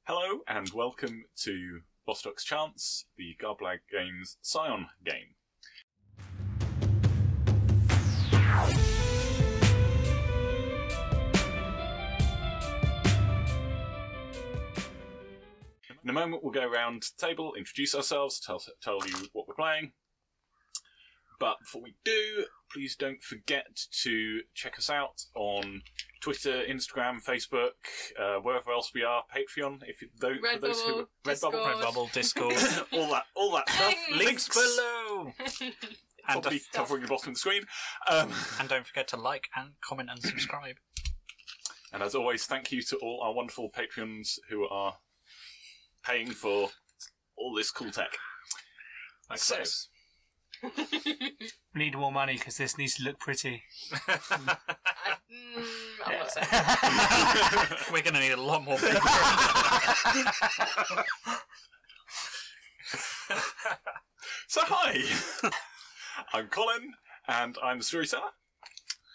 Hello and welcome to Vostok's Chance, the Garblag Games Scion game. In a moment we'll go around the table, introduce ourselves, tell you what we're playing. But before we do, please don't forget to check us out on Twitter, Instagram, Facebook, wherever else we are, Patreon. Redbubble, Discord, all that stuff. links below, and Probably covering the bottom of the screen. and don't forget to like and comment and subscribe. And as always, thank you to all our wonderful Patreons who are paying for all this cool tech. Like So, this. We need more money because this needs to look pretty. I'm not saying. We're going to need a lot more people. so hi, I'm Colin, and I'm the storyteller.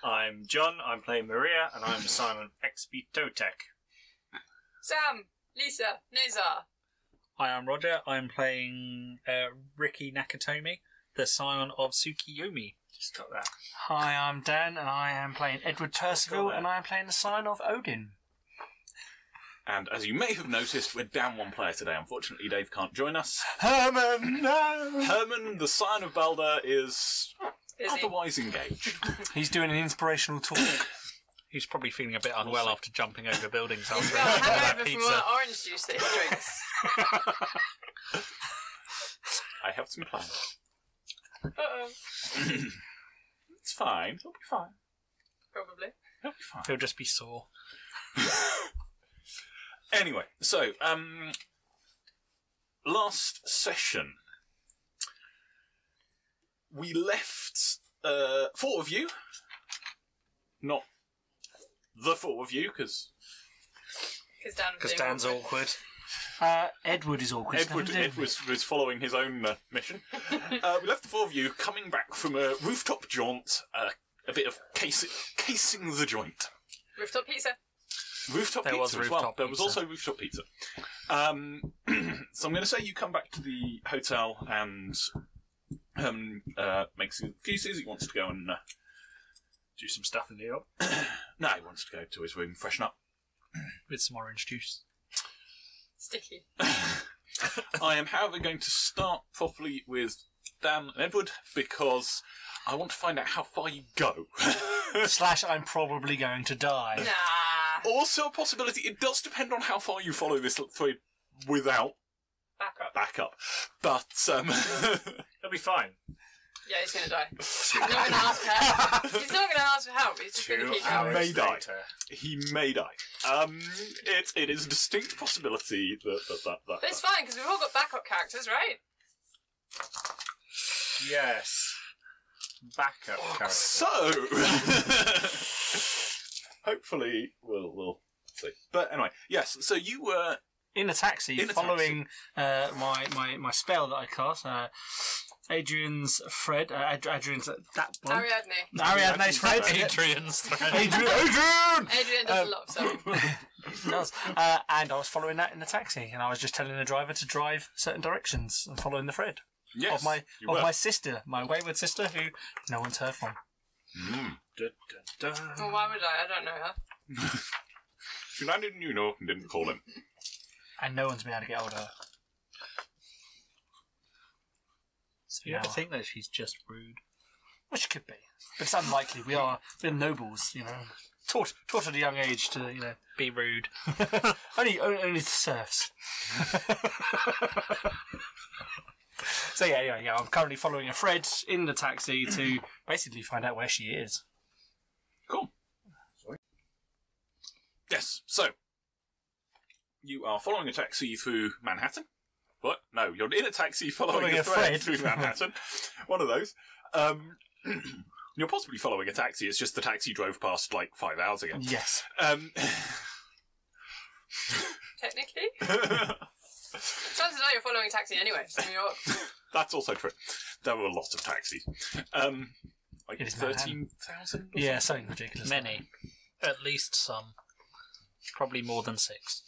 I'm John, I'm playing Maria, and I'm Simon Expitotek. Sam, Lisa, Nezar. Hi, I'm Roger. I'm playing Ricky Nakatomi, the Scion of Tsukiyomi. Just got that. Hi, I'm Dan, and I am playing Edward Percival, and I am playing the Scion of Odin. And as you may have noticed, we're down one player today. Unfortunately, Dave can't join us. Herman, no! Herman, the Scion of Balder, is Is he? otherwise engaged. He's doing an inspirational talk. He's probably feeling a bit unwell after jumping over buildings He's after got a all that hangover from pizza. all that orange juice that he drinks. I have some plans. Uh-oh. It's fine. He'll be fine. Probably. He'll be fine. He'll just be sore. Anyway, so, last session, we left, 4 of you. Not the 4 of you, because Because Dan's awkward. Edward is awkward. Ed was following his own mission. We left the 4 of you coming back from a rooftop jaunt, a bit of casing the joint. Rooftop pizza. Rooftop There was pizza as well. rooftop There was pizza. also rooftop pizza. So I'm going to say you come back to the hotel and Herman makes excuses. He wants to go and... Do some stuff in New York. no, he wants to go to his room, freshen up. With some orange juice. Sticky. I am, however, going to start properly with Dan and Edward because I want to find out how far you go. / I'm probably going to die. Nah. Also a possibility, it does depend on how far you follow this thread without Back up. backup. But, It'll be fine. Yeah, he's going to die. He's not going to ask for help. He's not going to ask for help. He's just going to 2 keep hours. going. May die. later. he may die. It is a distinct possibility that. But it's fine, because we've all got backup characters, right? Yes. Backup character. So, hopefully we'll see. But anyway, yes. So you were In a taxi, In a following my spell that I cast. Adrian's Fred. Adrian's that one. Ariadne. Ariadne's Fred. Adrian's thread. Adrian! Adrian does a lot of stuff. Does. And I was following that in the taxi, and I was just telling the driver to drive certain directions and following the thread yes, of my you were. sister, my wayward sister, who no one's heard from. Mm. Well, why would I? I don't know her. She landed in New York and didn't call him. And no one's been able to get hold of her. So you ever think that she's just rude? Which could be, but it's unlikely. We're nobles, you know, taught at a young age to, you know, Be rude. only to serfs. So yeah, anyway, I'm currently following a Fred in the taxi to basically find out where she is. Cool. Yes. So you are following a taxi through Manhattan. What? No, you're in a taxi following a thread through Manhattan. One of those. You're possibly following a taxi. It's just the taxi drove past like 5 hours ago. Yes. Technically. Chances are you're following a taxi anyway. It's New York. That's also true. There were lots of taxis. Like It is Manhattan. 13,000? Yeah, something ridiculous. Many. At least some. Probably more than 6.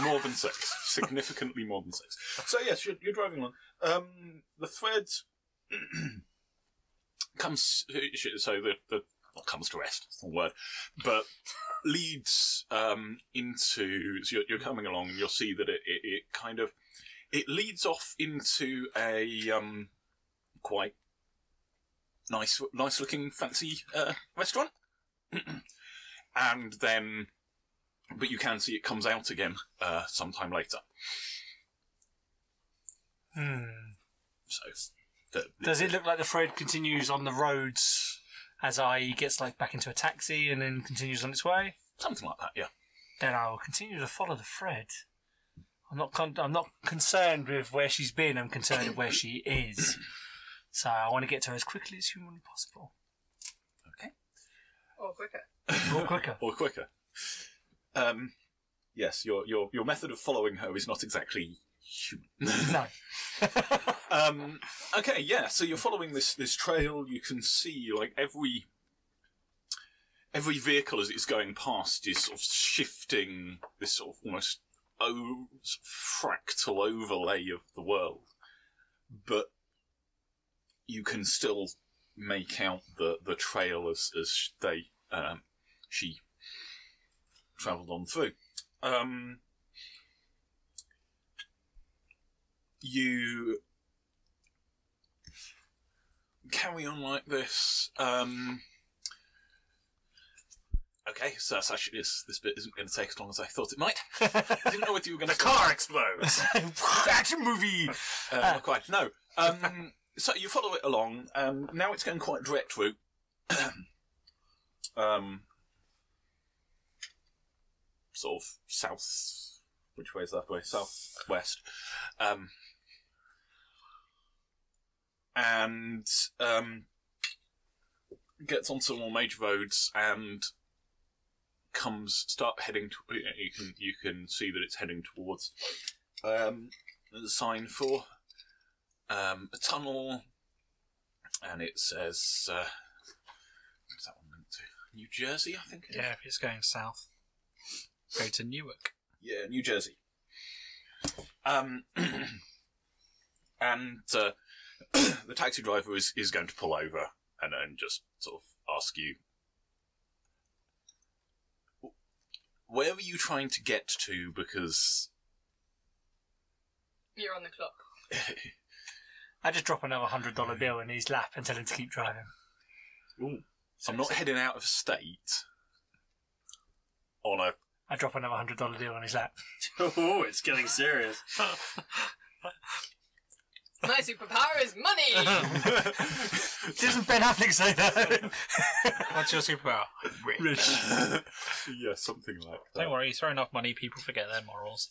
More than 6. Significantly more than 6. So yes, you're driving along. The thread comes... So the not comes to rest, it's the word. But leads into... So you're coming along and you'll see that it kind of... It leads off into a quite nice looking fancy restaurant. And then... But you can see it comes out again sometime later. So, does it look like the thread continues on the roads as I gets like back into a taxi and then continues on its way? Something like that, yeah. Then I will continue to follow the thread. I'm not concerned with where she's been. I'm concerned with where she is. So I want to get to her as quickly as humanly possible. Okay. Or quicker. Or quicker. Or quicker. Yes, your method of following her is not exactly human. No. Okay, yeah. So you're following this trail. You can see like every vehicle as it's going past is sort of shifting this sort of almost fractal overlay of the world, but you can still make out the trail as she travelled on through. You carry on like this. Okay, so that's actually this bit isn't going to take as long as I thought it might. I didn't know whether you were going to... The car explodes! Action movie! Not quite, no. So you follow it along, and now it's going quite direct route. Sort of south... Which way is that way? South-west. And gets onto more major roads and start heading to, you can see that it's heading towards there's a sign for a tunnel, and it says what's that one linked to? New Jersey, I think it is. Yeah, if it's going south, go to Newark. Yeah, New Jersey. And the taxi driver is going to pull over and just sort of ask you, where are you trying to get to? Because You're on the clock. I just drop another $100 bill in his lap and tell him to keep driving. Ooh, I'm not heading out of state on a... I drop another $100 deal on his lap. Oh, it's getting serious. My superpower is money! Doesn't Ben Affleck say that? What's your superpower? Rich. Yeah, something like that. Don't worry, you throw enough money, people forget their morals.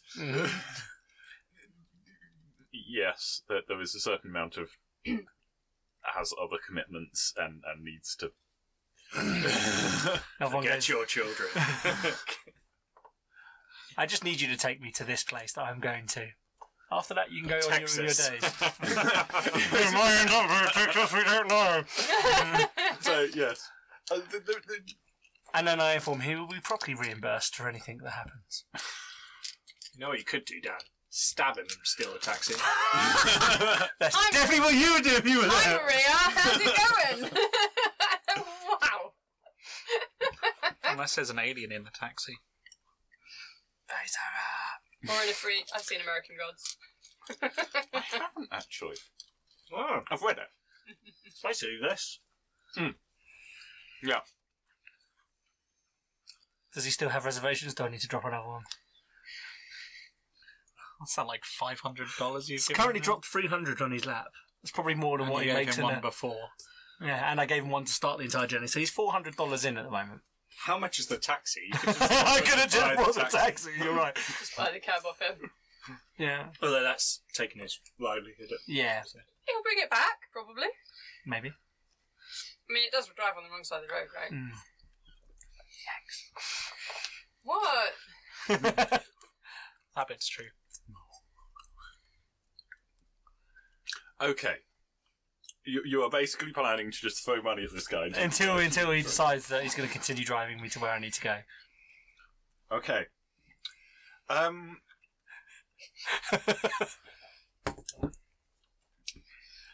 Yes, there is a certain amount of... has other commitments and needs to... Forget your children. I just need you to take me to this place that I'm going to. After that, you can go on your Texas. days. We might end up in Texas, we don't know. So, yes. And then I inform him he will be properly reimbursed for anything that happens. You know what you could do, Dan? Stab him and steal a taxi. That's definitely what you would do if you were Hi there. Maria, how's it going? Wow. Unless there's an alien in the taxi. Or in a free... I've seen American Gods. I haven't, actually. Oh, I've read it. I see this. Yeah. Does he still have reservations? Do I need to drop another one? That's not like $500 He's currently dropped $300 on his lap. That's probably more than what he makes in one it. before. Yeah, and I gave him one to start the entire journey, so he's $400 in at the moment. How much is the taxi? You could just I could have just buy bought the taxi, you're right. Just buy the cab off him. Yeah. Although that's taking his livelihood. Yeah, He'll bring it back, probably. maybe. I mean, it does drive on the wrong side of the road, right? What? That bit's true. Okay. You are basically planning to just throw money at this guy. Until he decides that he's going to continue driving me to where I need to go. Okay.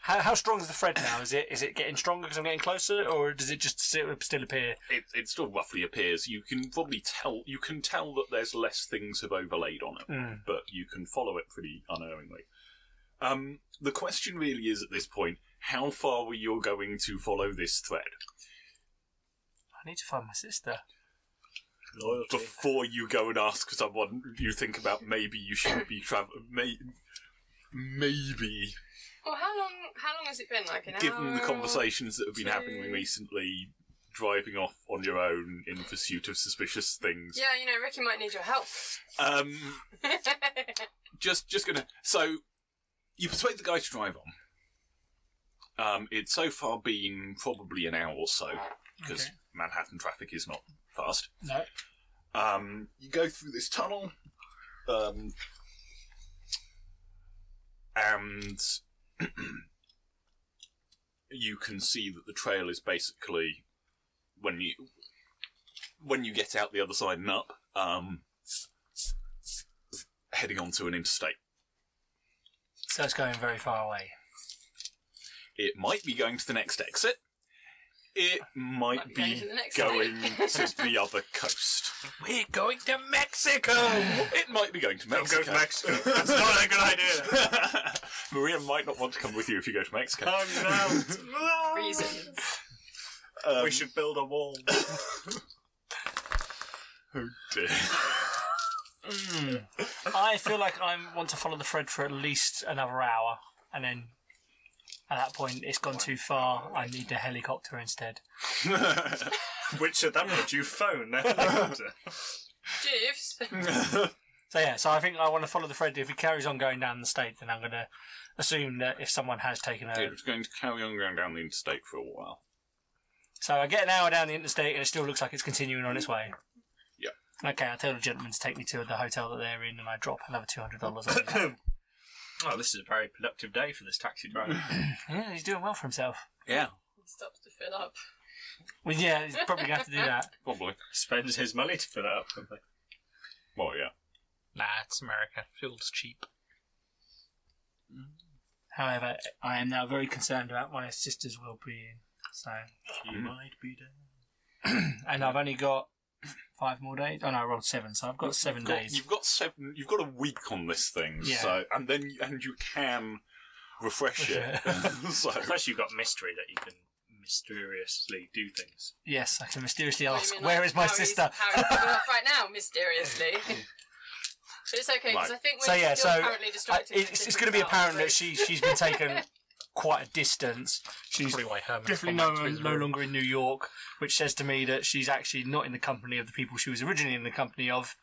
How strong is the thread now? Is it getting stronger because I'm getting closer, or does it just still appear? It still roughly appears. You can probably tell. You can tell that there's less things have overlaid on it, but you can follow it pretty unerringly. The question really is at this point: how far were you going to follow this thread? I need to find my sister. Loyalty. Before you go and ask someone, you think about maybe you should be traveling. Maybe. Well, how long has it been? Like an Given hour? the conversations that have been two? happening recently, driving off on your own in pursuit of suspicious things. Yeah, you know, Ricky might need your help. Just gonna. So, you persuade the guy to drive on. It's so far been probably an hour or so, because Manhattan traffic is not fast. No. You go through this tunnel, and you can see that the trail is basically when you get out the other side and up, heading onto an interstate. So it's going very far away. It might be going to the next exit. It might be to the next going state. to the other coast. We're going to Mexico! It might be going to Mexico. Don't go to Mexico. That's not a good idea. Maria might not want to come with you if you go to Mexico. I'm out. Reasons. We should build a wall. Oh dear. I feel like I want to follow the thread for at least another hour, and then at that point it's gone too far. I need a helicopter instead. Which at that point you phone the helicopter. Jeeves. So I think I want to follow the thread. If it carries on going down the state, then I'm going to assume that if someone has taken a... It's going to carry on going down the interstate for a while. So I get an hour down the interstate and it still looks like it's continuing on its way. Yeah. Okay, I tell the gentleman to take me to the hotel that they're in, and I drop another $200 on him. Oh, this is a very productive day for this taxi driver. Yeah, he's doing well for himself. Yeah. He stops to fill up. Well, yeah, he's probably going to have to do that. Probably. Spends his money to fill it up. Probably. Well, yeah. Nah, it's America. Fuel's cheap. However, I am now very concerned about my sister's well-being. So, You might be dead. and I've only got 5 more days. Oh no, I rolled 7, so I've got 7 days. You've got 7. You've got a week on this thing. Yeah. So and you can refresh it. So Plus you've got mystery that you can mysteriously do things. Yes, I can mysteriously What do ask, you mean, where like, is my sister? How he's coming off right now, mysteriously. But it's okay, because Right. I think So we're yeah, still so currently distracted. it's going to be apparent that she's been taken quite a distance. She's Probably why Herman's definitely gone back to his no room. longer in New York, which says to me that she's actually not in the company of the people she was originally in the company of.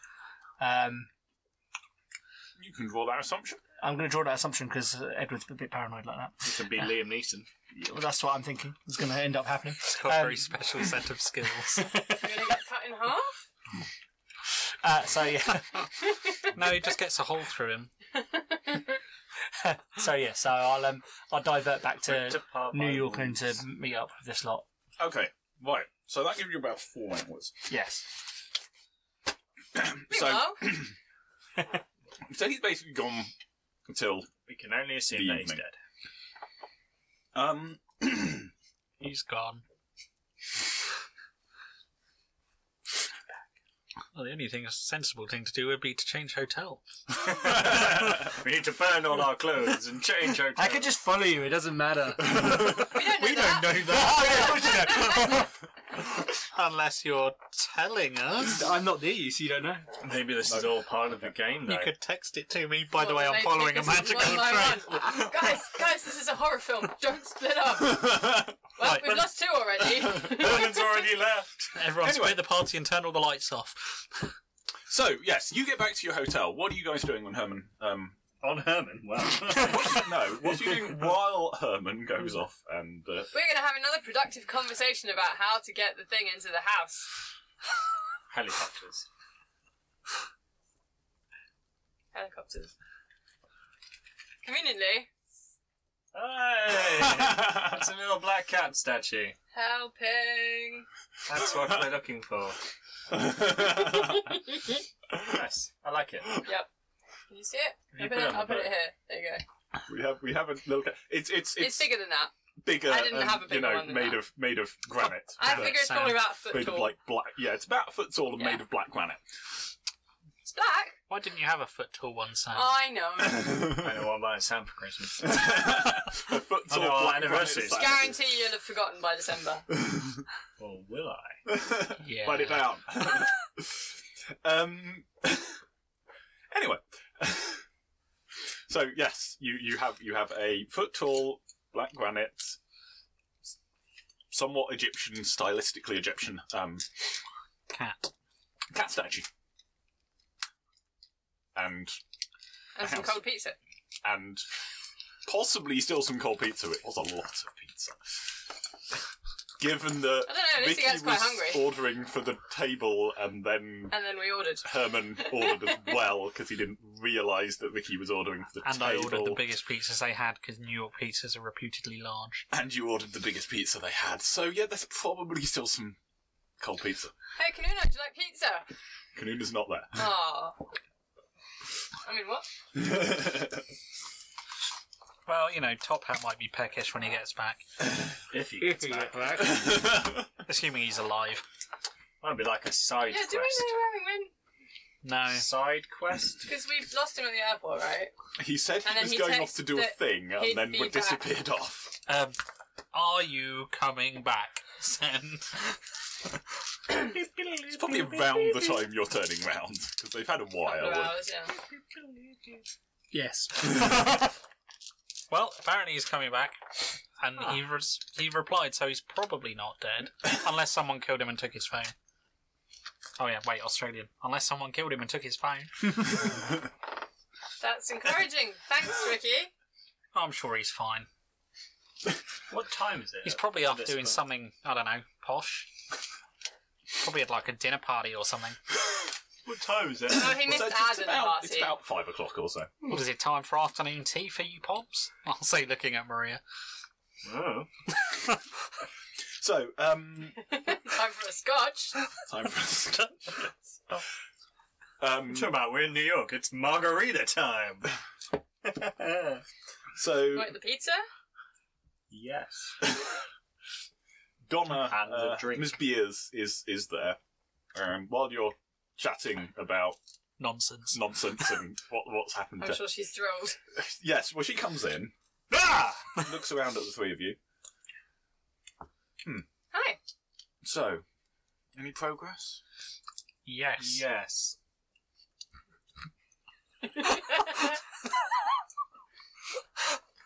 you can draw that assumption. I'm going to draw that assumption because Edward's a bit paranoid like that. It could be Liam Neeson. Yeah, well, that's what I'm thinking is going to end up happening. He's got a very special set of skills. You're going to get cut in half? So yeah, No, he just gets a hole through him. so I'll divert back to Part New by York rules. and to meet up with this lot. Okay. Right. So that gives you about 4 hours. Yes. Meanwhile, So he's basically gone until We can only assume The that he's evening. dead. He's gone. Well, the only sensible thing to do would be to change hotel. We need to burn all our clothes and change hotels. I could just follow you. It doesn't matter. we don't know that. Unless you're telling us. I'm not near you, so you don't know. Maybe this is all part of the game, though. You could text it to me. By the way, Well, I'm they following take a us magical one by train. one. Guys, this is a horror film. Don't split up. Well, we've lost 2 already. Herman's already left. Everyone Anyway. split the party and turn all the lights off. So yes, you get back to your hotel. What are you guys doing when Herman? On Herman, wow. No, what are you doing while Herman goes off and? We're going to have another productive conversation about how to get the thing into the house. Helicopters. Helicopters. Conveniently. Hey! That's a little black cat statue. Helping. That's what we're looking for. Nice. I like it. Yep. Can you see it? You I'll put it here. There you go. We have a little. It's bigger than that. bigger. I didn't have a and, bigger one than made that. of granite. I figure it's probably about a foot made tall. of like black. Yeah, it's about a foot tall and Yeah. made of black granite. It's black. Why didn't you have a foot tall one, Sam? I know. I know what I'm buying Sam for Christmas. A foot tall I know, our black anniversary. granite. Guarantee you'll have forgotten by December. Or will I? Yeah. Write it down. Anyway, so yes, you have a foot tall black granite, somewhat Egyptian, stylistically Egyptian Cat. cat statue, and And some house. cold pizza. and possibly still some cold pizza. It was a lot of pizza. Given that I don't know, at least he Vicky gets quite was hungry. ordering for the table and then And then we ordered. Herman ordered as well because he didn't realise that Vicky was ordering for the And I table. ordered the biggest pizzas they had because New York pizzas are reputedly large. And you ordered the biggest pizza they had. So yeah, there's probably still some cold pizza. Hey, Kanuna, do you like pizza? Kanuna's not there. Aww. I mean, what? Well, you know, Top Hat might be peckish when he gets back. If he gets back. Assuming he's alive. Might be like a side Yeah, do we quest. know where we went? No. Side quest? Because we lost him at the airport, right? He said And he then was he going off to do a texted thing that and he'd then be back. disappeared off. Are you coming back, Sen? It's probably around the time you're turning round because they've had a Couple while. of hours, yeah. Yes. Well, apparently he's coming back, and he replied, so he's probably not dead, unless someone killed him and took his phone. Oh yeah, wait, Australian. Unless someone killed him and took his phone. That's encouraging. Thanks, Ricky. I'm sure he's fine. What time is it? He's probably off This doing month? something, I don't know, posh. Probably at like a dinner party or something. What time is it? Oh, he missed So our dinner party. it's about 5 o'clock or so. What is it, time for afternoon tea for you pops? I'll say, looking at Maria. Oh. So, Time for a scotch. time for Talk about we're in New York. It's margarita time. so Wait, the pizza? Yes. Donna, And the drink. Miss Beers is there, and while you're chatting about Nonsense. nonsense and what's happened, I'm sure she's thrilled. yes, well she comes in, Ah! looks around at the three of you. Hi. So, any progress? Yes. Yes.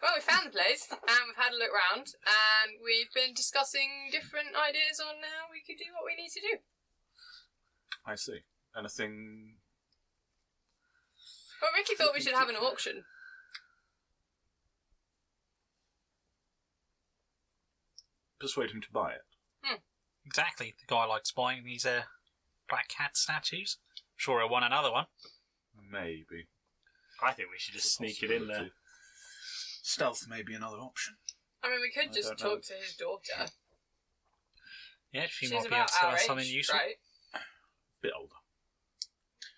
Well, we found the place, and we've had a look round, and we've been discussing different ideas on how we could do what we need to do. I see. Anything? Well, Ricky thought we should have an auction. Persuade him to buy it. Exactly. The guy likes buying these black cat statues. Sure he'll want another one. Maybe. I think we should just sneak it in there. Stealth may be another option. I mean, we could I just don't know. talk to his daughter. Yeah, she She's might be able about to tell our us something age, useful. right? Bit older.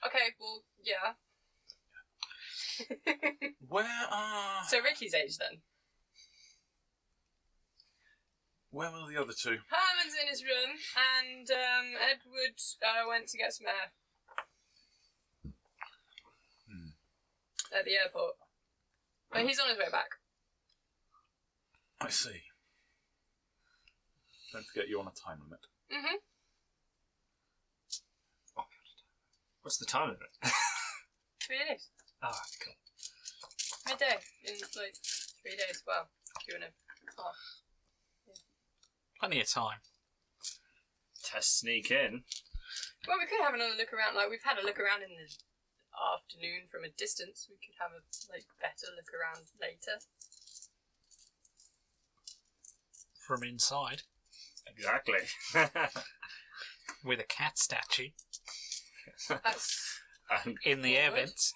Okay, well, yeah. Where are? So Ricky's age then. Where were the other two? Herman's in his room, and Edward went to get some air. At the airport. But he's on his way back. I see. Don't forget you're on a time limit. Mm-hmm. What's the time of it? 3 days. Ah, cool. Midday. In like 3 days. Well, 2.5. Plenty of time. To sneak in. Well, we could have another look around. Like, we've had a look around in the afternoon from a distance. We could have a better look around later. From inside. Exactly. With a cat statue. That's And In the air Forward. vents.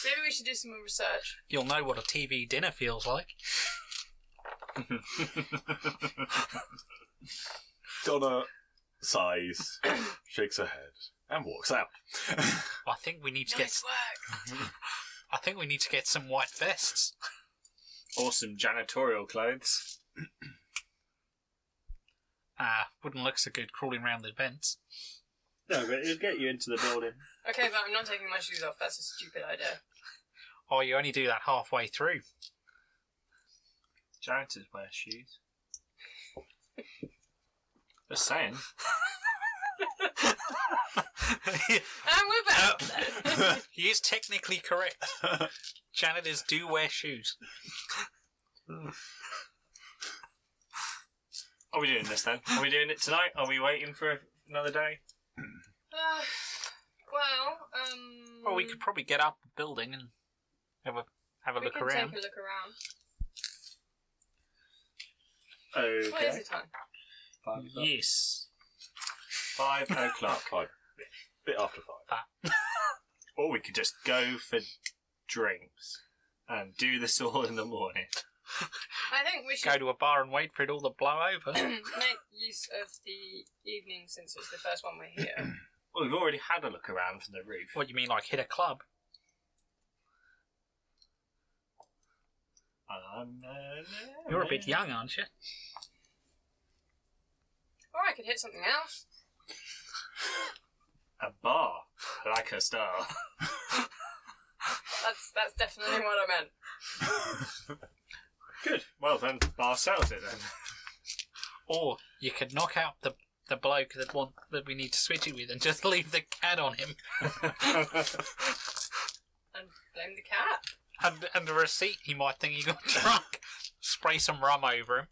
maybe we should do some more research. You'll know what a TV dinner feels like. Donna sighs, shakes her head, and walks out. I think we need to Nice work. I think we need to get some white vests. Or some janitorial clothes. Wouldn't look so good crawling around the vents. No, but it'll get you into the building. Okay, but I'm not taking my shoes off. That's a stupid idea. Oh, you only do that halfway through. Janitors wear shoes. Just saying. And we're back. He is technically correct. Janitors do wear shoes. Are we doing this then? Are we doing it tonight? Are we waiting for another day? Well, we could probably get up the building and have a we look can around. take a look around. Okay. What is the time? 5 o'clock. Yes. 5 o'clock. 5. Bit after 5. Or we could just go for drinks and do this all in the morning. I think we should Go to a bar and wait for it all to blow over. make use of the evening since it's the first one we're here. Well, we've already had a look around from the roof. What, you mean like hit a club? You're a bit young, aren't you? Or I could hit something else. A bar. I like her style. That's definitely what I meant. Good. Well then, bar sells it then. Or you could knock out the bloke that we need to switch it with and just leave the cat on him. And blame the cat. And the receipt, he might think he got drunk. Spray some rum over him.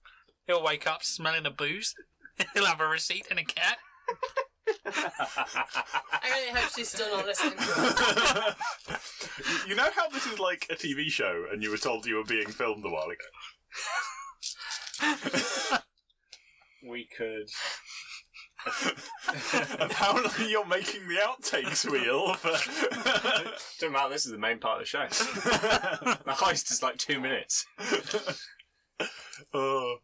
He'll wake up smelling of booze. He'll have a receipt and a cat. I really hope she's still not listening to us. You know how this is like a TV show and you were told you were being filmed a while ago? We could... Apparently you're making the outtakes wheel for... Doesn't matter, this is the main part of the show. The heist is like 2 minutes. Oh.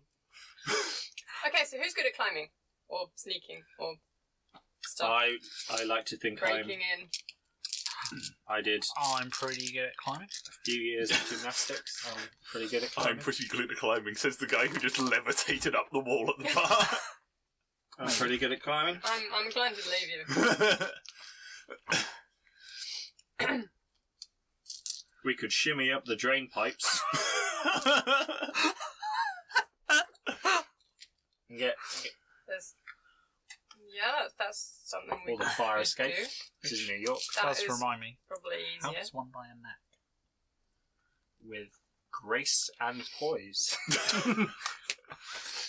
Okay, so who's good at climbing? Or sneaking? Or stuff? I like to think Breaking in? I did I'm pretty good at climbing. a few years of gymnastics. I'm pretty good at climbing. I'm pretty good at climbing, says the guy who just levitated up the wall at the bar. I'm pretty good at climbing. I'm inclined to believe you. We could shimmy up the drain pipes and get There's... Yeah, that's something we all the could fire escape. do. This is New York That Does is remind me. probably How easier. does one buy a knack? with grace and poise.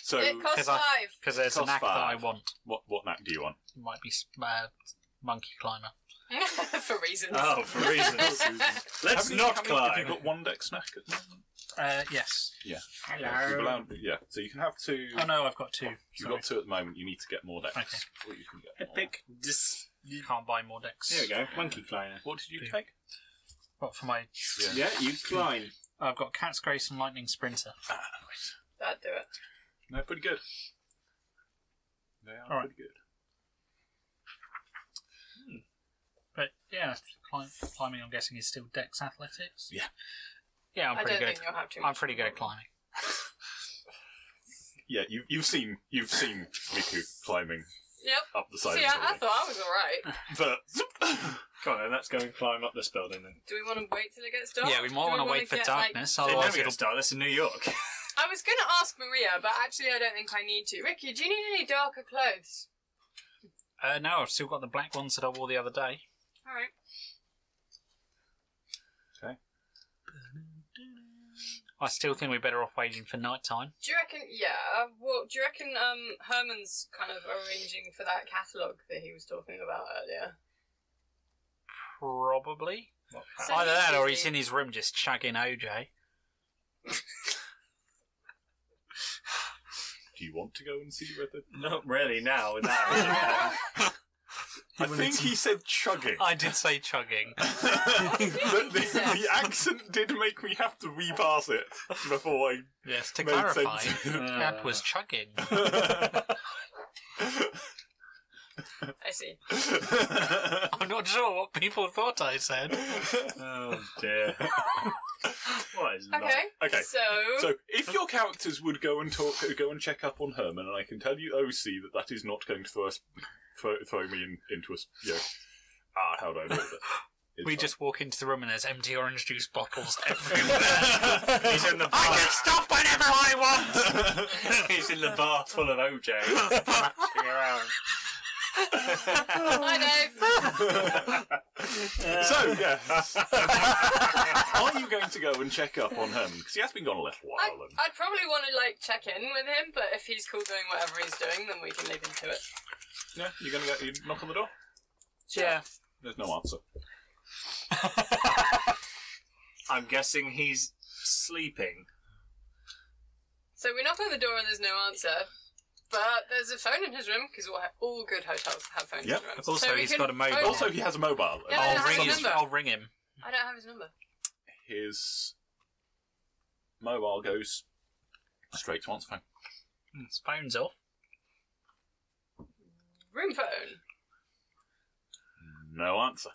So, It costs 'cause I- 5. Because there's a Cost knack that I 5. want. what knack do you want? It might be monkey climber. For reasons. Oh, for reasons. Let's Have you- not have climb. you got one dex knack at the moment? Yes. Yeah. Hello. You've allowed, yeah, so you can have 2. Oh no, I've got 2. You've Sorry. got 2 at the moment, you need to get more decks. Okay. Or you can get more. Epic. Can't buy more decks. There we go. Monkey climber. What did you Yeah. take? What for my? Yeah, you climb. I've got Cat's Grace and Lightning Sprinter. That'd do it. No, pretty good. They are Alright. pretty good. But yeah, climbing. I'm guessing is still Dex Athletics. Yeah. Yeah, I'm I pretty don't good. think you'll have too much. I'm pretty good at climbing. Yeah, you've seen Miku climbing Yep. up the side See, of the I building. thought I was alright. But Come on then, let's go and climb up this building then. Do we want to wait till it gets dark? Yeah, we might Do want to wanna wait for get, darkness. They're Otherwise, never going it'll to start this in New York. I was going to ask Maria, but actually I don't think I need to. Ricky, do you need any darker clothes? No, I've still got the black ones that I wore the other day. Alright. okay. I still think we're better off waiting for night time. Do you reckon, yeah, well, do you reckon Herman's kind of arranging for that catalogue that he was talking about earlier? Probably. So Either that or busy. he's in his room just chugging OJ. Do you want to go and see whether... Not really now with that. I think he said chugging. I did say chugging. The accent did make me have to repass it before I... Yes, to Made clarify, sense. that was chugging. I see. I'm not sure what people thought I said. Oh dear. What is that? Okay. Okay. So if your characters would go and check up on Herman, and I can tell you, OC, that is not going to throw me into a... how do I know that? We just walk into the room and there's empty orange juice bottles everywhere. He's in the I bar. can stop whenever I want! He's in the bath full of OJ. Flashing around. hi, Dave. So, yes. Are you going to go and check up on Herman? Because he has been gone a little while. I'd probably want to check in with him, but if he's cool doing whatever he's doing, then we can leave him to it. Yeah, you're going to go... You knock on the door? Yeah. There's no answer. I'm guessing he's sleeping. So we knock on the door and there's no answer. But there's a phone in his room, because all good hotels have phones Yep. in rooms. Also, So we he's can got a mobile. phone Also, him. he has a mobile. Yeah, I don't have his number. I'll ring him. I don't have his number. His mobile goes straight to answer phone. His phone's off. Room phone. No answer.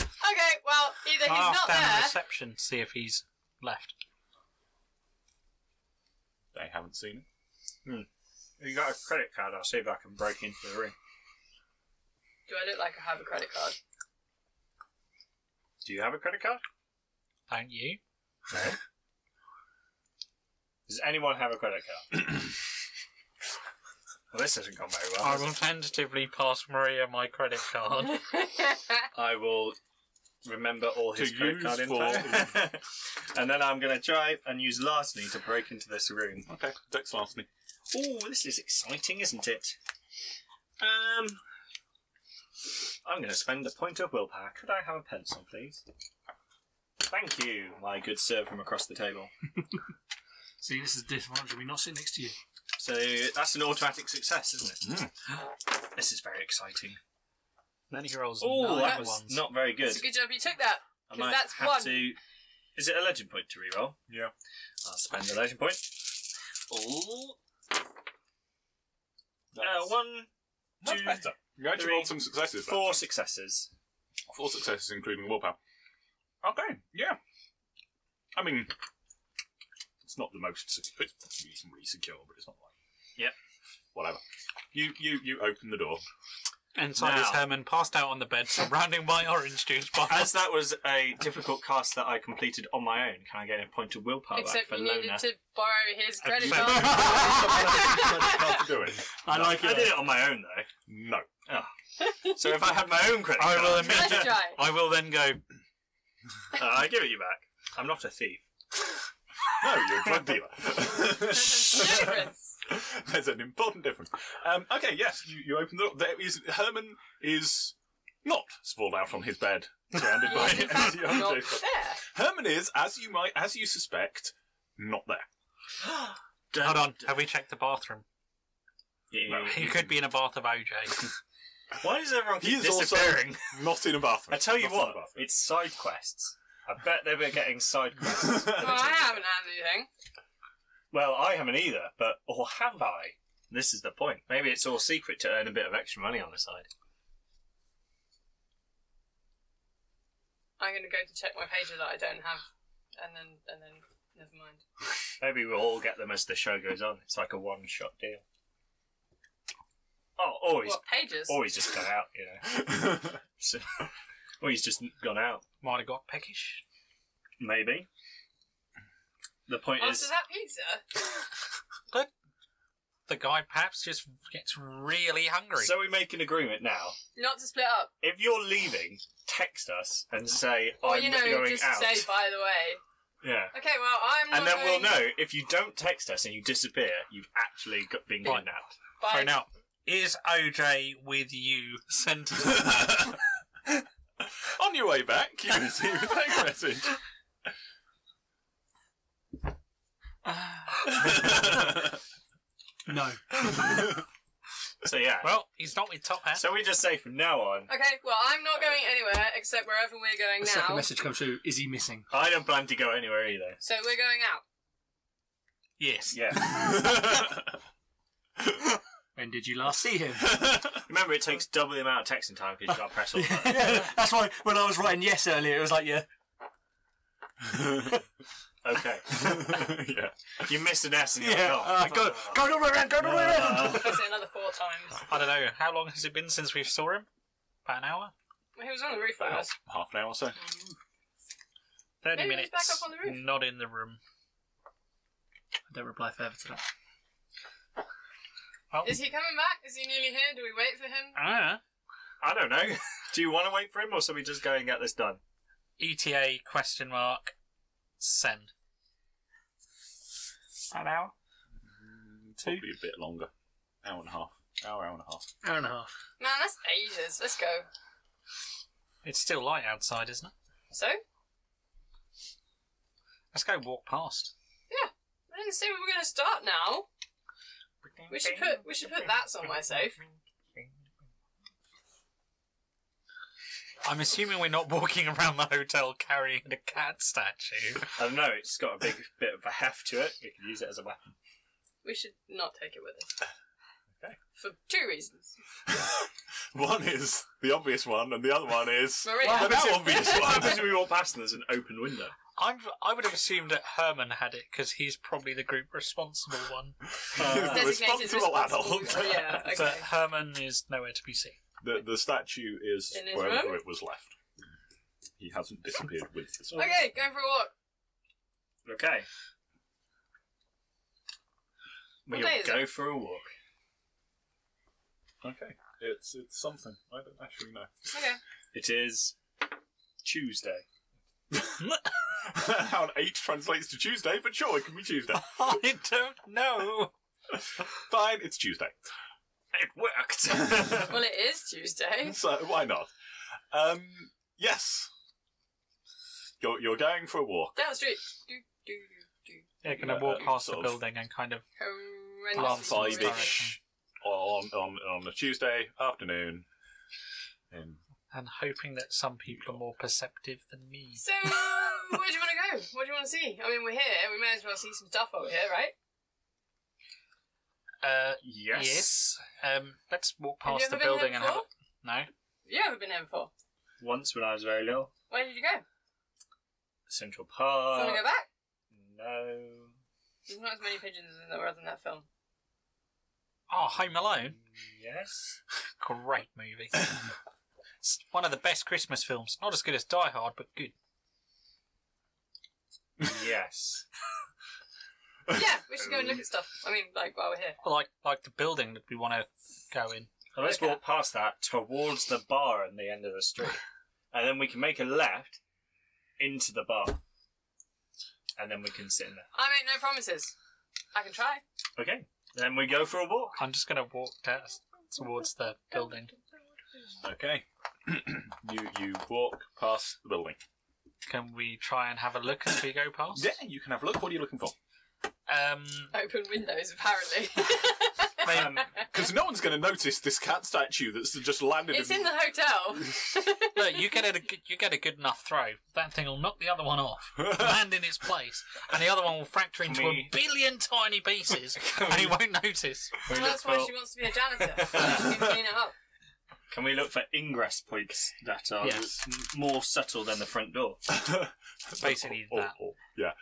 Okay, well, either he's I'll not ask down there. reception to see if he's left. They haven't seen him. You got a credit card? I'll see if I can break into the room. Do I look like I have a credit card? Do you have a credit card? Don't you? No. Does anyone have a credit card? Well, this hasn't gone very well. I has will it? tentatively pass Maria my credit card. I will remember all his To credit use card info. And then I'm going to try and use larceny to break into this room. Okay, Dex larceny. Oh, this is exciting, isn't it? I'm going to spend a point of willpower. Could I have a pencil, please? Thank you, my good sir from across the table. See, this is the disadvantage of me not sitting next to you. So that's an automatic success, isn't it? This is very exciting. Then he rolls Oh, 9 that was ones. not very good. It's a good job you took that. I 'cause might that's have one. to... Is it a legend point to reroll? Yeah. I'll spend the legend point. Oh. That's, 1, that's 2, better. You actually 3, rolled some successes. 4 successes. 4 successes, including willpower. Okay, yeah. I mean, it's not the most secure. It's reasonably secure, but it's not like... Yep. Whatever. You open the door. Inside is Now- Herman, passed out on the bed, surrounding by orange juice bottles. As that was a difficult cast that I completed on my own, can I get a point of willpower Except back for you needed Lona? to borrow his credit Credit card. card to do it. I like I it. did it on my own, though. No. So if I had my own credit I card... will Let's try. I will then go, I give it you back. I'm not a thief. No, you're a drug dealer. Difference. There's an important difference. Okay, yes, you open the door. Herman is not sprawled out on his bed, surrounded by He's in fact empty not objects. there. Herman is, as you suspect, not there. hold on, have we checked the bathroom? Yeah. He could be in a bath of OJ. Why does everyone He keep is also disappearing? not in a bathroom. I tell you Not in a what, bathroom. it's side quests. I bet they were getting side quests. Well, I haven't had anything. Well, I haven't either, but or have I? This is the point. Maybe it's all secret to earn a bit of extra money on the side. I'm going to go to check my pages that I don't have, and then never mind. Maybe we'll all get them as the show goes on. It's like a one-shot deal. Oh, or he's just gone out, you know. So, or he's just gone out. Might have got peckish. Maybe. The point After is, that pizza, The guy perhaps just gets really hungry. so we make an agreement now. not to split up. If you're leaving, text us and say, Or, I'm you know, going just out. say, by the way. Yeah. Okay, well, I'm not And then we'll going- know, if you don't text us and you disappear, you've actually been Right. kidnapped. Bye. Phone out. Is OJ with you? Sent On your way back, you receive a text message. No. So yeah. Well, he's not with Top Hat. So we just say from now on, Okay, well, I'm not going anywhere except wherever we're going The now. second message comes through, is he missing? I don't plan to go anywhere either. So we're going out. Yes. Yeah. When did you last see him? Remember, it takes double the amount of texting time because you got to press all that. Yeah, that's why when I was writing yes earlier, it was like, yeah. Okay. Yeah. You missed an S and you're Yeah, like, oh. go the way around, go the way around. I'll say another 4 times. I don't know. How long has it been since we saw him? About an hour? Well, he was on the roof with us. Half an hour or so. 30 Maybe he's minutes. back up on the roof. Not in the room. I don't reply further to that. Oh. Is he coming back? Is he nearly here? Do we wait for him? Ah. I don't know. Do you want to wait for him or shall we just go and get this done? ETA ? Send. An hour? Probably a bit longer. Hour and a half. Hour and a half. Hour and a half. Man, that's ages. Let's go. It's still light outside, isn't it? So? Let's go walk past. Yeah. I didn't say we were going to start now. We should put that somewhere safe. I'm assuming we're not walking around the hotel carrying a cat statue. I don't know, it's got a big bit of a heft to it. We could use it as a weapon. We should not take it with us. Okay. For 2 reasons. One is the obvious one, and the other one is Maria. the not obvious What one. happens when we walk past and there's an open window? I would have assumed that Herman had it because he's probably the group responsible one. The Designated responsible responsible. adult. Yeah, okay. But Herman is nowhere to be seen. The statue is In his wherever room? it was left. He hasn't disappeared with the statue. Okay, going for a walk. Okay. What We'll day is go it? for a walk. Okay, it's something. I don't actually know. Okay. It is Tuesday. How an 8 translates to Tuesday, but sure, it can be Tuesday. I don't know. Fine, it's Tuesday. It worked! Well, it is Tuesday. So why not? Yes. You're going for a walk. Down the street. Do, do, do, do. Yeah, can I walk past the sort of building and kind of Horrendous. Half Five-ish on a Tuesday afternoon. and hoping that some people are more perceptive than me. So, where do you want to go? What do you want to see? I mean, we're here. We may as well see some stuff over here, right? Yes. Let's walk Have you past the ever been building here and have before? no. You haven't been here before. Once when I was very little. Where did you go? Central Do you Park. want to go back? No. There's not as many pigeons as there was in that film. Oh, Home Alone. Yes. Great movie. It's one of the best Christmas films. Not as good as Die Hard, but good. Yes. Yeah, we should go and look at stuff. I mean, like, while we're here. Like the building that we want to go in. So let's Okay. walk past that towards the bar at the end of the street. And then we can make a left into the bar. And then we can sit in there. I make no promises. I can try. Okay. Then we go for a walk. I'm just going to walk down towards the building. Okay. you walk past the building. Can we try and have a look as we go past? Yeah, you can have a look. What are you looking for? Open windows, apparently. Because no one's going to notice this cat statue that's just landed. It's in the hotel. Look, you get a good enough throw. That thing will knock the other one off, land in its place, and the other one will fracture into a billion tiny pieces, and he won't notice. Well, that's why she wants to be a janitor. She can clean it up. Can we look for ingress points that are Yes. more subtle than the front door? Basically that. Yeah.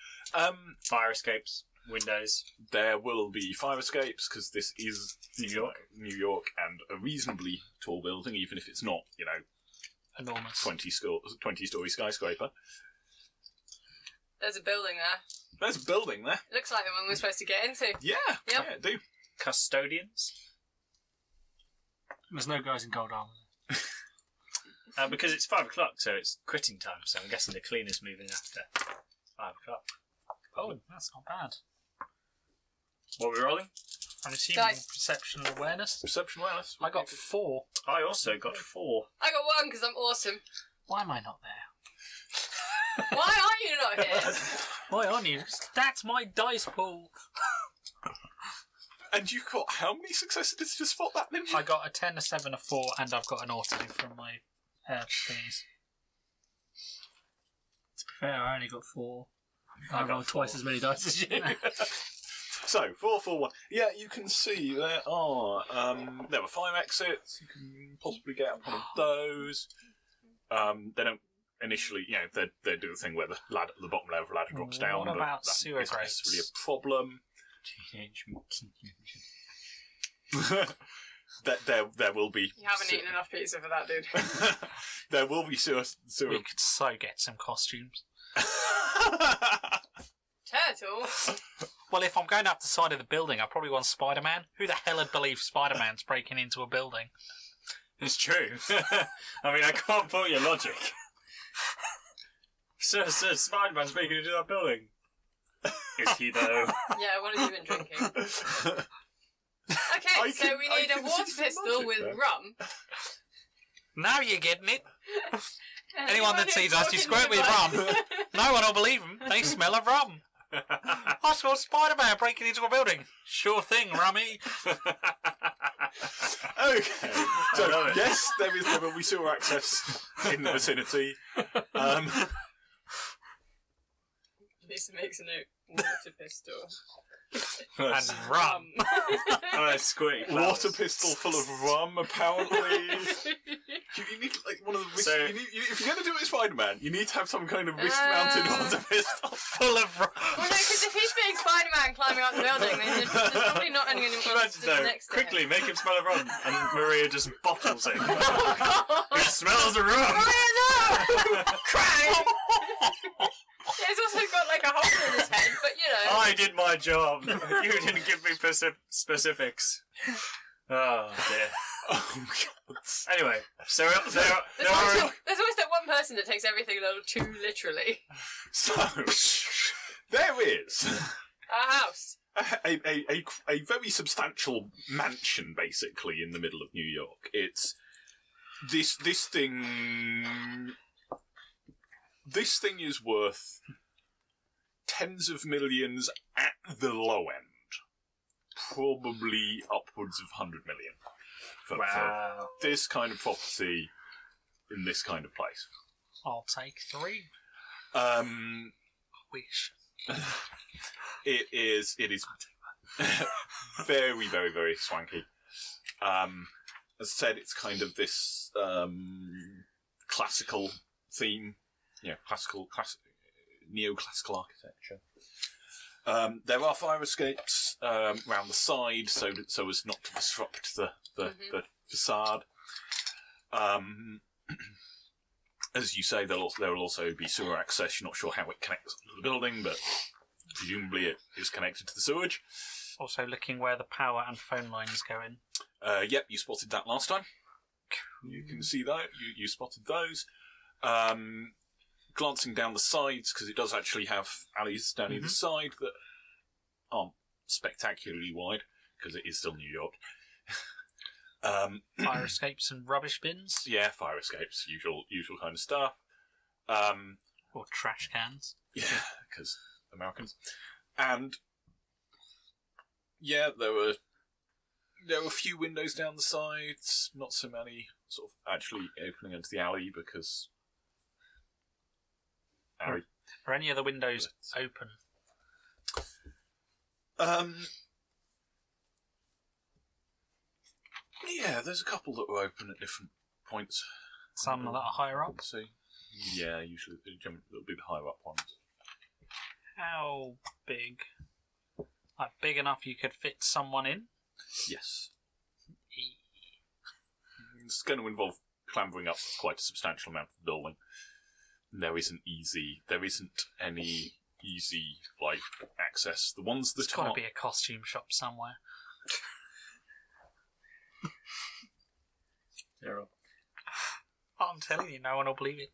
Fire escapes, windows. There will be fire escapes because this is New York, and a reasonably tall building, even if it's not, Enormous. 20-story skyscraper. There's a building there. There's a building there. It looks like the one we're supposed to get into. Yeah, Yep. yeah, do. Custodians. There's no guys in gold armour. Because it's 5 o'clock, so it's quitting time, so I'm guessing the cleaner's moving after 5 o'clock. Oh, that's not bad. What are we rolling? I'm assuming Dice. perception and awareness. Perception awareness. I got 4. I also got 4. I got 1 because I'm awesome. Why am I not there? Why are you not here? Why aren't you? That's my dice pool. And you've got how many successes to spot that ninja? I got a 10, a 7, a 4, and I've got an auto from my things. To be fair, I only got 4. I rolled twice as many dice as you. So 4, 4, 1. Yeah, you can see there were 5 exits. You can possibly get up one of those. They don't initially, they do the thing where the bottom level ladder drops down. What about that sewer isn't grates? necessarily a problem. Teenage Mutant there will be. You haven't eaten enough pizza for that, dude. There will be sewer. We could so get some costumes. Turtle? Well, if I'm going up the side of the building, I probably want Spider-Man. Who the hell would believe Spider-Man's breaking into a building? It's true. I mean, I can't fault your logic. So Spider-Man's breaking into that building. Is he though? Yeah, what have you been drinking? Okay, so we need a water pistol with rum. Now you're getting it. And Anyone that sees us, you squirt with rum. No one will believe them. They smell of rum. I saw Spider-Man breaking into a building. Sure thing, rummy. Okay. So yes, there will be sewer access in the vicinity. Lisa makes a note. Water pistol. And rum. Squeak. Water pistol full of rum, apparently. You need one of the wrist. So- if you're going to do it with Spider-Man, you need to have some kind of wrist-mounted water pistol Full of rum. Well, no, because if he's being Spider-Man climbing up the building, then there's probably not anyone who wants to Imagine sit though, next to quickly him. make him smell of rum, and Maria just bottles it. Oh, It smells of rum. no! Crying! He's also got like a hole in his head, but I did my job. You didn't give me specifics. Oh dear. Oh, God. Anyway, so there There's are. always that one person that takes everything a little too literally. So, there is A house. a very substantial mansion, basically, in the middle of New York. It's this thing. This thing is worth tens of millions at the low end. Probably upwards of 100 million. For this kind of property in this kind of place. I'll take 3. Wish. It is very, very, very swanky. As I said, it's kind of this classical theme. Neoclassical architecture. There are fire escapes around the side, so as not to disrupt the facade. As you say, there will also be sewer access. You're not sure how it connects to the building, but presumably it is connected to the sewage. Also looking where the power and phone lines go in. Yep, you spotted that last time. You can see that. You spotted those. Glancing down the sides, because it does actually have alleys down either side that aren't spectacularly wide, because it is still New York. Fire escapes and rubbish bins. Yeah, fire escapes, usual kind of stuff. Or trash cans. Yeah, because Americans. And yeah, there were a few windows down the sides, not so many sort of actually opening into the alley because alley. Are any of the windows open? Yeah, there's a couple that were open at different points. Some that are higher up? So, yeah, usually it'll be the higher up ones. How big? Like big enough you could fit someone in? Yes. It's going to involve clambering up quite a substantial amount of the building. There isn't any easy access. The ones that There's got to be a costume shop somewhere. Oh, I'm telling you, no one will believe it.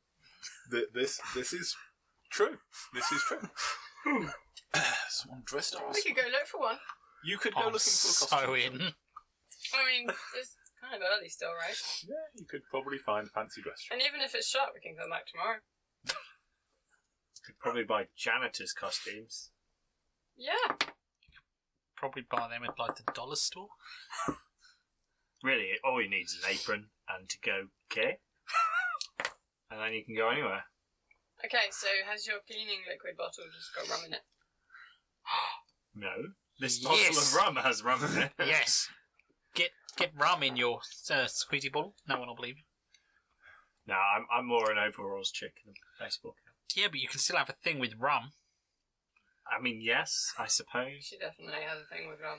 This is true. This is true. Someone dressed up. We could go look for one. You could go looking for a costume. So in. I mean, it's kind of early still, right? Yeah, you could probably find a fancy dress shop. And even if it's shut, we can come back tomorrow. Could probably buy janitor's costumes. Yeah. probably buy them at like the dollar store. Really, all he needs is an apron and to go okay, and then you can go anywhere. Okay, so has your cleaning liquid bottle just got rum in it? No, this Yes. bottle of rum has rum in it. Yes. Get rum in your squeezy bottle. No one will believe you. No, I'm more an overalls chick than a baseball cap. Yeah, but you can still have a thing with rum. I mean, yes, I suppose. She definitely has a thing with rum.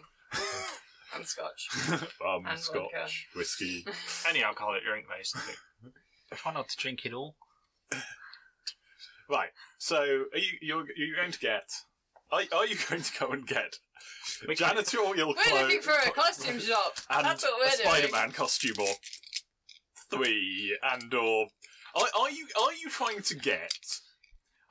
And scotch. And Scotch, vodka. whiskey. Any alcoholic drink, basically. Try not to drink it all. Right. So, are you going to get? Are you going to go and get janitorial We're looking for a costume shop. and That's what a we're doing. Spider-Man costume or 3 and or are you trying to get?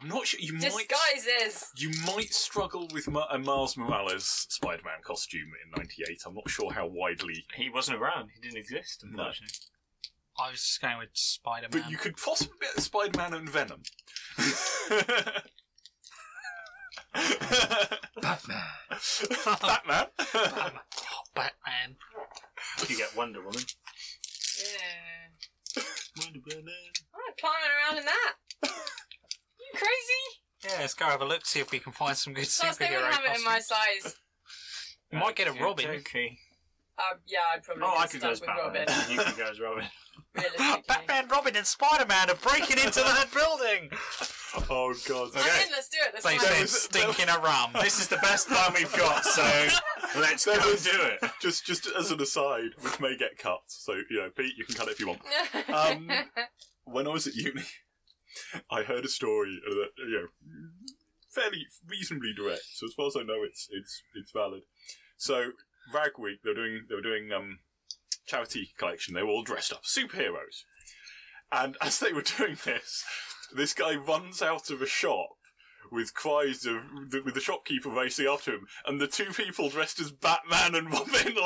I'm not sure. Disguises. You might struggle with a Miles Morales Spider-Man costume in '98. I'm not sure how widely. He wasn't around. He didn't exist, unfortunately. I was just going with Spider-Man. But you could possibly get Spider-Man and Venom. Batman. Batman. Batman. Oh, Batman. You could get Wonder Woman. Yeah. Wonder Woman. I'm not climbing around in that. You crazy? Yeah, let's go have a look, see if we can find some good Plus, they superhero wouldn't have it in my costumes. size. We might get a Robin. Okay. Yeah, I'd probably Oh, I get could stuck go as with Batman. Robin. You could go as Robin. Realistically. Batman, Robin, and Spider-Man are breaking into that building. Oh God. I'm in, let's do it. Let's They find said it. stinking a rum. This is the best plan we've got, so let's go was- do it. Just as an aside, which may get cut. So Pete, you can cut it if you want. When I was at uni, I heard a story that fairly reasonably direct. So as far as I know, it's valid. So Rag Week, they were doing charity collection. They were all dressed up superheroes, and as they were doing this guy runs out of a shop with cries with the shopkeeper racing after him, and the 2 people dressed as Batman and Robin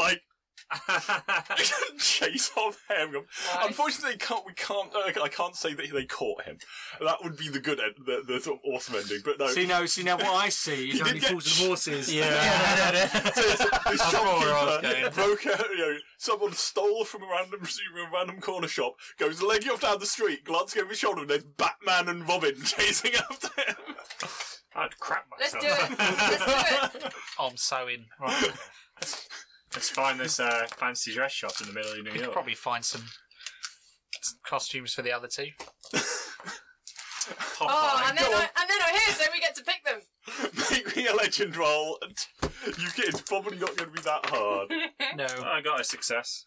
chase on him. Nice. Unfortunately, I can't say that they caught him. That would be the good end, the sort of awesome ending. But no, See now what I see He is only did get fools and horses. this I shopkeeper broke out. Someone stole from a random corner shop, goes legging off down the street, glancing over his shoulder, and there's Batman and Robin chasing after him. I'd crap Let's myself. do it. Let's do it. Oh, I'm so in. Right. Let's find this fancy dress shop in the middle of New We could York. probably find some costumes for the other 2. Oh, and then Go on. I'm here, so we get to pick them. Make me a legend roll. It's probably not going to be that hard. No. I got a success.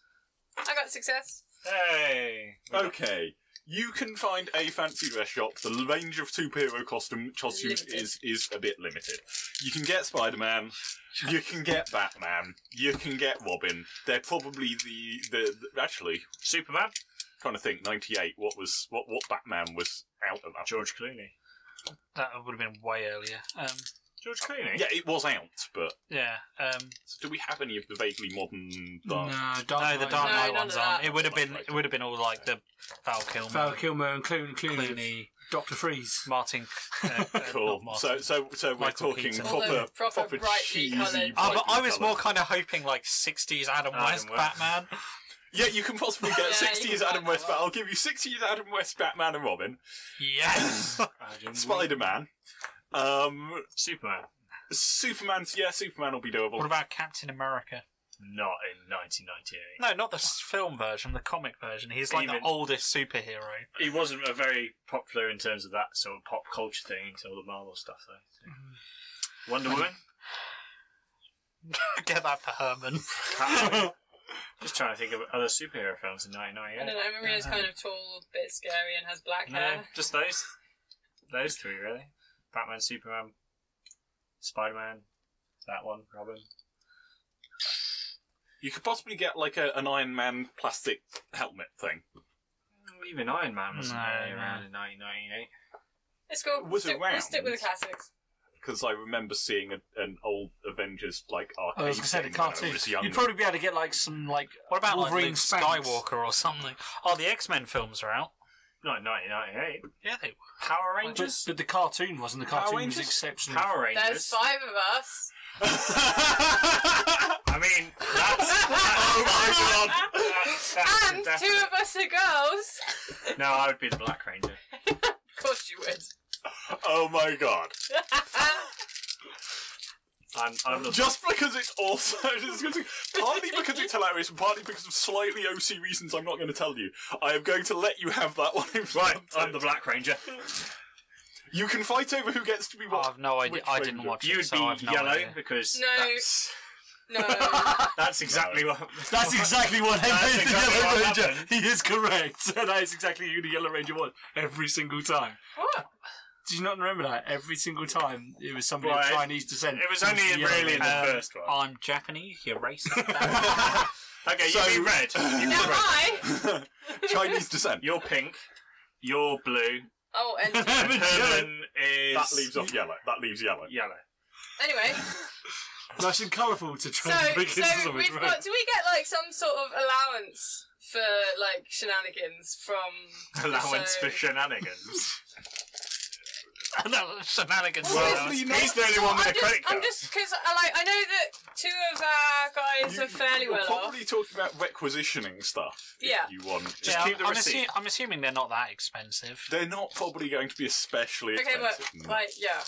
I got success. Hey. Okay. You can find a fancy dress shop. The range of superhero costumes is a bit limited. You can get Spider-Man. You can get Batman. You can get Robin. They're probably the actually Superman. trying to think. 98. What Batman was out at that? George Clooney. That would have been way earlier. George Clooney? Yeah, it was out, but Yeah. do we have any of the vaguely modern? No, No, the Dark Dark No, Knight none ones of aren't. that. It would have been all like the Val Kilmer, Val Kilmer and Clooney, Clooney, Dr. Freeze. Martin. Cool. not So Martin. we're Michael talking Keaton. All the proper proper brightly cheesy. coloured- But I brightly was more coloured. kind of hoping like 60s Adam West West. Batman. Yeah, you can possibly get Yeah, you 60s can Adam find West. that one. I'll give you 60s Adam West Batman and Robin. Yes. Spider-Man. Superman. Superman. Yeah, Superman will be doable. What about Captain America? Not in 1998. No, not the film version, the comic version. He's like Even- the oldest superhero. He wasn't a very popular in terms of that sort of pop culture thing until the Marvel stuff, though. So. Wonder Woman. Get that for Herman. Catwoman. Just trying to think of other superhero films in I don't 1998. know. Maria's kind of tall, bit scary, and has black No, hair. just those. Those 3, really. Batman, Superman, Spider-Man, that one, Robin. You could possibly get like an Iron Man plastic helmet thing. Even Iron Man wasn't No, really no. around in 1998. It's cool. Was it We'll stick with round? the classics. Because I remember seeing an old Avengers like arcade I was going to say the game when I cartoon. was young. You'd probably be able to get like some like What about like Wolverine Luke Spanx. Skywalker or something? Oh, the X-Men films are out. Not in 1998. Yeah, they were. Power But, Rangers? but the cartoon wasn't. The Power cartoon was Rangers? exceptional. Power There's Rangers. 5 of us. I mean, that's Oh my god! And two of us are girls. No, I would be the Black Ranger. Of course you would. Oh my god! I'm the Just because it's also partly because it's hilarious and partly because of slightly OC reasons I'm not going to tell you. I am going to let you have that one. In right. front. I'm the Black Ranger. You can fight over who gets to be what. I have no idea. which I didn't ranger. watch You'd it, so be I have no yellow idea. because No. that's No. that's exactly what. That's exactly what That's happened. exactly The Yellow what Ranger. happened. He is correct. That is exactly who the Yellow Ranger was every single time. What? Did you not remember that? Every single time it was somebody Right. of Chinese descent. It was only the Yellow really in the Ranger. first one. I'm Japanese. You're racist. Okay, So- you be red. You be Am red. I? Chinese descent. You're pink. You're blue. Oh, and And Herman is That leaves off yellow. That leaves yellow. yellow. anyway. Nice and colourful to try So, and break into so something. we've right? got. Do we get like some sort of allowance for like shenanigans from Allowance so- for shenanigans. Shenanigans. Obviously not. He's the only one with a credit I'm card. just because I know that two of our guys are fairly You're well probably off. talking about requisitioning stuff. Yeah. If you want. Just keep the receipt. I'm assuming they're not that expensive. They're not probably going to be especially Okay, but expensive. like yeah.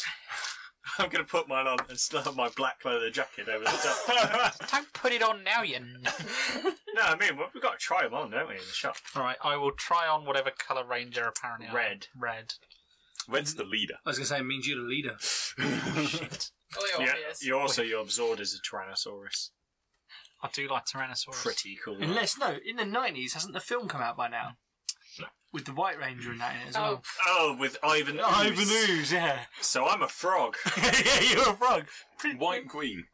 I'm going to put mine on and still have my black leather jacket over the top. Don't put it on now, you. No, I mean, we've got to try them on, don't we, in the shop? All right, I will try on whatever colour ranger apparently. I am. Red. Red. Red's the leader. I was going to say, it means you're the leader. Shit. Oh, Yeah, obvious. you're also you're absorbed as a Tyrannosaurus. I do like Tyrannosaurus. Pretty cool. Unless, no, in the 90s, hasn't the film come out by now? With the White Ranger in that in it as well. Oh, with Ivan Ooze. Ivan Ooze, yeah. So I'm a frog. Yeah, you're a frog. White and green.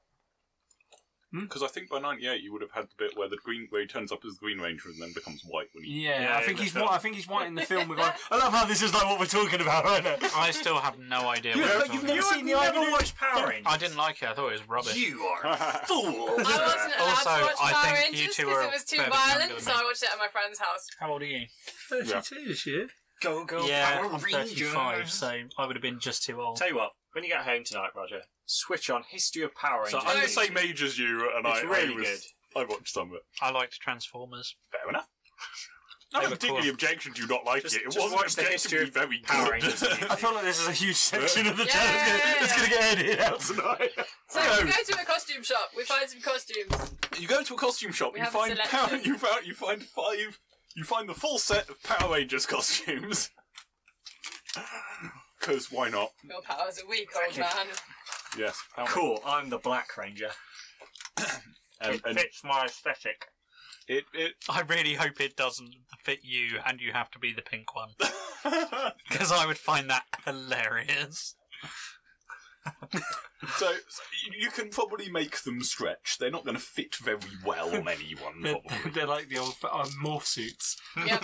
Hmm? Because I think by '98 you would have had the bit where where he turns up as the Green Ranger and then becomes white when he. Yeah, Yeah, I think in the he's film. white. I think he's white in the film. With I love how this is like what we're talking about right now. I still have no idea You- what you're you've talking never about. seen the never Ivan Ooze? watched Power Rangers. I didn't like it. I thought it was rubbish. You are a fool. I wasn't allowed Also, to watch I Power think Rangers you two because are it was too fairly younger violent, than so me. I watched it at my friend's house. How old are you? 32 this year. Go, go, Yeah, Power I'm Rangers. 35, so I would have been just too old. Tell you what, when you get home tonight, Roger, switch on History of Power So Rangers. I'm the same age as you, and It's really I was, good. I watched some of it. I liked Transformers. Fair enough. No They were particularly cool. objection to you not liking Just- it. It just wasn't watch the history objectively of very Power good. Rangers on YouTube. I feel like this is a huge section of the Yeah, channel. yeah, It's going to yeah. get edited out tonight. So No. we go to a costume shop. We find some costumes. You go to a costume shop. We You have a find selection. you find five. You find the full set of Power Rangers costumes. Because why not? Your powers are weak, old man. Yes. Power Cool, I'm the Black Ranger. And Fits my aesthetic. it I really hope it doesn't fit you and you have to be the pink one. Because I would find that hilarious. so you can probably make them stretch. They're not going to fit very well on anyone. Probably. They're like the old morph suits. Yep.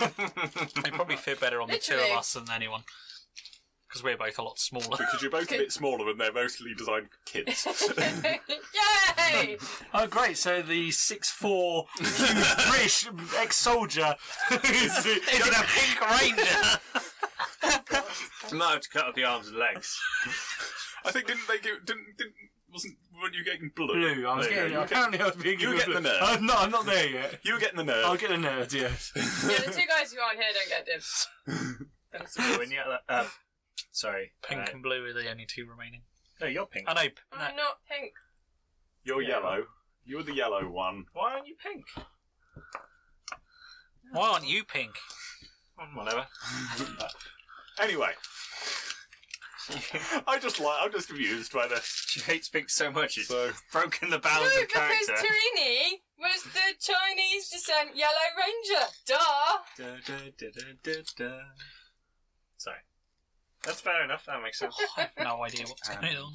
They probably fit better on the two Literally. of us than anyone. Because we're both a lot smaller. Because you're both a bit smaller and they're mostly designed for kids. Yay! Oh, great. So the 6'4" huge British ex-soldier is It's a pink ranger! I might have to cut off the arms and legs. I think didn't wasn't weren't you getting blue? blue. I was There you getting. go. Apparently, I was being You were given getting blue. the nerd. I'm not there yet. You were getting the nerd. I'll get a nerd. Yeah. Yeah, the two guys who aren't here don't get dibs. When you sorry. Pink and blue are the only two remaining. No, you're pink. I know. I'm not pink. You're Yeah. yellow. You're the yellow one. Why aren't you pink? Why aren't you pink? Whatever. Anyway, I'm just amused by this. She hates pink so much it's So broken the No, balance of because character. Tarini was the Chinese descent Yellow Ranger. Duh! Da, da, da, da, da, da. Sorry. That's fair enough, that makes sense. I have no idea what's going on.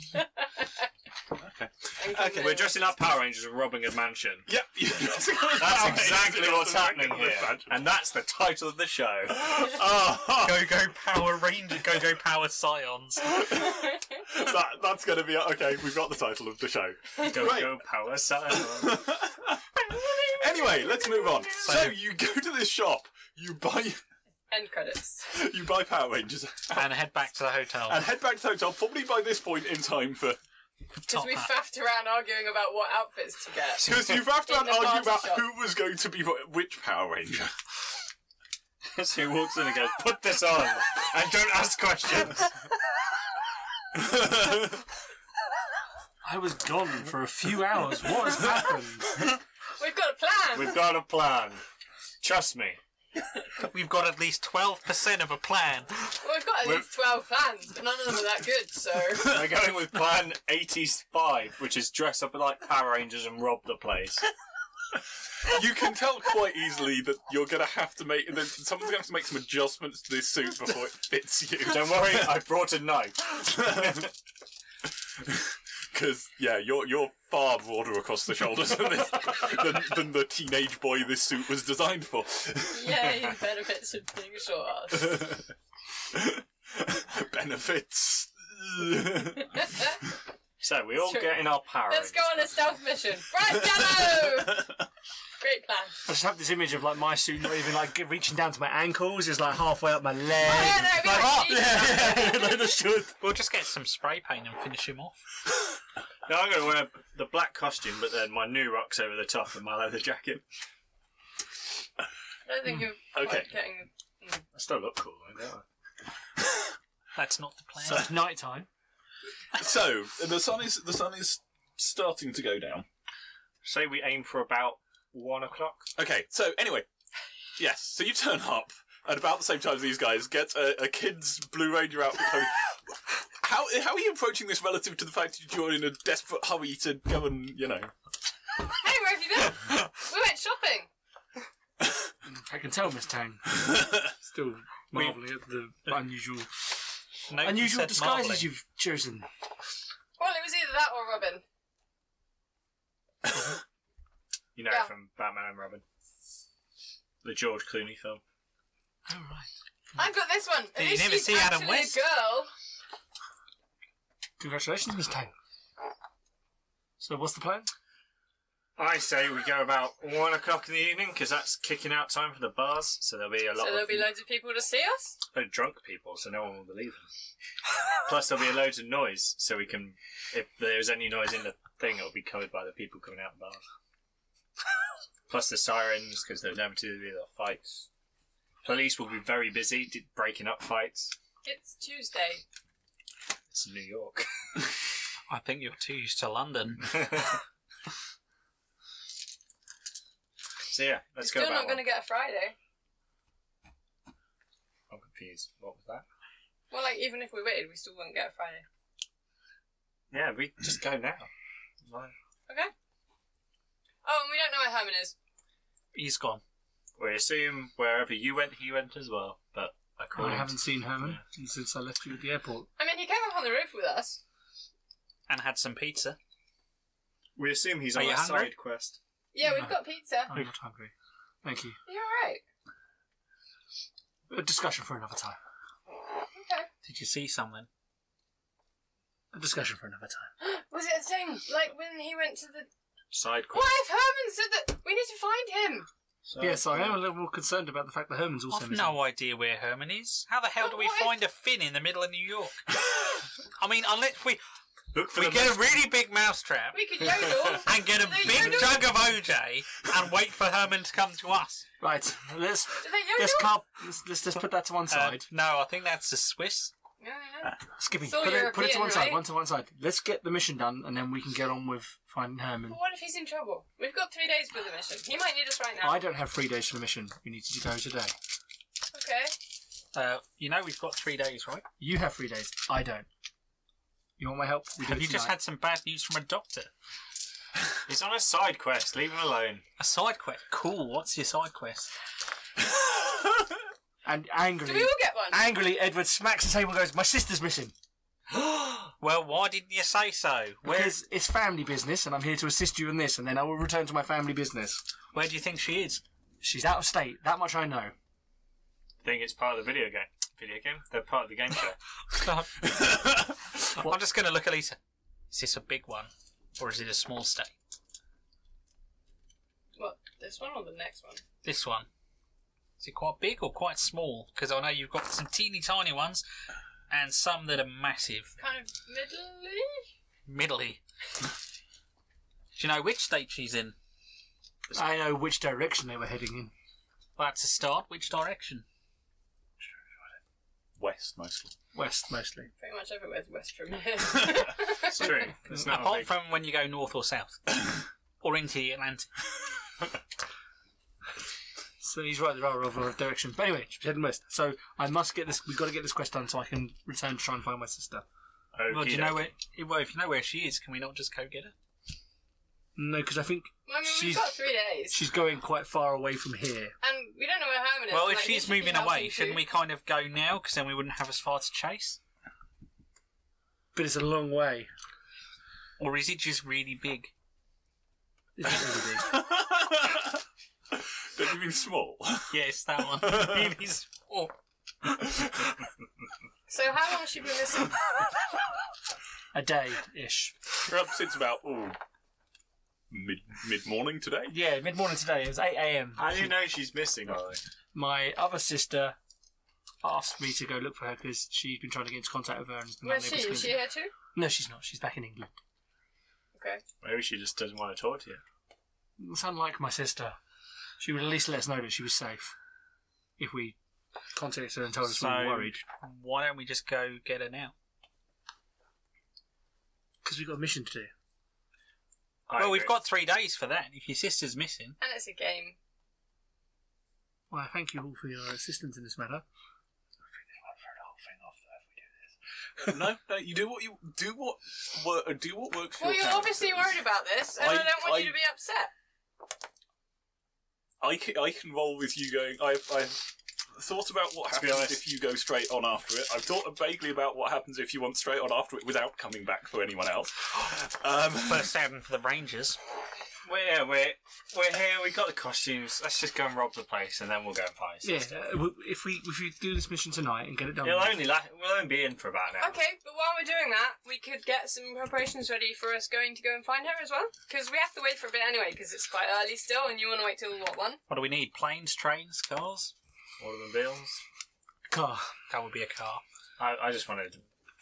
okay, We're dressing up Power Rangers and robbing a mansion. Yep. That's exactly what's happening here. And that's the title of the show. Oh, Go Power Ranger, Go Power Scions. that's going to be okay. We've got the title of the show. Go, Right. go, Power Science. Anyway, let's move on. So you go to this shop. You buy End credits. Power Rangers And head back to the hotel. and head back to the hotel. Probably by this point in time for Because we faffed around arguing about what outfits to get. Because you have to In the argue party about shop. who was going to be which Power Ranger. So he walks in and goes, "Put this on, and don't ask questions." I was gone for a few hours. What has happened? We've got a plan! We've got a plan. Trust me. We've got at least 12% of a plan. Well, we've got at least 12 plans, but none of them are that good, so... We're going with plan 85, which is dress up like Power Rangers and rob the place. You can tell quite easily that you're going to have to make... Someone's going to have to make some adjustments to this suit before it fits you. Don't worry, I brought a knife. Because, yeah, you're far broader across the shoulders than the teenage boy this suit was designed for. Yay, benefits of being a short ass. Benefits. So, we all Sure. get in our Power Let's go Rangers. on a stealth mission. Right, Yellow! Great plan. I just have this image of like my suit not even like reaching down to my ankles. It's like halfway up my leg. Oh, no, we like, actually- yeah, like the should. We'll just get some spray paint and finish him off. No, I'm going to wear the black costume, but then my new rock's over the top and my leather jacket. I don't think you're Okay. quite getting... I still look cool, though, don't I? That's not the plan. So it's night time. So, the sun is starting to go down. Say we aim for about 1 o'clock. Okay, so anyway, yes, so you turn up at about the same time as these guys, get a kid's Blue Ranger outfit. How are you approaching this relative to the fact that you're in a desperate hurry to go and, Hey, where have you been? We went shopping. I can tell, Miss Tang. Still marvelling at the unusual Nobody said disguises marbling. you've chosen. Well, it was either that or Robin. You know, Yeah. from Batman and Robin. The George Clooney film. Oh right. I've got this one. At Did you least never she's see Adam actually West? a girl. Congratulations, Miss Tang. So what's the plan? I say we go about 1 o'clock in the evening, because that's kicking out time for the bars, so there'll be a lot So there'll of be loads of people to see us? drunk people, so no one will believe them. Plus there'll be loads of noise, so we can, if there's any noise in the thing, it'll be covered by the people coming out of the bars. Plus the sirens, because there's never to be the fights. Police will be very busy breaking up fights. It's Tuesday. It's New York. I think you're too used to London. So yeah, let's You're go still about not going to get a Friday. I'm confused. What was that? Well, like, even if we waited, we still wouldn't get a Friday. Yeah, we just go now. Like, Okay? Oh, and we don't know where Herman is. He's gone. we assume wherever you went, he went as well. But I according haven't seen Herman since I left you at the airport. I mean, he came up on the roof with us. And had some pizza. we assume he's Are on you a hungry? side quest. Yeah, we've No. got pizza. I'm not hungry. Thank you. You're alright. A discussion for another time. Okay. Did you see something? A discussion for another time. Was it a thing? Like, when he went to the... Side quest. What if Herman said that we need to find him? Side Yes, I am a quest. little more concerned about the fact that Herman's also I've missing. no idea where Herman is. How the hell But do we what if- find a Finn in the middle of New York? I mean, unless we Look for we the get a mess- really big mousetrap We could yodel. and get a Do they big yodel? jug of OJ and wait for Herman to come to us. Right, let's Do they yodel? let's just put that to one side. No, I think that's the Swiss. Yeah. Skippy, it's all put it to European, one side. right? One to one side. Let's get the mission done, and then we can get on with finding Herman. But what if he's in trouble? We've got 3 days for the mission. He might need us right now. I don't have 3 days for the mission. We need to go today. Okay. You know we've got 3 days, right? You have 3 days. I don't. You want my help? We do Have it you just tonight. had some bad news from a doctor? He's on a side quest. Leave him alone. A side quest? Cool, what's your side quest? And Do angrily, we all get one? angrily, Edward smacks the table and goes, "My sister's missing." Well, why didn't you say so? Because it's family business, and I'm here to assist you in this, and then I will return to my family business. Where do you think she is? She's out of state. That much I know. I think it's part of the video game. Video game? They're part of the game show. I'm just going to look at Lisa. Is this a big one? Or is it a small state? What, this one or the next one? This one. Is it quite big or quite small? Because I know you've got some teeny tiny ones and some that are massive. Kind of middle-y? Middly. Do you know which state she's in? I know which direction they were heading in. Well, that's a start. Which direction? West, mostly. West, mostly. Pretty much everywhere's west from here. It's true. It's not a Apart big... from when you go north or south. Or into the Atlantic. So he's right, there are other directions. But anyway, she's heading west. So I must get this. We've got to get this quest done so I can return to try and find my sister. Well, do you know where? Well, if you know where she is, can we not just go get her? No, because I think Well, I mean, we've got 3 days. she's going quite far away from here. And we don't know where Herman is. Well, so, if like, she's he should be moving helping away, too. shouldn't we kind of go now? Because then we wouldn't have as far to chase. But it's a long way. Or is it just really big? It's not really big. Don't you mean small? Yes, that one. Really small. So how long has she been missing? A day-ish. Perhaps it's about mid morning today. Yeah, mid-morning today. It was 8 a.m. How do you know she's missing? My other sister asked me to go look for her because she's been trying to get into contact with her. And has been Where's unable she? to Is she here too? No, she's not. She's back in England. Okay. Maybe she just doesn't want to talk to you. It's unlike my sister. She would at least let us know that she was safe. If we contacted her and told us we were worried. Why don't we just go get her now? Because we've got a mission to do. Well, we've got 3 days for that. If your sister's missing, And it's a game. Well, I thank you all for your assistance in this matter. No, you do what works for Well, your you're character. obviously worried about this, and I don't want you to be upset. I can roll with you going. I've thought about what To be happens honest. if you go straight on after it. I've thought vaguely about what happens if you went straight on after it without coming back for anyone else. first out for the Rangers. We're here. We got the costumes. Let's just go and rob the place, and then we'll go and find Yeah, sister. if we do this mission tonight and get it done. We'll only be in for about an hour. Okay, but while we're doing that, we could get some preparations ready for us going to go and find her as well. Because we have to wait for a bit anyway, because it's quite early still, and you want to wait till, what, 1? What do we need? Planes, trains, cars? Automobiles. car. That would be a car. I just wanted.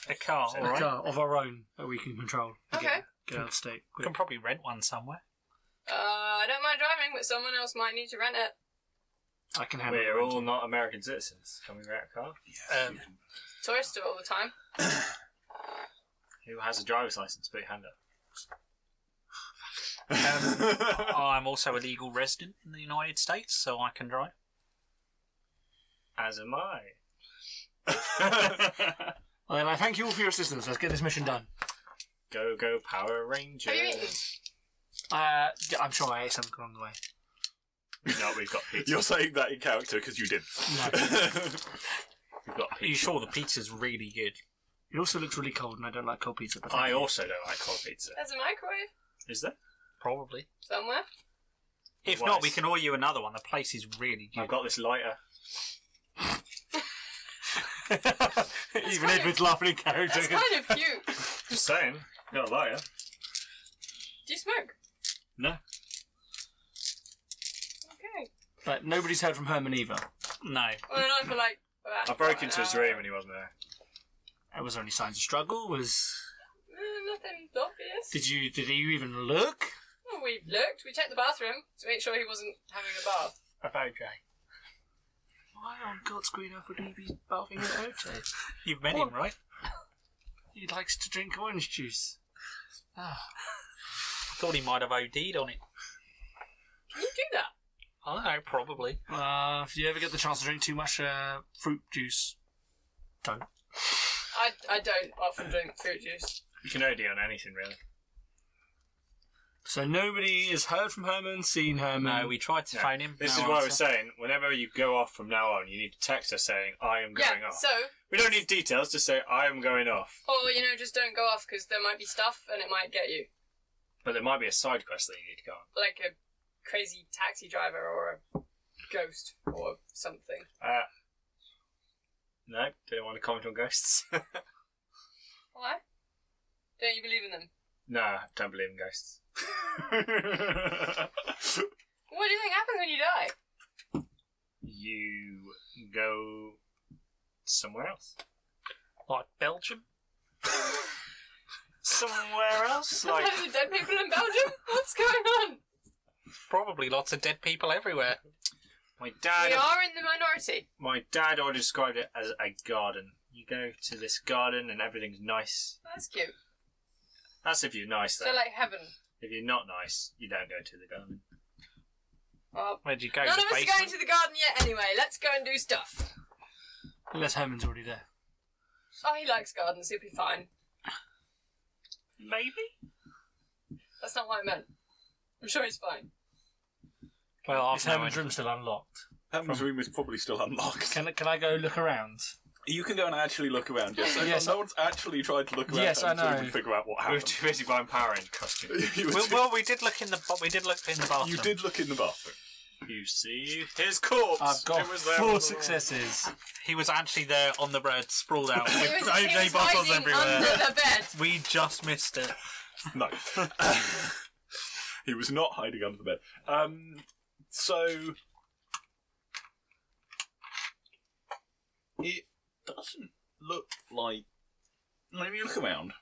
A car, A alright. car of our own that we can control. Okay. Get out of state. We can probably rent one somewhere. I don't mind driving, but someone else might need to rent it. I can handle We're it. all not American citizens. Can we rent a car? Tourists do it all the time. Who has a driver's license? Put your hand up. I'm also a legal resident in the United States, so I can drive. As am I. Well, then I thank you all for your assistance. Let's get this mission done. Go Power Rangers. Have you eaten? Yeah, I'm sure I ate something along the way. No, we've got pizza. You're saying that in character because you did. No. We've got Are you pizza. sure the pizza's really good? It also looks really cold, and I don't like cold pizza. But I also don't like cold pizza. There's a microwave Is there? Probably. somewhere. If Why not, is- we can order you another one. The place is really good. I've got this lighter. Even kind Edward's laughing in character. That's kind of cute. Just saying. Got a lighter. Do you smoke? No. Okay. But nobody's heard from Herman either. No. Well, not for like. I broke into his room and he wasn't there. There was only signs of struggle. Nothing obvious. Did you even look? Well, we looked. We checked the bathroom to make sure he wasn't having a bath. Of OJ. Why on God's green earth would he be bathing in OJ? You've met him, right? He likes to drink orange juice. Ah. I thought he might have OD'd on it. Can you do that? I don't know, probably. If you ever get the chance to drink too much fruit juice, don't. I don't often drink fruit juice. You can OD on anything, really. So nobody has heard from Herman, seen Herman. No, we tried to Yeah. phone him. This no is what I answer. was saying. Whenever you go off from now on, you need to text us saying, I am going Yeah, off. so, We don't need details, just say, I am going off. or, just don't go off because there might be stuff and it might get you. But there might be a side quest that you need to go on. Like a crazy taxi driver or a ghost or something. No, don't want to comment on ghosts. Why? Don't you believe in them? No, don't believe in ghosts. What do you think happens when you die? You go somewhere else. Like Belgium? somewhere else? Like, Any dead people in Belgium? What's going on? Probably lots of dead people everywhere. My We dad. are in the minority. My dad already described it as a garden. You go to this garden and everything's nice. That's cute. That's if you're nice, though. So, like, heaven. If you're not nice, you don't go to the garden. Well, Where'd you go? none The of us are basement? going to the garden yet anyway. Let's go and do stuff. unless Herman's already there. Oh, he likes gardens. He'll be fine. Maybe? That's not what I meant. I'm sure he's fine. Well, Is I've Herman's room still unlocked? Herman's room is probably still unlocked. Can I go look around? You can go and actually look around. Yes, Yes, no one's actually tried to look around. Yes, I Herman's room know. and figure out what We were happened. too busy buying Power Rangers costumes. You were too- well, we did look in the bathroom. you did look in the bathroom. You see his corpse. I've got It was there 4 all along. successes. He was actually there on the bed, sprawled out, He with was OJ bottles hiding everywhere. under the bed. We just missed it. No. He was not hiding under the bed. So it doesn't look like when you look around,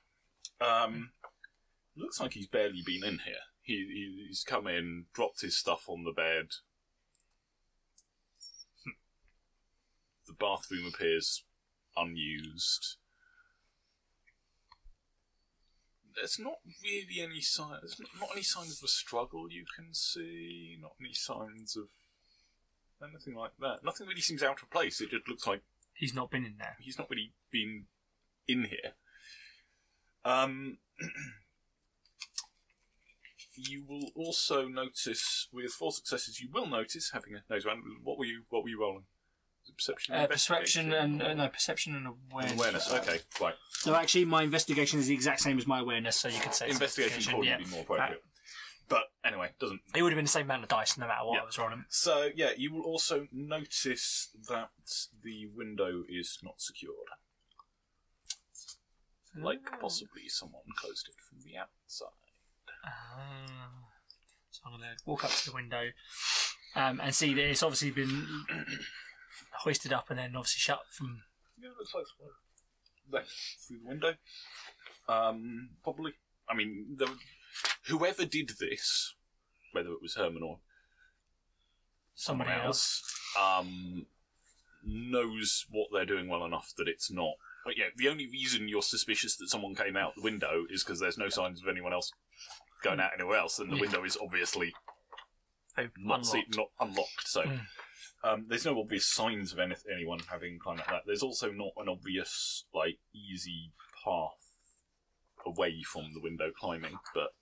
looks like he's barely been in here. He's come in, dropped his stuff on the bed. The bathroom appears unused. There's not really any sign. There's not any signs of a struggle you can see. Not any signs of anything like that. Nothing really seems out of place. It just looks like He's not been in there. he's not really been in here. You will also notice, with 4 successes, you will notice having a nose round. What were you rolling? Was it perception? And Perception investigation? and no perception and awareness. Awareness. Okay, right. So actually, my investigation is the exact same as my awareness. So you could say Investigation would probably yeah. be more appropriate. But anyway, doesn't. It would have been the same amount of dice no matter what Yeah. I was rolling. So yeah, you will also notice that the window is not secured. Like possibly someone closed it from the outside. So I'm going to walk up to the window and see that it's obviously been hoisted up and then obviously shut from. Yeah, looks like someone left through the window. Probably. I mean, whoever did this, whether it was Herman or Somebody else. knows what they're doing well enough that it's not. But yeah, the only reason you're suspicious that someone came out the window is because there's no signs of anyone else going out anywhere else, and the window is obviously not unlocked. So there's no obvious signs of anyone having climbed out that. There's also not an obvious, like, easy path away from the window climbing, but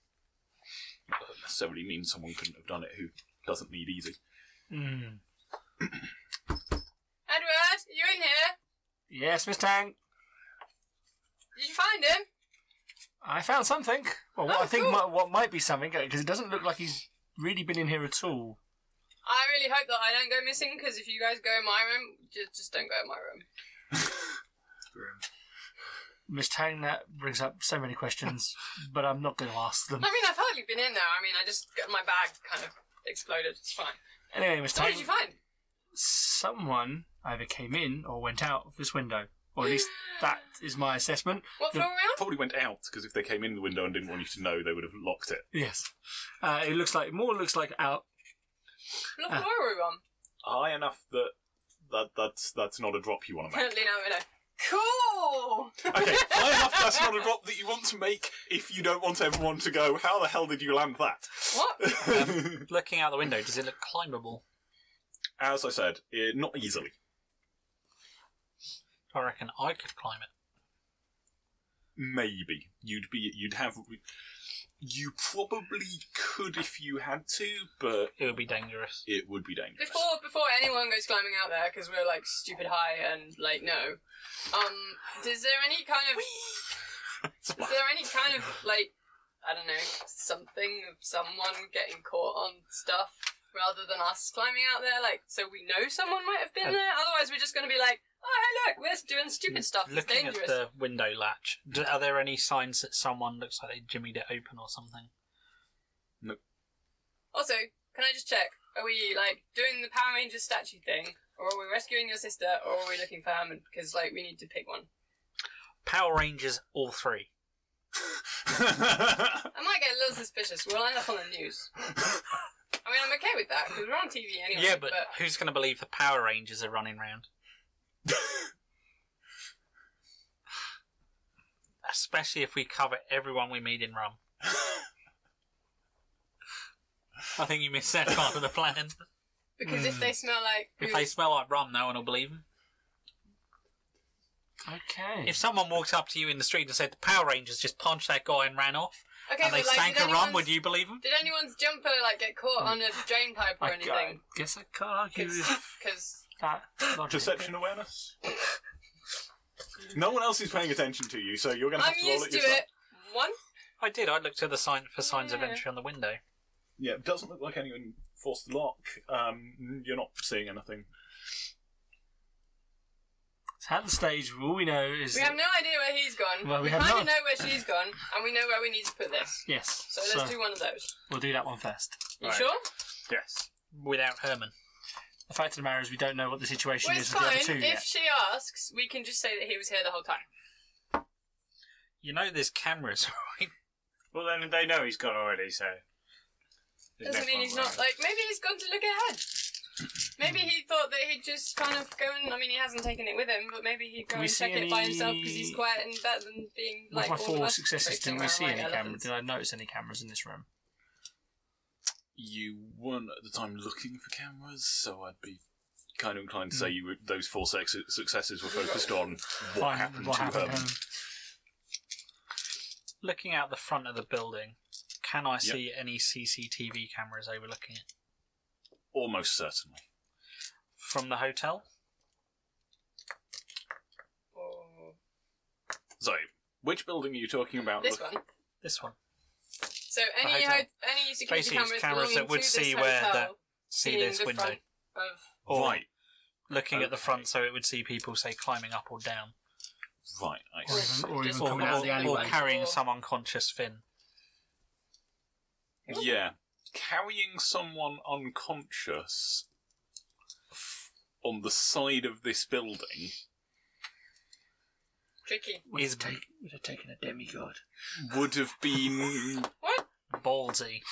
it doesn't necessarily mean someone couldn't have done it who doesn't need easy. Mm. Edward, you in here? Yes, Miss Tang. Did you find him? I found something. Well, what Oh, I think cool. what might be something, because it doesn't look like he's really been in here at all. I really hope that I don't go missing, because if you guys go in my room, just don't go in my room. Miss Tang, that brings up so many questions, but I'm not going to ask them. I mean, I've hardly been in there. I mean, I just got my bag kind of exploded. It's fine. Anyway, Miss So what Tang, did you find? someone either came in or went out of this window. Or at least that is my assessment. What floor are we on? Probably went out, because if they came in the window and didn't want you to know, they would have locked it. Yes. It looks like out. What floor are we on? High enough that's not a drop you want to make. Apparently now we know. Cool! Okay, high enough that's not a drop that you want to make if you don't want everyone to go, how the hell did you land that? What? Looking out the window, does it look climbable? As I said, not easily. I reckon I could climb it. Maybe. You probably could if you had to, but It would be dangerous. it would be dangerous. Before anyone goes climbing out there, because we're like stupid high and like no. Is there any kind of like, I don't know, something of someone getting caught on stuff rather than us climbing out there? Like, so we know someone might have been there. Otherwise, we're just going to be like, oh hey look, we're doing stupid stuff. It's Looking dangerous. at the window latch, are there any signs that someone looks like they jimmied it open or something? Also, can I just check? Are we like doing the Power Rangers statue thing, or are we rescuing your sister, or are we looking for Hammond? Because like we need to pick one. Power Rangers, all 3. I might get a little suspicious. We'll end up on the news. I mean, I'm okay with that because we're on TV anyway. Yeah, but who's going to believe the Power Rangers are running around? Especially if we cover everyone we meet in rum. I think you missed that part of the plan. Because if they smell like... If they smell like rum, no one will believe them. Okay. If someone walked up to you in the street and said the Power Rangers just punched that guy and ran off, Okay, and they but, like, stank a rum, would you believe them? Did anyone's jumper like get caught on a drain pipe or anything? I guess I can't argue with Because that logic. Perception awareness. No one else is paying attention to you, so you're going to have I'm to roll used it to yourself. it. One. I did. I looked at the sign for signs of Yeah. entry on the window. Yeah, it doesn't look like anyone forced the lock. You're not seeing anything. So at the stage, all we know is... We have no idea where he's gone. Well, we we have kind no- of know where she's gone, and we know where we need to put this. Yes. So let's do one of those. We'll do that one first. You Right. sure? Yes. Without Herman. The fact of the matter is we don't know what the situation Well, is it's with the other fine. two If yet. she asks, we can just say that he was here the whole time. You know there's cameras, right? Well, then they know he's gone already, so... there's Doesn't no mean point he's not, worrying. like, maybe he's gone to look ahead. Maybe he thought that he'd just kind of go and, I mean, he hasn't taken it with him, but maybe he'd go Can we and see check it by any- himself because he's quiet and better than being, With like, my all of four us successes, racing did we around see like any cameras? elephants. Did I notice any cameras in this room? You weren't at the time looking for cameras, so I'd be kind of inclined to say you were, those four successes were focused on what Fine, happened what to happened, Herman. Looking out the front of the building, can I see any CCTV cameras overlooking it? Almost certainly. From the hotel? Oh. So, which building are you talking about? This one. This one. So any hotel. any security Basically, it's cameras, cameras that belonging would to see this where hotel, See seeing this the window. front of... Or Right, looking at the Okay. front so it would see people, say, climbing up or down. right. I Or see. even, or Just even Or, coming out of the or alleyway. carrying some unconscious Finn. Yeah. Carrying someone unconscious on the side of this building Tricky. Would Is have taken a demigod. would have been What? ballsy.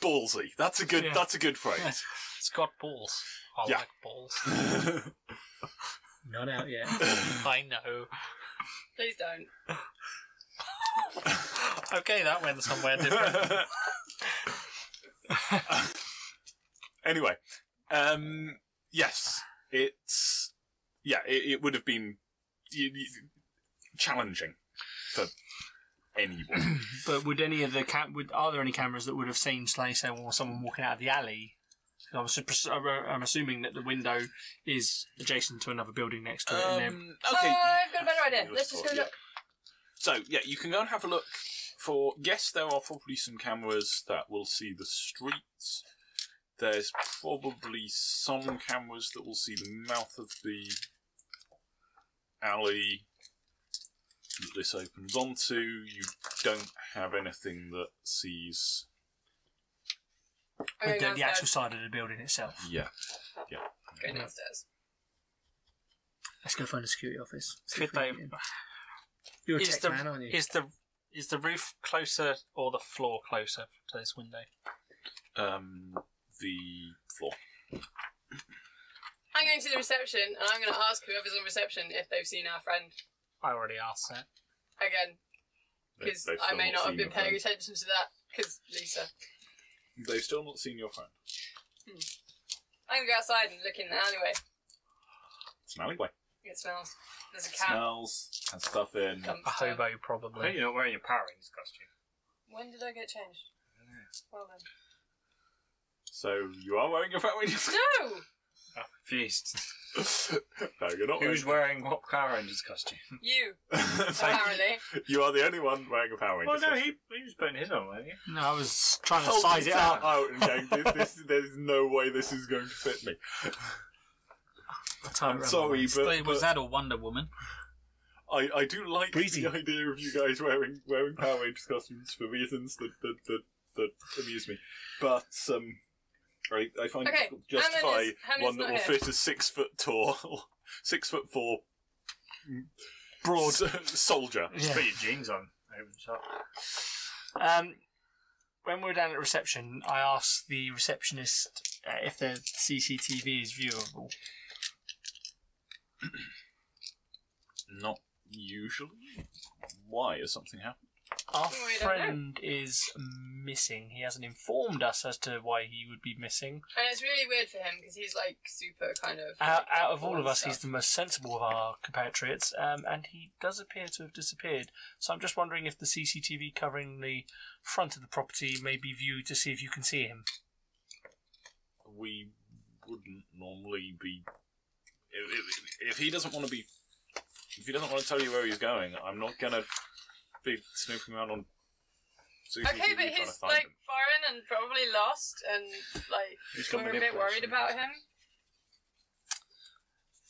ballsy. That's a good. Yeah. That's a good phrase. It's got balls. I Yeah. like balls. Not out yet. I know. Please don't. Okay, that went somewhere different. Anyway, yes, it's it would have been challenging for anyone. But would any of the are there any cameras that would have seen, say, someone walking out of the alley? I'm assuming that the window is adjacent to another building next to it. And Okay. I've got a better idea. Let's just go Yeah. look. So yeah, you can go and have a look. For yes, there are probably some cameras that will see the streets. There's probably some cameras that will see the mouth of the alley that this opens onto. You don't have anything that sees. Going the actual downstairs. side of the building itself. Yeah. Go downstairs. Let's go find a security office. See Could if we they? can get in. You're a Is tech the man, aren't you? is the roof closer or the floor closer to this window? The floor. I'm going to the reception and I'm going to ask whoever's on reception if they've seen our friend I already asked that. again. Because They've I still may not not have seen been your paying friend. attention to that. Because Lisa. They've still not seen your friend. I'm going to go outside and look in the alleyway. It's an alleyway. It smells. There's a cat. Smells, has stuff in. A dumpster. hobo, I hope probably. you're not wearing your Power Rangers costume. When did I get changed? Well then. So you are wearing your Power Rangers? No! Oh, confused. No, you're not. Who's wearing what Power Rangers costume? You, Thank you. apparently. You are the only one wearing a Power Ranger. Well, no, costume. he was putting his on, wasn't he? No, I was trying to Holding size it out. out and going, there's no way this is going to fit me. I'm sorry, but Was that a Wonder Woman? I do like Breezy. the idea of you guys wearing Power Rangers costumes for reasons that amuse me. But I find Okay, it difficult to justify Hammond's one that not will here. fit a 6 foot tall, 6'4" Broad. soldier. Yeah. Put your jeans on over the top. When we were down at reception, I asked the receptionist if the CCTV is viewable. Not usually. Why? Has something happened? Our We don't friend is missing. He hasn't informed us as to why he would be missing. And it's really weird for him because he's like super kind of. Out of all of and us, stuff. he's the most sensible of our compatriots, and he does appear to have disappeared. So I'm just wondering if the CCTV covering the front of the property may be viewed to see if you can see him. We wouldn't normally be. If he doesn't want to be. If he doesn't want to tell you where he's going, I'm not going to be snooping around on CCTV Okay, but trying to he's find like him. foreign and probably lost, and like He's got we're a bit worried manipulation. about him.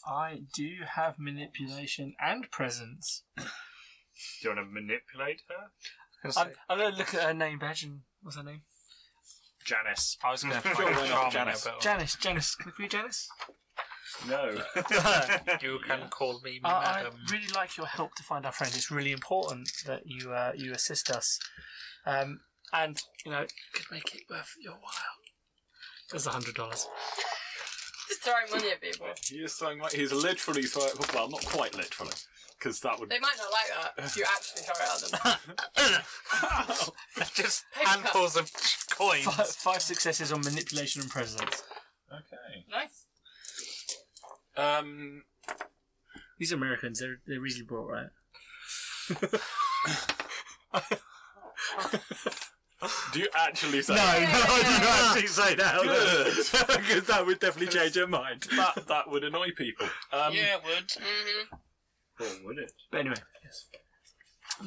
I do have manipulation and presence. Do you want to manipulate her? I'm going to look at her name badge and what's her name? Janice. I was going to Sure, try why and not, charm Janice? her, but Janice. Can we be Janice? No. you can call me I madam. really like your help to find our friend. It's really important that you assist us, and it could make it worth your while. There's $100. Just throwing money at people. He is throwing. He's literally throwing. Well, not quite literally, because that would. They might not like that if you actually throw it at them. Just Paper handfuls of coins. Five successes on manipulation and presence. Okay. Nice. These Americans, they're easily brought, right? Do you actually say? I do actually say that. Good. Because that would definitely change your mind. That would annoy people. Yeah, it would. Mm-hmm. Or would it? But anyway, yes.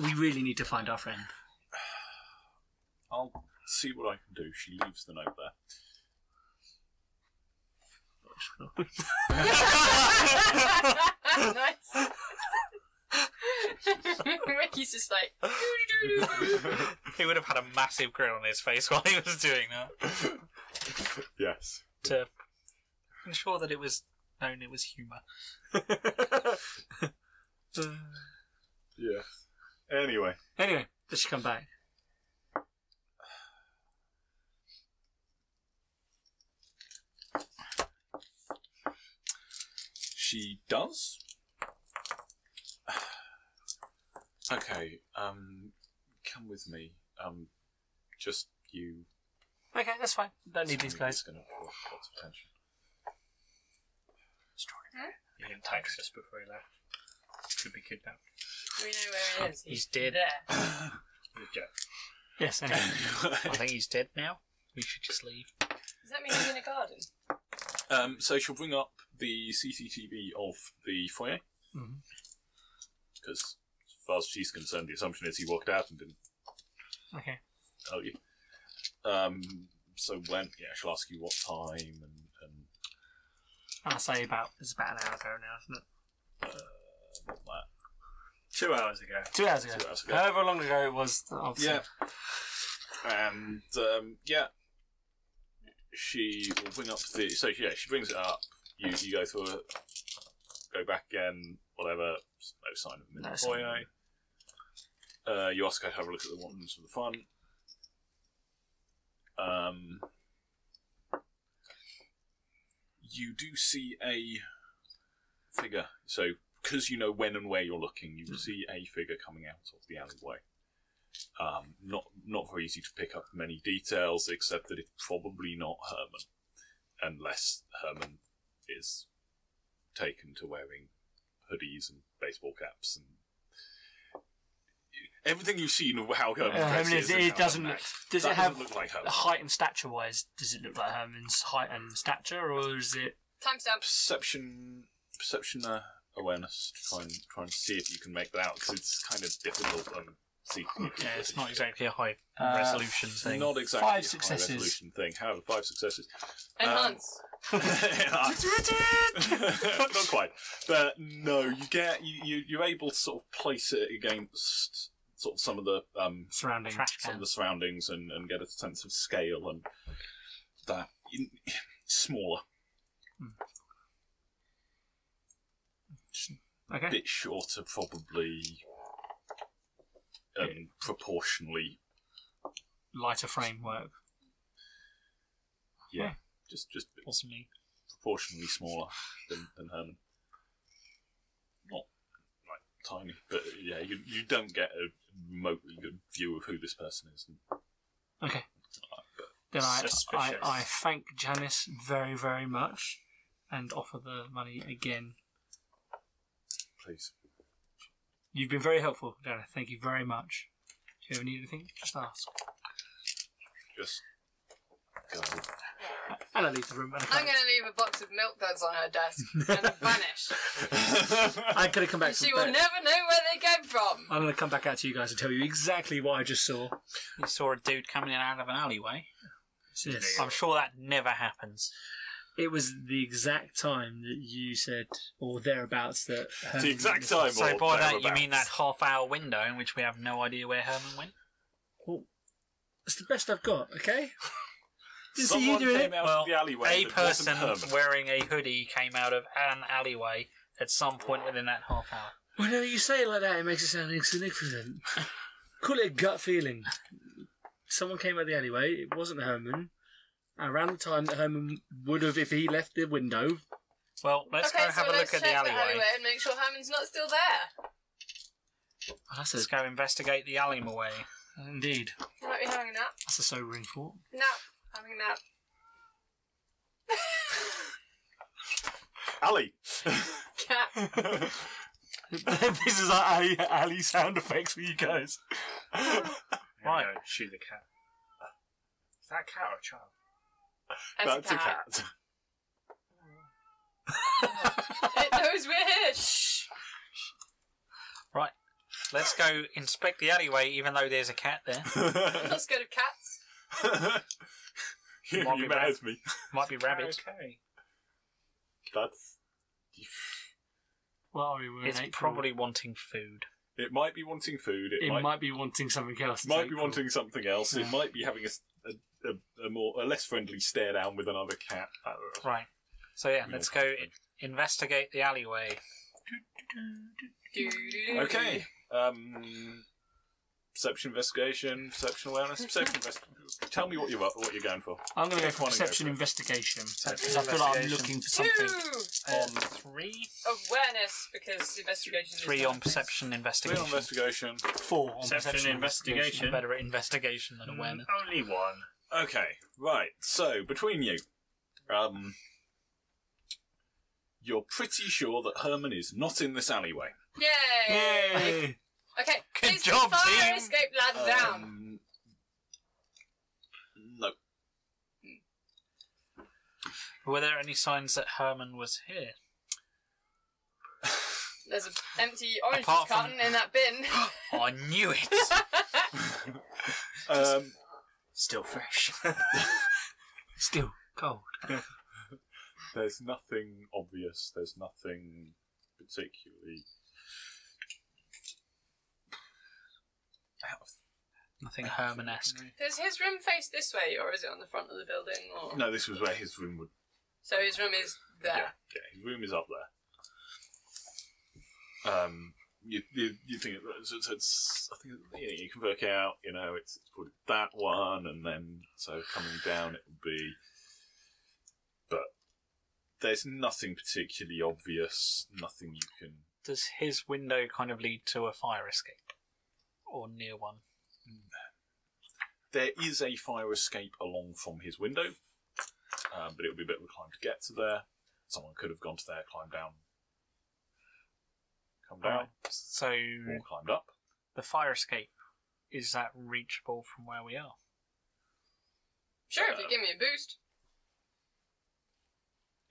We really need to find our friend. I'll see what I can do. She leaves the note there. Nice. Ricky's just like. He would have had a massive grin on his face while he was doing that Yes. to ensure that it was known it was humour. Yeah. Anyway. Does she come back? She does. Okay. Come with me. Just you. Okay, that's fine. Don't need these guys. It's going to draw lots of attention. He didn't text us before he left. Could be kidnapped. We know where he is. He's dead. There. With Jack. Yes, anyway. I think he's dead now. We should just leave. Does that mean he's in a garden? So she'll bring up the CCTV of the foyer. Mhm. Because as far as she's concerned, the assumption is he walked out and didn't Okay. tell you. So she'll ask you what time and I'll say it's about an hour ago now, isn't it? what that. 2 hours ago. 2 hours ago. 2 hours ago. However long ago it was, obviously. Yeah. And she will bring up the. So she brings it up. You go through it, go back again, whatever. No sign of him in No the sign. foyer. You also go have a look at the ones from the front. You do see a figure. So, because you know when and where you're looking, you will see a figure coming out of the alleyway. Not very easy to pick up many details, except that it's probably not Herman, unless Herman is taken to wearing hoodies and baseball caps and everything you've seen of how Herman's dressed is. It doesn't. Does that it have doesn't look like Herman. height and stature wise? Does it look like Herman's height and stature, or is it? Timestamp. Perception, awareness. Try and see if you can make that out, because it's kind of difficult. See, Yeah, it's not exactly a high Uh, resolution thing. Not exactly 5 a high successes. resolution thing. However, 5 successes. Enhance. Not quite, but no. You're able to sort of place it against sort of some of the Surrounding Trash some of can. the surroundings and get a sense of scale and that smaller, Okay. bit shorter, probably proportionally lighter framework. Yeah, just Wasn't me. proportionally smaller than Herman. Not like tiny, but yeah, you don't get a remotely good view of who this person is. Okay. Then I Suspicious. thank Janice very, very much and offer the money again. Please. You've been very helpful, Janice. Thank you very much. If you ever need anything, just ask. Just go. And I leave the room. And I'm going to leave a box of milk that's on her desk and vanish. I'm going to come back. She will never know where they came from. I'm going to come back out to you guys and tell you exactly what I just saw. You saw a dude coming in out of an alleyway. Yes. I'm sure that never happens. It was the exact time that you said, or thereabouts, that... The exact time. So or by that you thereabouts. mean that half-hour window in which we have no idea where Herman went? Well, it's the best I've got, okay? Didn't see you Someone doing came it. out Well, of the alleyway. a that wasn't person Herman. wearing a hoodie came out of an alleyway at some point within that half hour. Whenever you say it like that, it makes it sound insignificant. Call it a gut feeling. Someone came out of the alleyway. It wasn't Herman. Around the time that Herman would have if he left the window. Well, let's go have a look at the check alleyway. and make sure Herman's not still there. Oh, that's Let's go investigate the alleyway. indeed. You might be having a nap. That's a sobering thought. Nap. Having a nap. Ali. Cat. This is like Ali sound effects for you guys. Right. Right. Shoot the cat. Is that a cat or a child? That's a cat. It knows we're here. Shh. Right. Let's go inspect the alleyway, even though there's a cat there. I'm not scared of cats. you Might be met bad. as me. Might be rabbit. Okay. That's. Well, we were in It's April. probably wanting food. It might be wanting food. It might be wanting something else. might It's be April. wanting something else. It might be having a less friendly stare down with another cat. Right. So yeah, let's go investigate the alleyway. Okay. Perception, investigation, perception awareness, perception investigation. Tell me what you're going for. I'm going to go Pick for one and go perception for it. investigation. Perception Because I feel like I'm investigation. looking for something. 2 On 3. awareness because investigation is 3 not on a perception 3 investigation. on investigation. 4 on Perception investigation. Better at investigation than awareness. Only one. Okay, right. So between you, you're pretty sure that Herman is not in this alleyway. Yay! Yay! Okay, Good is job, the fire team. escape ladder down? No. Were there any signs that Herman was here? There's an empty orange Apart juice from- carton in that bin. I knew it. Still fresh. Still cold. There's nothing obvious. There's nothing particularly out of. Nothing Herman-esque. Does his room face this way, or is it on the front of the building? Or No, this was where his room would. so his room is there. Yeah, his room is up there. You think it's I think you can work out. It's probably that one, and then so coming down it would be. But there's nothing particularly obvious. Nothing you can. Does his window kind of lead to a fire escape? Or near one? There is a fire escape along from his window, but it would be a bit of a climb to get to there. Someone could have gone to there, climbed down, come down, Right. So or climbed up. the fire escape, is that reachable from where we are? Sure, if you give me a boost.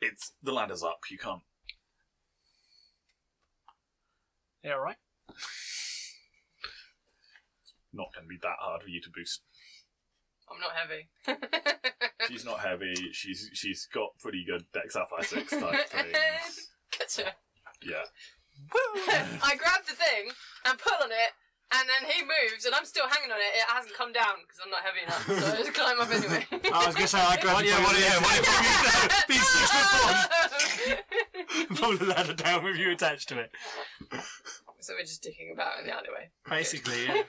It's the ladder's up. You can't. Yeah, right. Not going to be that hard for you to boost. I'm not heavy. She's not heavy. She's got pretty good dex athletics type things. Gotcha. Yeah. I grab the thing and pull on it, and then he moves, and I'm still hanging on it. It hasn't come down because I'm not heavy enough, so I just climb up anyway. I was going to say, I grabbed pull the ladder down with you attached to it. So we're just dicking about in the alleyway. Basically, yeah.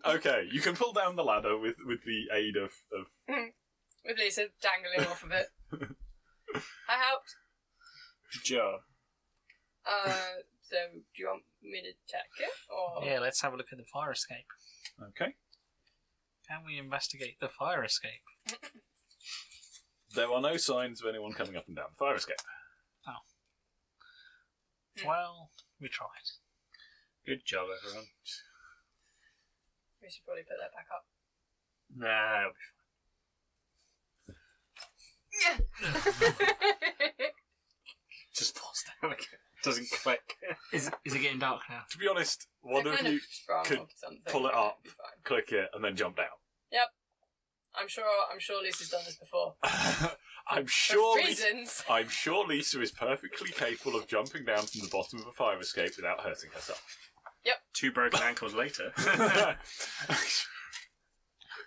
Okay, you can pull down the ladder with the aid of... With Lisa dangling off of it. I helped. Good job. So do you want me to check it, or? Yeah, let's have a look at the fire escape. Okay. Can we investigate the fire escape? There are no signs of anyone coming up and down the fire escape. Well, we tried. Good job, everyone. We should probably put that back up. Nah, it'll be fine. Yeah. Just falls down again. Doesn't click. Is it getting dark now? To be honest, one of you could pull it up, click it, and then jump down. Yep. I'm sure Lisa's done this before. I'm sure reasons. I'm sure Lisa is perfectly capable of jumping down from the bottom of a fire escape without hurting herself. Yep. 2 broken ankles later.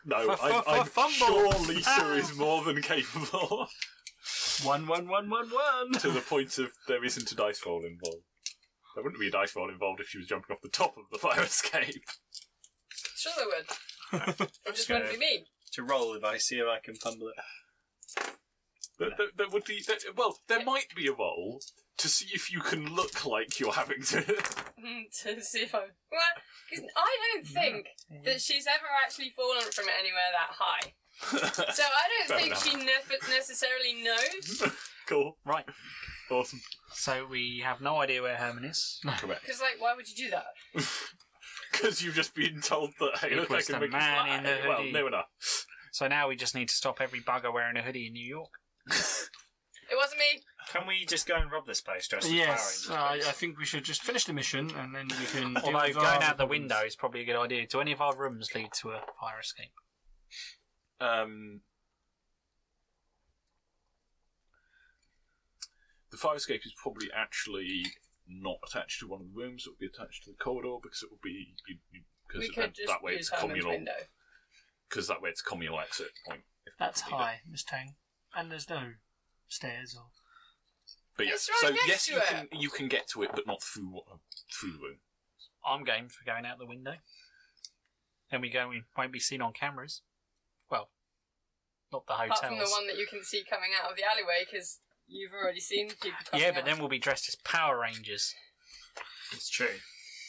No, I'm sure Lisa is more than capable. 1, 1, 1, 1, 1. To the point of there isn't a dice roll involved. There wouldn't be a dice roll involved if she was jumping off the top of the fire escape. Sure there would. It just wouldn't be me. To roll if I see if I can fumble it. There would be... there might be a roll to see if you can look like you're having to... To see if I'm... Well, 'cause I don't think that she's ever actually fallen from anywhere that high. So I don't think she necessarily knows. Cool. Right. Awesome. So we have no idea where Herman is. Correct. Because, like, why would you do that? Because you've just been told that, hey, It look, I was can the make you man fly. in the Well, hoodie. no enough. So now we just need to stop every bugger wearing a hoodie in New York. It wasn't me. Can we just go and rob this place dressed as Yes, Power Rangers, I think we should just finish the mission and then we can. deal Although with going our out the problems. window is probably a good idea. Do any of our rooms lead to a fire escape? The fire escape is probably actually not attached to one of the rooms. It will be attached to the corridor because it will be We because could just that way use it's Herman's communal. window. Because that way it's a communal exit point. if That's people need it. high, Miss Tang, and there's no stairs or. But yes, It's right so next yes, to you can get to it, but not through the room. I'm game for going out the window. Then we won't be seen on cameras. Well, not the hotels. Apart from the one that you can see coming out of the alleyway, because you've already seen people coming Yeah, but out. then we'll be dressed as Power Rangers. It's true.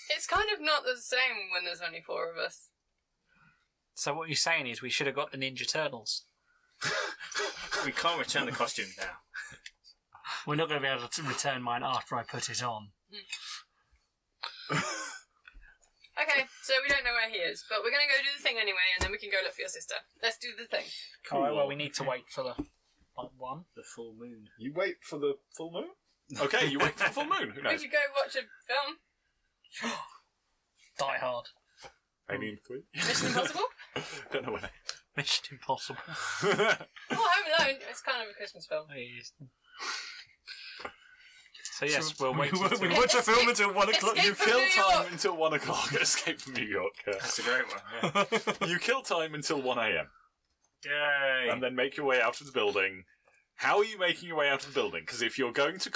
It's kind of not the same when there's only 4 of us. So what you're saying is we should have got the Ninja Turtles. We can't return the costume now. We're not going to be able to return mine after I put it on. Okay, so we don't know where he is, but we're going to go do the thing anyway, and then we can go look for your sister. Let's do the thing. All right, well, we need to wait for the one. The full moon. You wait for the full moon? Okay, you wait for the full moon. Who We knows? could go watch a film. Die Hard. Alien 3? Mission Impossible? Don't know when. Mission Impossible. Oh, Home Alone. It's kind of a Christmas film. So yes, we'll wait. We until- watch a film until 1 o'clock. Escape You from kill New time York. until 1 o'clock. Escape from New York. Yeah. That's a great one. Yeah. You kill time until 1 a.m. Yay! and then make your way out of the building. How are you making your way out of the building? Because if you're going to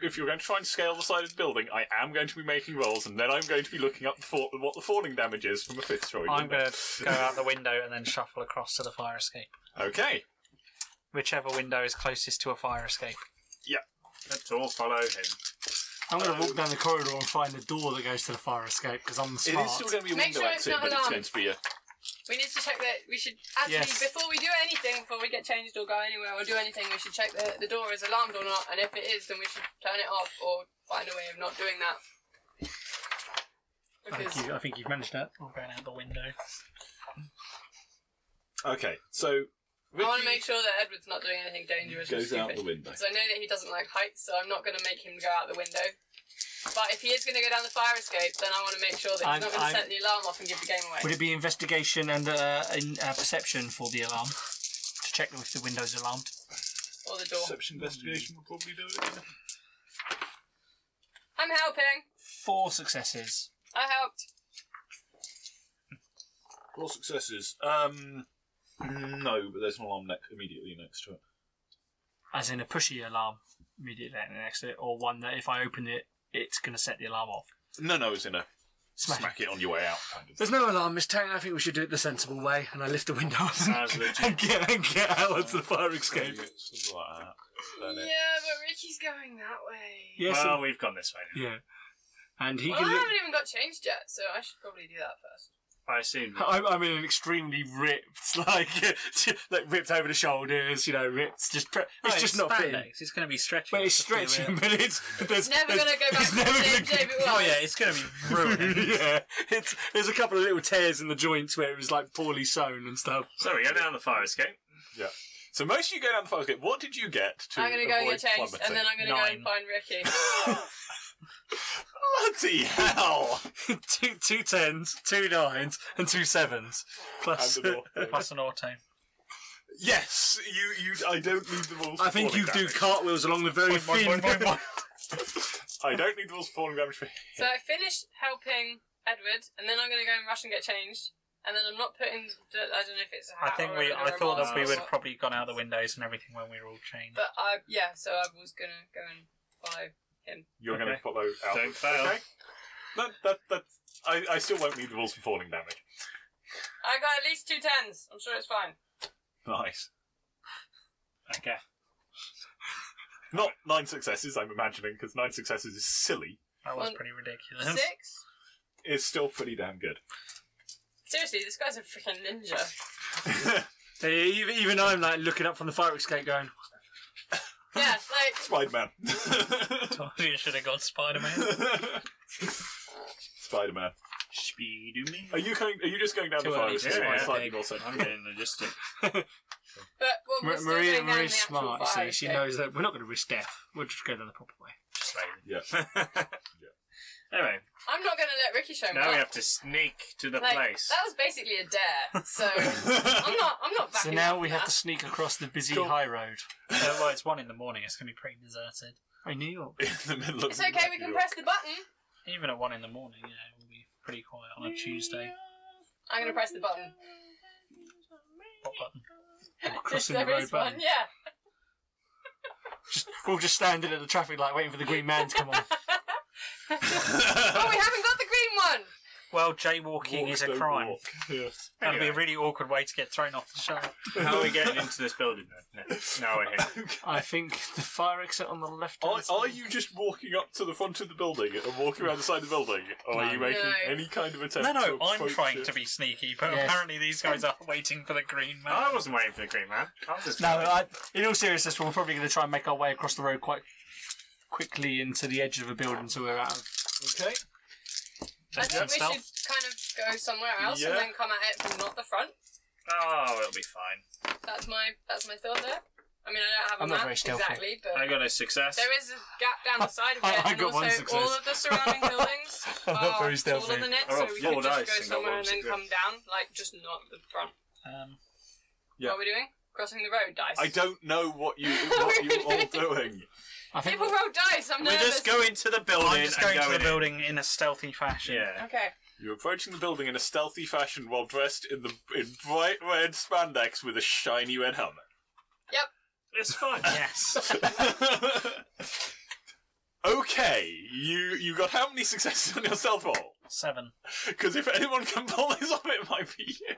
if you're going to try and scale the side of the building, I am going to be making rolls, and then I'm going to be looking up what the falling damage is from a 5th story. I'm going to go out the window and then shuffle across to the fire escape. Okay. Whichever window is closest to a fire escape. Let's all follow him. I'm going to walk down the corridor and find the door that goes to the fire escape because I'm It smart. is still going to be a Make window sure it's exit, not but it's alarmed. going to be a... We need to check that. We should actually, Yes. before we do anything, before we get changed or go anywhere or do anything, we should check that the door is alarmed or not. And if it is, then we should turn it off or find a way of not doing that. Because I think you've managed that. We're going out the window. Okay, so... I want Ricky to make sure that Edward's not doing anything dangerous or goes out stupid. the window. Because I know that he doesn't like heights, so I'm not going to make him go out the window. But if he is going to go down the fire escape, then I want to make sure that he's not going to set the alarm off and give the game away. Would it be investigation and perception for the alarm to check if the window's alarmed? Or the door. Perception investigation will probably do it. I'm helping. 4 successes. I helped. 4 successes. No, but there's an alarm immediately next to it. As in a pushy alarm immediately next to it, or one that if I open it, it's going to set the alarm off. No, it's in a smack it on your way out. Kind of. There's no alarm, Miss Tang. I think we should do it the sensible way. And I lift the window up Sounds legit. and get out onto the fire escape. Something like that. Don't it? Yeah, but Ricky's going that way. Yes, Well, we've gone this way now. yeah. And he Well, I can. haven't even got changed yet, so I should probably do that first. I assume. I'm in an extremely ripped, like ripped over the shoulders, ripped. It's just not fitting. spandex. It's going to be stretchy. But it's stretching, but it's It's never going to go back it's to the never same gonna- shape it was. Oh yeah, it's going to be ruined. yeah, there's a couple of little tears in the joints where it was like poorly sewn and stuff. So we go down the fire escape. Yeah. So most of you go down the fire escape. What did you get to I'm going to go and avoid get changed, and then I'm going to go 9. and find Ricky. Bloody hell! two 10s, 2 9s, and 2 7s. Plus, And the door. Plus an auto. Yes, you. I don't need the rules. I think you do cartwheels along the very thin. I don't need the rules for falling damage for him. So I finished helping Edward, and then I'm going to go and rush and get changed. And then I'm not putting. I don't know if it's a I hat think or we. a I thought that mask we or would what. probably gone out the windows and everything when we were all chained. But so I was going to go and follow him. You're going to Okay. follow out. Don't fail. Okay. That's. I still won't need the rules for falling damage. I got at least 2 10s. I'm sure it's fine. Nice. Okay. Not 9 successes, I'm imagining, because 9 successes is silly. That was One- pretty ridiculous. 6? It's still pretty damn good. Seriously, this guy's a freaking ninja. Even I'm like looking up from the fire escape, going, Yeah, like. Spider-Man. Told you should have gone Spider-Man. Spider-Man. Speed-o-me. Are you just going down Too the fire early escape? to Or say. slightly more so? I'm getting logistic. But well, we're still going down the Maria's actual smart. fire So she escape. knows that we're not going to risk death. We'll just go down the proper way. Yeah. Anyway, I'm not going to let Ricky show me. now we up. have to sneak to the Like, place. that was basically a dare. So I'm not backing So now up we on have that. to sneak across the busy Cool. high road. Well, it's 1 in the morning. It's going to be pretty deserted. Hey, New York. In the middle of It's okay. We can press the button. Even at 1 in the morning, it will be pretty quiet on a Tuesday. I'm going to press the button. What button? Crossing There the road is one. button. Yeah. We're all just standing at the traffic light waiting for the green man to come on. Oh, we haven't got the green one. Well, jaywalking is a crime. Yes. That'd be a really awkward way to get thrown off the show. How are we getting into this building then? Now we're here. I think the fire exit on the left. Are you just walking up to the front of the building and walking around the side of the building? Or are you making No. any kind of attempt No, to I'm approach trying it? to be sneaky, but Yes. apparently these guys are waiting for the green man. I wasn't waiting for the green man. I was just No, in all seriousness, we're probably going to try and make our way across the road quite quickly into the edge of a building so we're out of. Okay. I think we Stealth. should kind of go somewhere else Yeah. and then come at it from not the front. Oh, it'll be fine. That's my thought there. I mean, I don't have a I'm not map very stealthy. exactly, but I got a success. there is a gap down the side of it, I and got one also success. all of the surrounding buildings I'm not are very stealthy. taller than it, I so got we 4 could just dice go and got somewhere one and then success. come down, like just not the front. Yeah. What are we doing? Crossing the road, dice. I don't know what you all doing. I think People roll dice. I'm We nervous. just go into the building I'm just going and to go the in. building in a stealthy fashion. Yeah. Okay. You're approaching the building in a stealthy fashion while dressed in bright red spandex with a shiny red helmet. It's fine. Yes. Okay, you got how many successes on your stealth roll? 7. Because if anyone can pull this off, it might be you.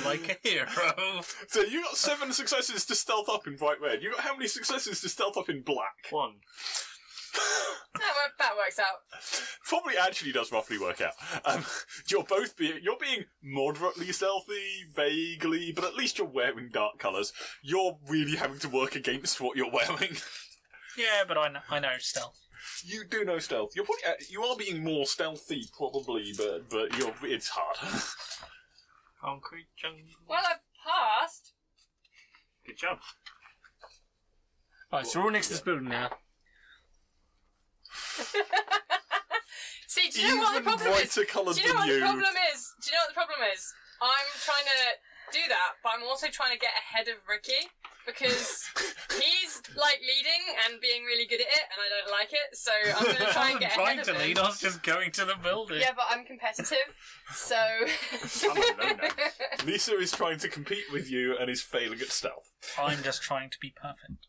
Like a hero. So you got 7 successes to stealth up in bright red. You got how many successes to stealth up in black? 1. That works out. Probably actually does roughly work out. You're being moderately stealthy, vaguely, but at least you're wearing dark colours. You're really having to work against what you're wearing. Yeah, but I know stealth. You do know stealth. You are being more stealthy, probably, but it's hard. Concrete jungle. Well, I've passed. Good job. Right, so we're all next to this building now. See, do you know what the Even problem is? brighter coloured Do you know than what you. the problem is? Do you know what the problem is? I'm trying to do that, but I'm also trying to get ahead of Ricky because he's like leading and being really good at it, and I don't like it. So I'm going to try and get ahead trying of to him. lead, I was just going to the building. Yeah, but I'm competitive, so. I'm a loner. Lisa is trying to compete with you and is failing at stealth. I'm just trying to be perfect.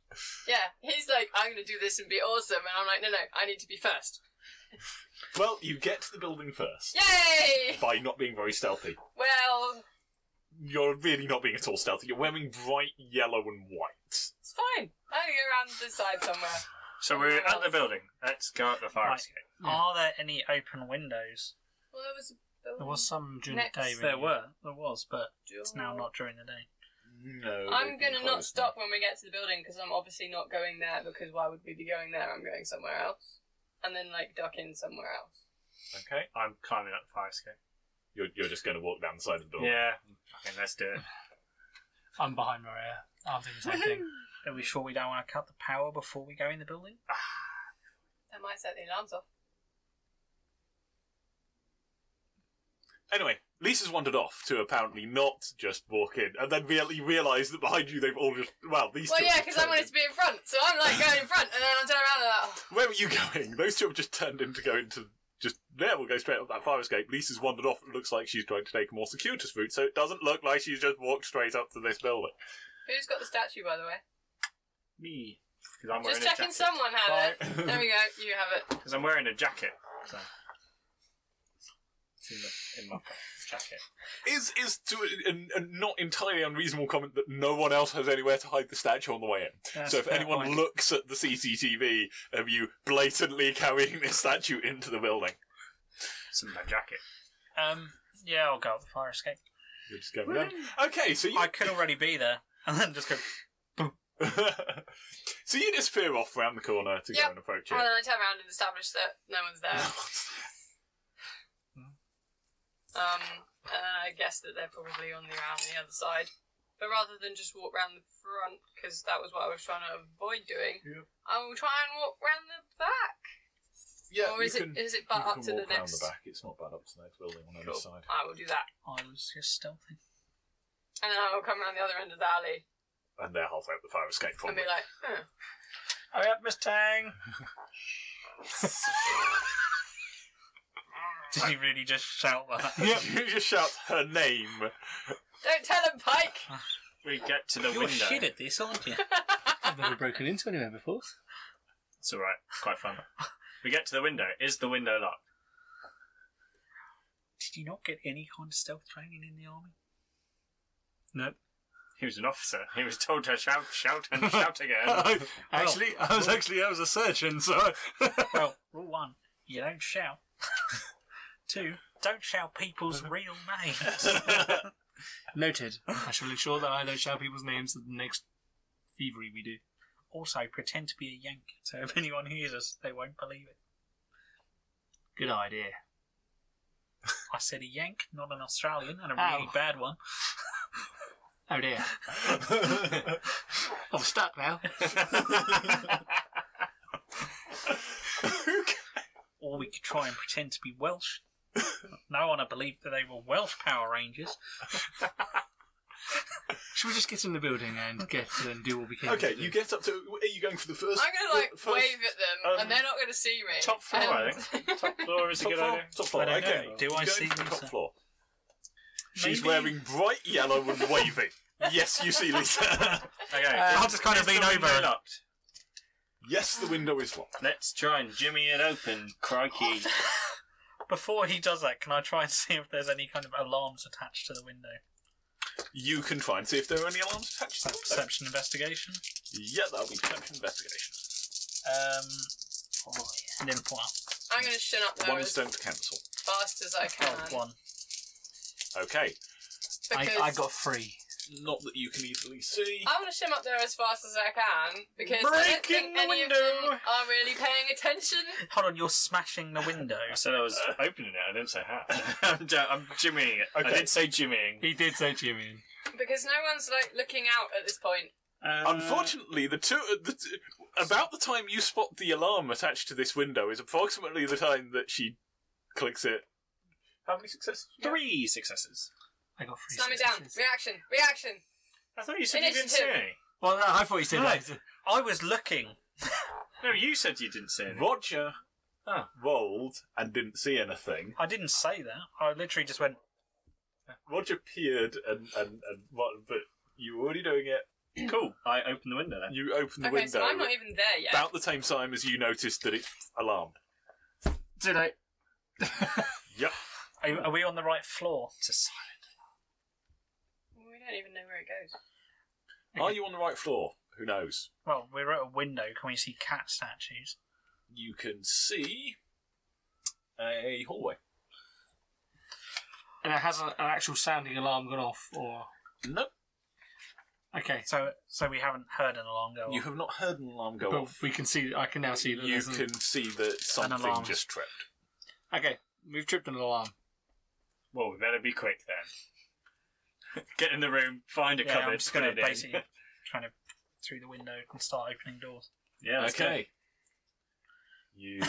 Yeah, he's like, I'm going to do this and be awesome, and I'm like, no, I need to be first. Well, you get to the building first. Yay! By not being very stealthy. Well, You're really not being at all stealthy. You're wearing bright yellow and white. it's fine. I'm gonna go around this side somewhere. So we're at the building. Let's go up the fire Right. escape. Are there any open windows? Well, there was a building. There was some during Next. the day. There was, but it's now not during the day. No. I'm they've been gonna not closed stop when we get to the building because I'm obviously not going there because why would we be going there? I'm going somewhere else. And then, like, duck in somewhere else. now. Okay. I'm climbing up the fire escape. You're just going to walk down the side of the building. Yeah. Okay, let's do it. I'm behind Maria. I'll do the same thing. Are we sure we don't want to cut the power before we go in the building? That might set the alarms off. Anyway, Lisa's wandered off to apparently not just walk in, and then really realise that behind you they've all just... Well, these Well, two yeah, have because just I wanted turned to be in front, so I'm like going in front, and then I'm turning around and like, oh. in. Where were you going? Those two have just turned in to go into... Just there, we'll go straight up that fire escape. Lisa's wandered off. It looks like she's trying to take a more circuitous route, so it doesn't look like she's just walked straight up to this building. Who's got the statue, by the way? Me. Because I'm wearing Just checking someone had it. Fine. There we go, you have it. Because I'm wearing a jacket. So. It's in my jacket. Is to a not entirely unreasonable comment that no one else has anywhere to hide the statue on the way in. That's So if a fair anyone point. looks at the CCTV of you blatantly carrying this statue into the building, It's in my jacket. Yeah, I'll go up the fire escape. you're just going down. Okay, so you I could already be there, and then just go. so you disappear off round the corner to go Yep. and approach And it. then I turn around and establish that no one's there. I guess that they're probably around the other side. But rather than just walk round the front, because that was what I was trying to avoid doing, Yep. I will try and walk round the back. Yeah, Or is you it butt you up can to the walk round next? the back. It's not bad up to the next building on Cool. either side. I will do that. I was just stealthy. And then I will come around the other end of the alley And they're halfway up the fire escape and probably. be like, oh. Hurry up, Miss Tang! Did you really just shout that? You just shout her name. Don't tell him, Pike! We get to the You're window. shit at this, aren't you? I've never broken into anywhere before. It's alright. It's quite fun. We get to the window. Is the window locked? Did you not get any kind of stealth training in the army? Nope. He was an officer. He was told to shout, and shout again. I was a surgeon, so... Well, rule 1, you don't shout. 2, don't shout people's real names. Noted. I shall ensure that I don't shout people's names at the next thievery we do. Also, pretend to be a Yank, so if anyone hears us, they won't believe it. Good idea. I said a Yank, not an Australian, and a Ow. really bad one. Oh dear. I'm stuck now. Or we could try and pretend to be Welsh. No one would believe that they were Welsh Power Rangers. Should we just get in the building and do what we can? Okay, to do? you get up to... Are you going for the first... I'm gonna like first- wave at them, and they're not gonna see me. Top floor, I And- think. Top floor is a Top good floor? idea. Top floor, I don't okay. know. Do You I go see for the top Lisa? floor. She's Maybe. wearing bright yellow and waving. Yes, you see Lisa. Okay. I'll just kind of is lean the over window and- locked? Yes, the window is locked. Let's try and jimmy it open. Crikey. Before he does that, can I try and see if there's any kind of alarms attached to the window? You can try and see if there are any alarms attached to the window. Perception investigation. Yeah, that'll be perception investigation. Oh, yeah. Then what? I'm gonna shin up there Ones as don't cancel. fast as I can. Oh, 1. Okay. Because I got 3. Not that you can easily see. I want to shim up there as fast as I can because I don't Breaking think the any of window. them are really paying attention. Hold on, you're smashing the window. I said I was opening it. I didn't say how. I'm jimmying it. Okay. I did say jimmying. He did say Jimmy. Because no one's like looking out at this point. Unfortunately, about the time you spot the alarm attached to this window is approximately the time that she clicks it. How many successes? 3 successes. I got 3 Slam it down. successes. Reaction. I thought you said you didn't see Initiative. any. Well, no, I thought you said Right. that. I was looking. No, you said you didn't see any. Roger rolled and didn't see anything. I didn't say that. I literally just went, Roger peered and but you were already doing it. Cool. I opened the window then. You opened the Okay, window so I'm not even there yet. about the same time as you noticed that it's alarmed. Too late. Yep. Are we on the right floor? It's a silent. We don't even know where it goes. Are you on the right floor? Who knows? Well, we're at a window. Can we see cat statues? You can see a hallway. And it has an actual sounding alarm gone off, or... Nope. Okay. So we haven't heard an alarm go off. You have not heard an alarm go But off. we can see... I can now see that You there's can see that something alarm. just tripped. Okay, we've tripped an alarm. Well, we better be quick then. Get in the room, find a Yeah, cupboard, I'm just put going to it in. basically trying to through the window and start opening doors. Yeah, let's Okay. You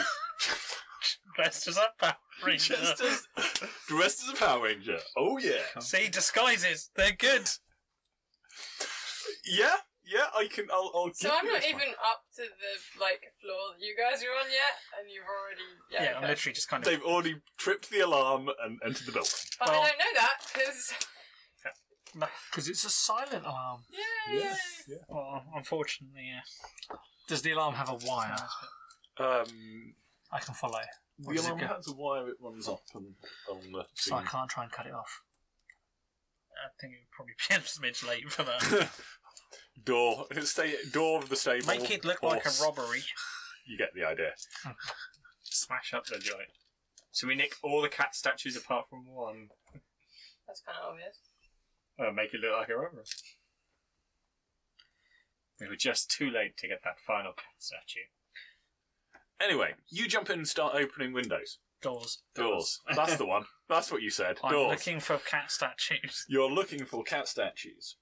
Dressed as a Power Ranger. dressed as a Power Ranger. Oh yeah. See, disguises. They're good. Yeah. I can. I'll. So give I'm you not this one. even up to the floor that you guys are on yet, and you've already Yeah, I'm okay. literally just kind of... They've already tripped the alarm and entered the building. But Well- I don't know that because Because it's a silent alarm. yeah. Well, unfortunately, yeah. Does the alarm have a wire? Um, I can follow. Or the does it alarm go- has a wire it runs up and on the So I scene. can't try and cut it off. I think it would probably be a smidge late for that. Door of the stable. Make it look like a horse. robbery. You get the idea. Smash up the joint. So we nick all the cat statues apart from one. That's kind of obvious. Oh, make it look like a robbery. We were just too late to get that final cat statue. Anyway, you jump in and start opening windows. Doors. Doors. That's the one. That's what you said. I'm Doors. looking for cat statues. You're looking for cat statues.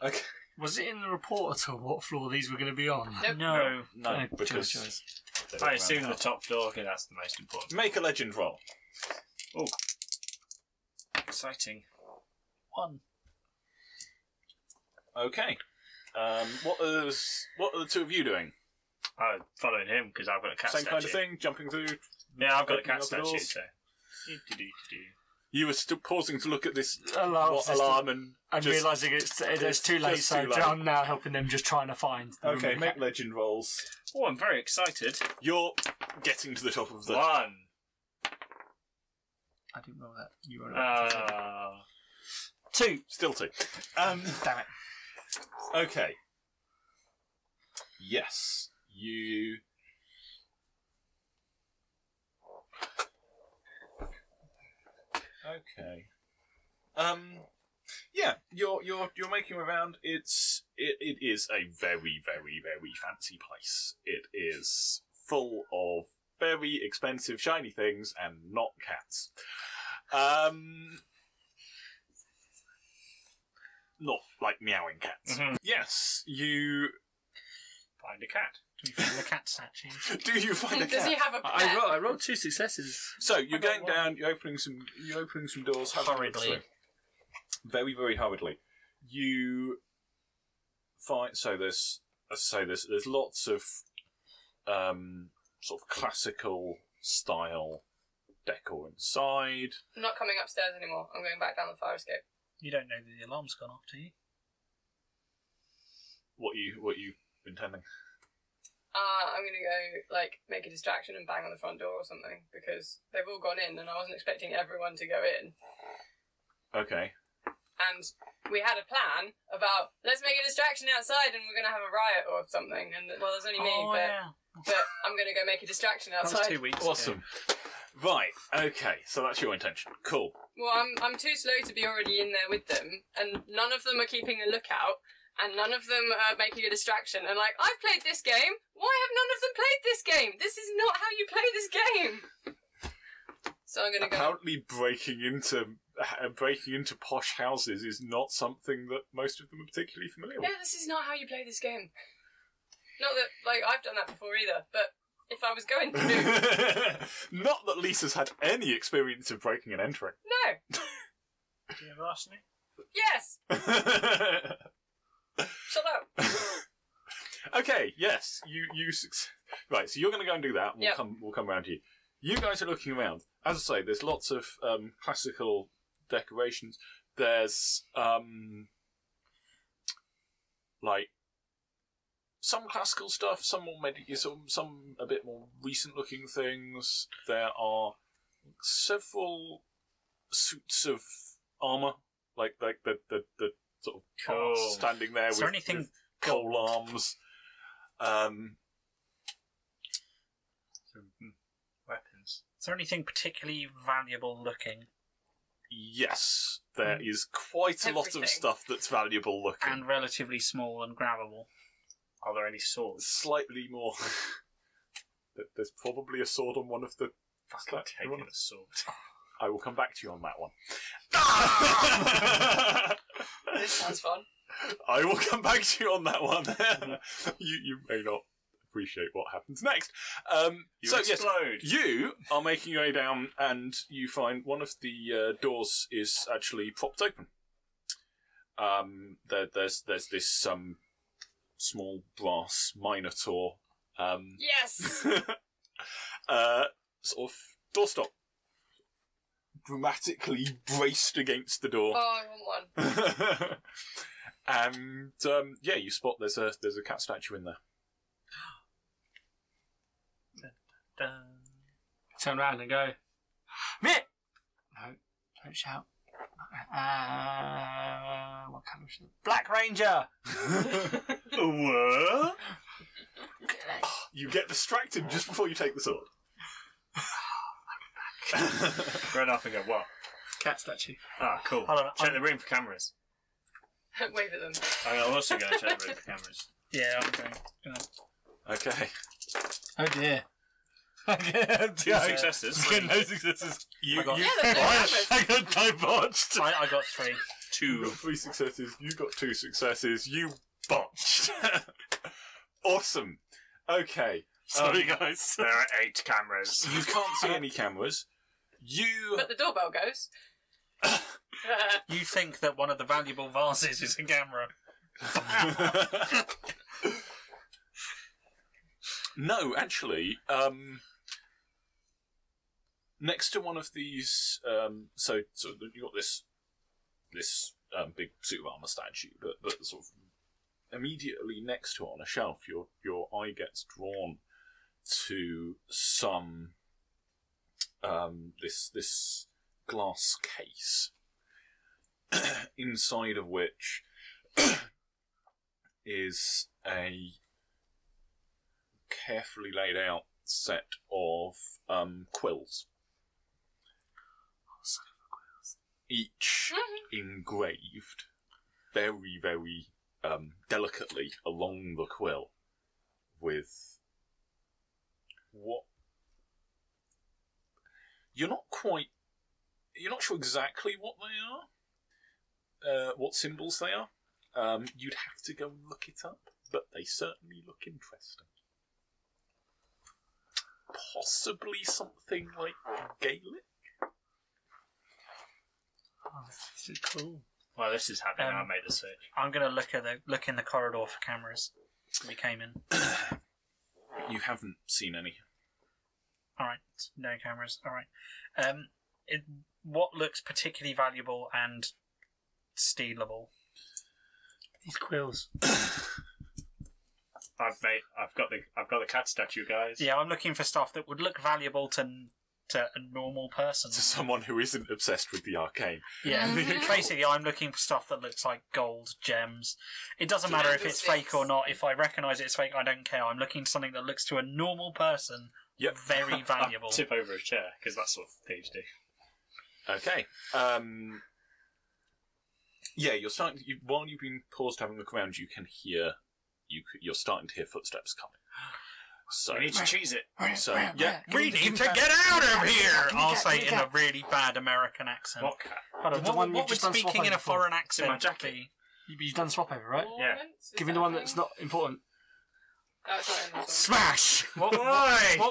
Okay. Was it in the report at all what floor these were going to be on? Nope. No. No, because choice. they I don't assume round the up. top floor, okay, that's the most important. Make a legend roll. Exciting. 1. Okay. What are the two of you doing? I'm following him because I've got a cat Same statue. kind of thing, jumping through. Yeah, I've got a opening cat up the statue, doors. so. You were still pausing to look at this Alarm system. alarm and And just, realising it's too late, just so too late. I'm now helping them just trying to find the Okay, room. make legend rolls. Oh, I'm very excited. You're getting to the top of the. 1. I didn't roll that. You rolled it. 2. Still 2. Damn it. Okay. Yes. You. Okay. Yeah, you're making around. It is a very, very, very fancy place. It is full of very expensive shiny things and not cats. Not like meowing cats. Mhm. Yes, you Find a cat. Do we find the cat statues? do. You find a Does cat? he have a pet? I rolled 2 successes. So you're I got going one. down. You're opening some doors having a look Hurriedly. through. Very, very hurriedly. You find there's lots of sort of classical style decor inside. I'm not coming upstairs anymore. I'm going back down the fire escape. You don't know that the alarm's gone off, do you? What you intending? I'm gonna go make a distraction and bang on the front door or something because they've all gone in and I wasn't expecting everyone to go in. Okay. And we had a plan about let's make a distraction outside and we're gonna have a riot or something. And well, there's only me, but I'm gonna go make a distraction That was outside. 2 weeks Awesome. Right. Okay. So that's your intention. Cool. Well, I'm too slow to be already in there with them, and none of them are keeping a lookout, and none of them are making a distraction. And I've played this game. Why have none of them played this game? This is not how you play this game. So I'm gonna go. Apparently, breaking into posh houses is not something that most of them are particularly familiar with. Yeah, this is not how you play this game. Not that I've done that before either, but if I was going to, Not that Lisa's had any experience of breaking and entering. no. Do you have larceny? Yes. Shut up. Okay, yes, you right. So you're going to go and do that. Yep. We'll come around to you. You guys are looking around. As I say, there's lots of classical decorations. There's some classical stuff, some more some a bit more recent looking things. There are several suits of armour, like the sort of Cool. standing there Is with, there anything with pole arms. Weapons. Is there anything particularly valuable looking Yes, there is quite a lot of Everything. stuff that's valuable looking. and relatively small and grabbable? Are there any swords? Slightly more. There's probably a sword on one of the. Fucking taking a sword. I will come back to you on that one. This sounds fun. I will come back to you on that one. you may not appreciate what happens next. You so explode. yes, you are making your way down, and you find one of the doors is actually propped open. There's this small brass minotaur. Yes! Sort of doorstop, dramatically braced against the door. Oh, I want one. And yeah, you spot there's a cat statue in there. Turn around and go, Mitt! No, don't shout. What colour is it? Black Ranger! What? You get distracted just before you take the sword. Run off and go, what? Cat statue. Ah, cool. Hold on, Check the room for cameras. Wave at them. I'm also going to check the room for cameras. Yeah, I'm going. Okay. Oh dear. Two successes. No successes. You got- Yeah, there's no cameras. I got dibotched. I got 3. you got 3 successes. You got 2 successes. You botched. Awesome. Okay. Sorry, guys. There are 8 cameras. You can't see any cameras. You. But the doorbell goes. You think that one of the valuable vases is a camera? No, actually, next to one of these, so you got this big suit of armor statue, but sort of immediately next to it on a shelf, your eye gets drawn to some this glass case, inside of which is a carefully laid out set of quills. Each engraved very, very delicately along the quill with what you're not sure exactly what they are, what symbols they are. You'd have to go and look it up, but they certainly look interesting. Possibly something like Gaelic? Oh, this is cool. Well, this is happening. I'll make the search. I'm going to look in the corridor for cameras. We came in. You haven't seen any. All right, no cameras. All right. What looks particularly valuable and stealable? These quills. I've got the cat statue, guys. Yeah, I'm looking for stuff that would look valuable to a normal person. To someone who isn't obsessed with the arcane. Yeah, basically, I'm looking for stuff that looks like gold, gems. It doesn't matter if it's fake or not. If I recognise it's fake, I don't care. I'm looking for something that looks to a normal person very valuable. Tip over a chair, because that's what thieves do. Okay. Yeah, you're starting. While you've been paused having a look around, you can hear. You're starting to hear footsteps coming. So We need to cheese it. So yeah, We need to get out of here! I'll say it in a really bad American accent. What cat? Hold on, the What one would you've just done swap speaking in over a foreign before. accent my jacket. be? You've done swap over, right? Yeah. Ornaments? Is Give me that the one a that's thing? not important. No, it's not in this one. Smash! What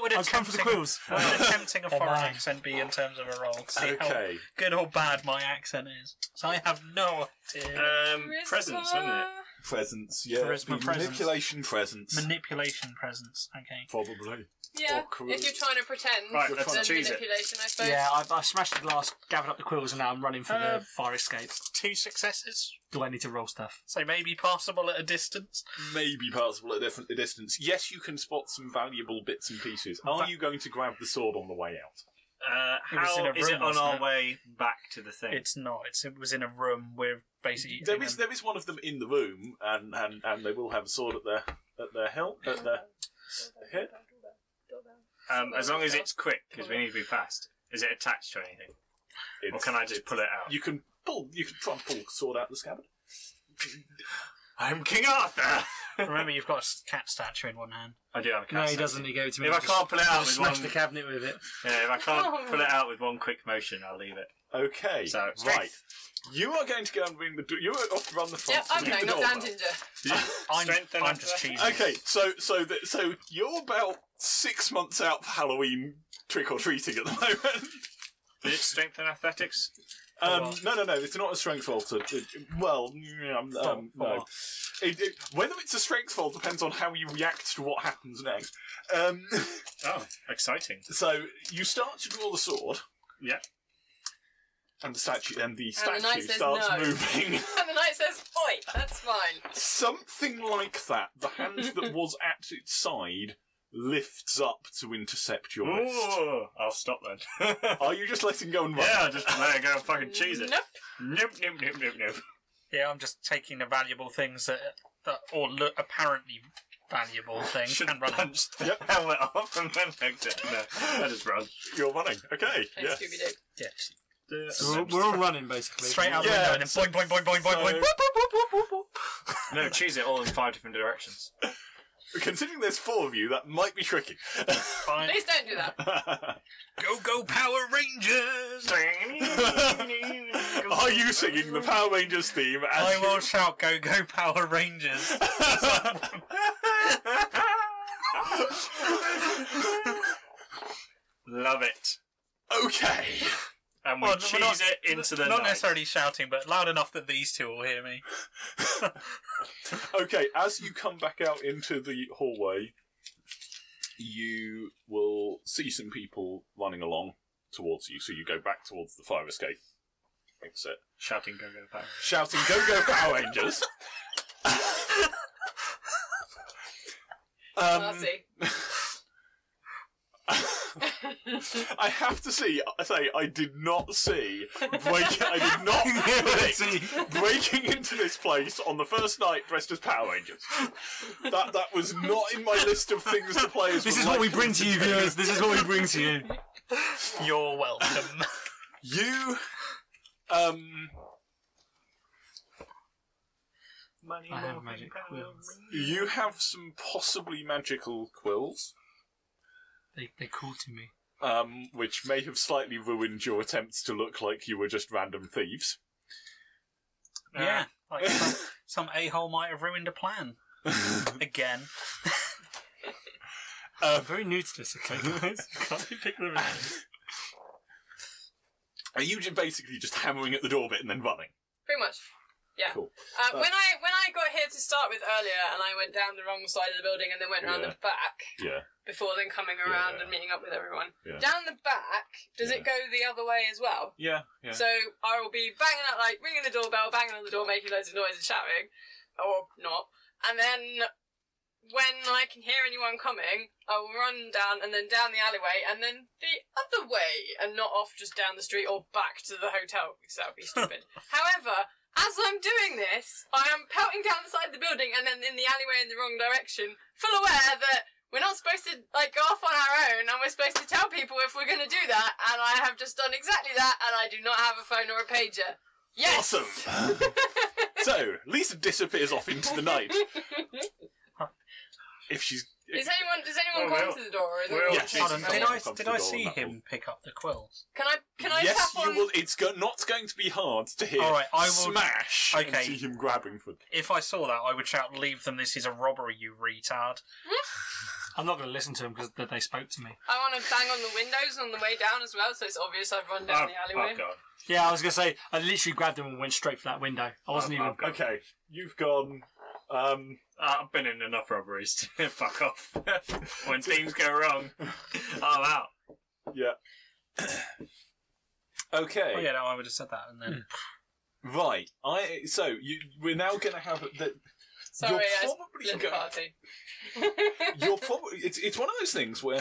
would a I've come for the quills. What would attempting a They're foreign mine. accent be in terms of a roll? See how okay. good or bad my accent is. So I have no idea. Presents, wasn't it? Presence, yeah. Charisma Be presence. manipulation presence. Manipulation presence. Okay. Probably. Yeah, Or if you're trying to pretend. Right, You're let's trying then choose it. manipulation, I suppose. Yeah, I've smashed the glass, gathered up the quills, and now I'm running for the fire escape. 2 successes. Do I need to roll stuff? So maybe passable at a distance. Maybe passable at a distance. Yes, you can spot some valuable bits and pieces. Are you going to grab the sword on the way out? It was in a How is room, it on wasn't our it? way back to the thing? It's not. It was in a room with basically. There is one of them in the room, and they will have a sword at their hilt, at their head. As long as it's quick, because we need to be fast. Is it attached to anything? Or can I just pull it out? You can try and pull the sword out of the scabbard. I'm King Arthur! Remember, you've got a cat statue in one hand. I do have a cat No, he statue. doesn't. He gave it to me. If I can't pull it out with smash one... the cabinet with it. Yeah, if I can't pull it out with one quick motion, I'll leave it. Okay, So, right. strength. You are going to go and ring the door. You are off to run the front. Yeah, I'm to ring going, the not doorbell. down Ginger. I'm just cheesing. Okay, so you're about 6 months out for Halloween trick or treating at the moment. Is it strength and athletics? No, it's not a strength fault. No. Whether it's a strength fault depends on how you react to what happens next. Oh, exciting. So you start to draw the sword. Yeah. And the statue knight says starts no. moving. And the knight says, oi, that's fine. Something like that. The hand that was at its side lifts up to intercept your wrist. Ooh, I'll stop then. Are you just letting go and run? Yeah, I'll just let it go and fucking cheese it. Nope. Nope. Yeah, I'm just taking the valuable things that or look apparently valuable things Should and running. punch the helmet off and then exit. No, I just run. You're running. Okay. Hey, Yeah. Scooby-Doo. Yes. We're all running, basically. Straight out the Yeah, window and then boing, boing, boing, boing, boing, boing. so- No, cheese it all in 5 different directions. Considering there's 4 of you, that might be tricky. Fine. Please don't do that. Go Power Rangers! Are you singing the Power Rangers theme? As I will shout Go Power Rangers. Love it. Okay. And we Well, cheese it into the Not night. necessarily shouting, but loud enough that these two will hear me. Okay, as you come back out into the hallway, you will see some people running along towards you, so you go back towards the fire escape. Exit. Shouting go power. Shouting, go Power Rangers! Classy. I have to say, I did not see breaking into this place on the first night dressed as Power Rangers. That was not in my list of things the players. This would is what like we bring to you, viewers. This is what we bring to you. You're welcome. You, Money, I have magic quills. you have some possibly magical quills, They call to me. which may have slightly ruined your attempts to look like you were just random thieves. Yeah, like some a-hole might have ruined a plan. Again. I'm very new to this, okay, guys? Can't you pick them out? Are you basically just hammering at the door bit and then running? Pretty much. Yeah. Cool. When I got here to start with earlier, and I went down the wrong side of the building and then went around Yeah. the back Yeah. before then coming around Yeah. and meeting up with everyone. Yeah. Down the back, does Yeah. it go the other way as well? Yeah. Yeah. So I will be banging up, like ringing the doorbell, banging on the door, making loads of noise and shouting, or not. And then when I can hear anyone coming, I will run down and then down the alleyway and then the other way and not off just down the street or back to the hotel because that would be stupid. However, as I'm doing this, I am pelting down the side of the building and then in the alleyway in the wrong direction, full aware that we're not supposed to go off on our own and we're supposed to tell people if we're going to do that, and I have just done exactly that and I do not have a phone or a pager. Yes! Awesome! So, Lisa disappears off into the night. If she's... Does anyone go into the door? Or is we'll- it Yes. Hold on, Someone did I comes to the door see and that him pick up the quills? Can I yes, tap you on? will. It's not going to be hard to hear. All right, I will- smash and Okay. see him grabbing for. If I saw that, I would shout, "Leave them, this is a robbery, you retard." I'm not going to listen to them because they spoke to me. I want to bang on the windows on the way down as well, so it's obvious I've run down the alleyway. Oh god. Yeah, I was going to say, I literally grabbed them and went straight for that window. I wasn't even... God. Okay, you've gone. I've been in enough robberies to fuck off. When things go wrong, I'm out. Yeah. Okay. Oh yeah, no, I would have said that, and then Right. We're now going to have the. Sorry, I probably split the party. You're probably. It's one of those things where